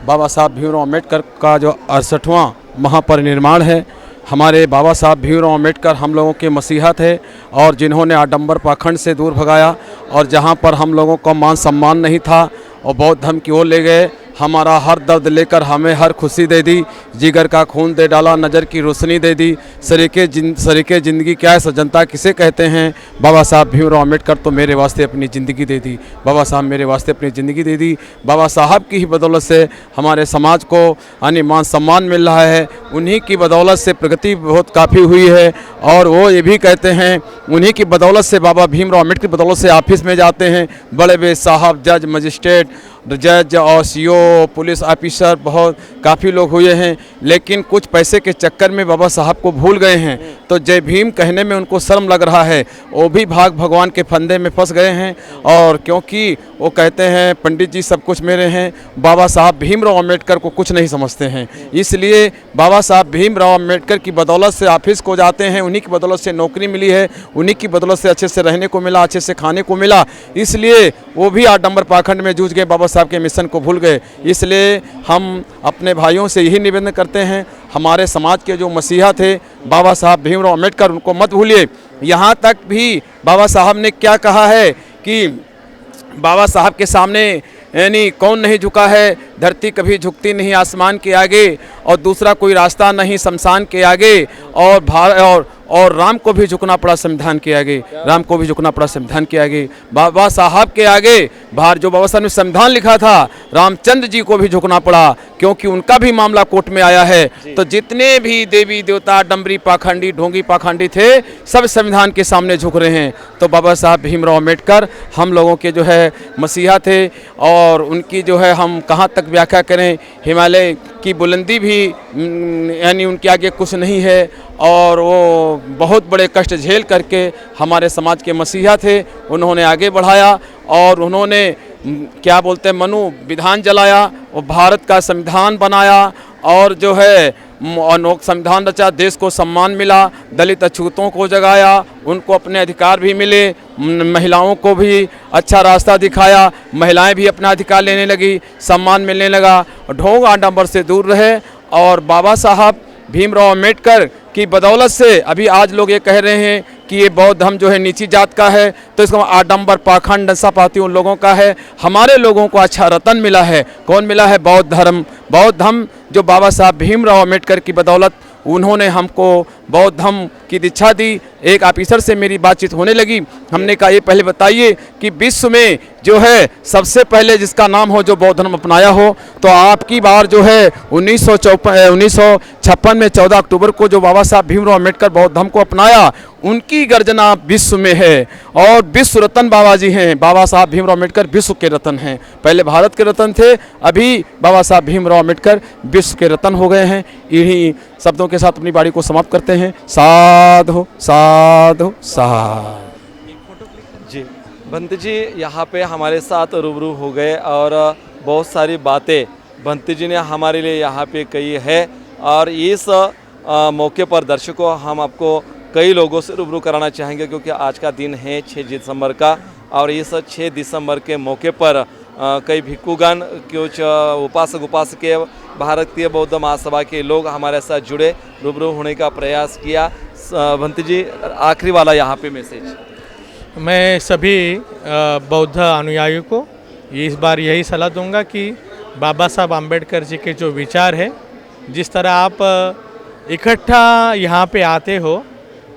बाबा साहब भीमराव अम्बेडकर का जो 68वां महापरिनिर्वाण है। हमारे बाबा साहब भीमराव अम्बेडकर हम लोगों के मसीहा थे और जिन्होंने आडंबर पाखंड से दूर भगाया और जहां पर हम लोगों को मान सम्मान नहीं था और बौद्ध धर्म की ओर ले गए। हमारा हर दर्द लेकर हमें हर खुशी दे दी, जिगर का खून दे डाला, नज़र की रोशनी दे दी। सरीके ज़िंदगी क्या है, सज्जनता किसे कहते हैं? बाबा साहब भीमराव अम्बेडकर तो मेरे वास्ते अपनी ज़िंदगी दे दी। बाबा साहब मेरे वास्ते अपनी ज़िंदगी दे दी। बाबा साहब की ही बदौलत से हमारे समाज को अन्य मान सम्मान मिल रहा है, उन्हीं की बदौलत से प्रगति बहुत काफ़ी हुई है। और वो ये भी कहते हैं उन्हीं की बदौलत से, बाबा भीमराव अम्बेडकर की बदौलत से ऑफिस में जाते हैं बड़े बड़े साहब, जज, मजिस्ट्रेट, जज और CO, पुलिस ऑफिसर, बहुत काफ़ी लोग हुए हैं, लेकिन कुछ पैसे के चक्कर में बाबा साहब को भूल गए हैं। तो जय भीम कहने में उनको शर्म लग रहा है, वो भी भाग भगवान के फंदे में फंस गए हैं। और क्योंकि वो कहते हैं पंडित जी सब कुछ मेरे हैं, बाबा साहब भीमराव अम्बेडकर को कुछ नहीं समझते हैं। इसलिए बाबा साहब भीमराव अम्बेडकर की बदौलत से ऑफिस को जाते हैं, उन्हीं की बदौलत से नौकरी मिली है, उन्हीं की बदौलत से अच्छे से रहने को मिला, अच्छे से खाने को मिला। इसलिए वो भी आडंबर पाखंड में जूझ गए, बाबा साहब के मिशन को भूल गए। इसलिए हम अपने भाइयों से यही निवेदन करते हैं, हमारे समाज के जो मसीहा थे बाबा साहब भीमराव अम्बेडकर, उनको मत भूलिए। यहाँ तक भी बाबा साहब ने क्या कहा है कि बाबा साहब के सामने यानी कौन नहीं झुका है, धरती कभी झुकती नहीं आसमान के आगे, और दूसरा कोई रास्ता नहीं शमशान के आगे, और राम को भी झुकना पड़ा संविधान के आगे, राम को भी झुकना पड़ा संविधान के आगे, बाबा साहब के आगे। जो बाबा साहब ने संविधान लिखा था, रामचंद्र जी को भी झुकना पड़ा, क्योंकि उनका भी मामला कोर्ट में आया है। तो जितने भी देवी देवता, डमरी पाखंडी, ढोंगी पाखंडी थे, सब संविधान के सामने झुक रहे हैं। तो बाबा साहब भीमराव अम्बेडकर हम लोगों के जो है मसीहा थे, और उनकी जो है हम कहाँ तक व्याख्या करें, हिमालय की बुलंदी भी यानी उनके आगे कुछ नहीं है, और वो बहुत बड़े कष्ट झेल करके हमारे समाज के मसीहा थे। उन्होंने आगे बढ़ाया, और उन्होंने क्या बोलते हैं मनु विधान जलाया, और भारत का संविधान बनाया, और जो है संविधान रचा, देश को सम्मान मिला, दलित अछूतों को जगाया, उनको अपने अधिकार भी मिले, महिलाओं को भी अच्छा रास्ता दिखाया, महिलाएं भी अपना अधिकार लेने लगी, सम्मान मिलने लगा, ढोंग आडंबर से दूर रहे। और बाबा साहब भीमराव अम्बेडकर की बदौलत से अभी आज लोग ये कह रहे हैं कि ये बौद्ध धर्म जो है नीची जात का है, तो इसका आडंबर पाखंड नशापाती उन लोगों का है। हमारे लोगों को अच्छा रतन मिला है। कौन मिला है? बौद्ध धर्म। बौद्ध धर्म जो बाबा साहब भीमराव अम्बेडकर की बदौलत उन्होंने हमको बौद्ध धर्म की दीक्षा दी। एक ऑफिसर से मेरी बातचीत होने लगी, हमने कहा ये पहले बताइए कि विश्व में जो है सबसे पहले जिसका नाम हो जो बौद्ध धर्म अपनाया हो, तो आपकी बार जो है 1956 में 14 अक्टूबर को जो बाबा साहब भीमराव अम्बेडकर बौद्ध धर्म को अपनाया, उनकी गर्जना विश्व में है। और विश्व रतन बाबा जी हैं। बाबा साहब भीमराव अम्बेडकर विश्व के रतन हैं। पहले भारत के रतन थे, अभी बाबा साहब भीमराव अम्बेडकर विश्व के रतन हो गए हैं। इन्हीं शब्दों के साथ अपनी बाड़ी को समाप्त करते हैं। साधु साधु साधु। जी बंती जी यहाँ पे हमारे साथ रूबरू हो गए, और बहुत सारी बातें बंती जी ने हमारे लिए यहाँ पे कही है। और इस मौके पर दर्शकों हम आपको कई लोगों से रूबरू कराना चाहेंगे, क्योंकि आज का दिन है 6 दिसंबर का, और इस 6 दिसंबर के मौके पर कई भिक्षुगण, कुछ उपासक उपासके, भारतीय बौद्ध महासभा के लोग हमारे साथ जुड़े, रूबरू होने का प्रयास किया। भंती जी आखिरी वाला यहाँ पे मैसेज। मैं सभी बौद्ध अनुयायियों को इस बार यही सलाह दूंगा कि बाबा साहब आम्बेडकर जी के जो विचार है, जिस तरह आप इकट्ठा यहाँ पे आते हो,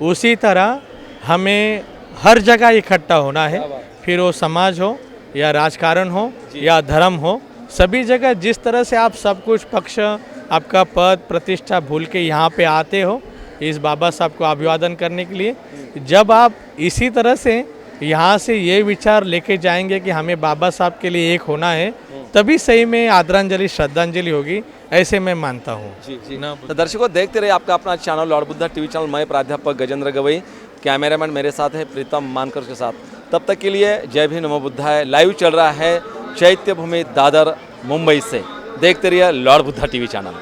उसी तरह हमें हर जगह इकट्ठा होना है। फिर वो समाज हो या राजकारण हो या धर्म हो, सभी जगह जिस तरह से आप सब कुछ पक्ष, आपका पद प्रतिष्ठा भूल के यहाँ पे आते हो इस बाबा साहब को अभिवादन करने के लिए, जब आप इसी तरह से यहाँ से ये विचार लेके जाएंगे कि हमें बाबा साहब के लिए एक होना है, तभी सही में आदरांजलि श्रद्धांजलि होगी, ऐसे मैं मानता हूँ। जी जी। तो दर्शकों देखते रहिए आपका अपना channel Lord Buddha TV channel. मैं प्राध्यापक गजेंद्र गवई, कैमरामैन मेरे साथ है प्रीतम मानकर के साथ। तब तक के लिए जय भी नमो बुद्धाय। लाइव चल रहा है चैत्य भूमि दादर मुंबई से। देखते रहिए लॉर्ड बुद्धा टीवी चैनल।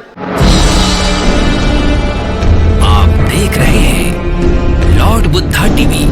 आप देख रहे हैं लॉर्ड बुद्धा टीवी।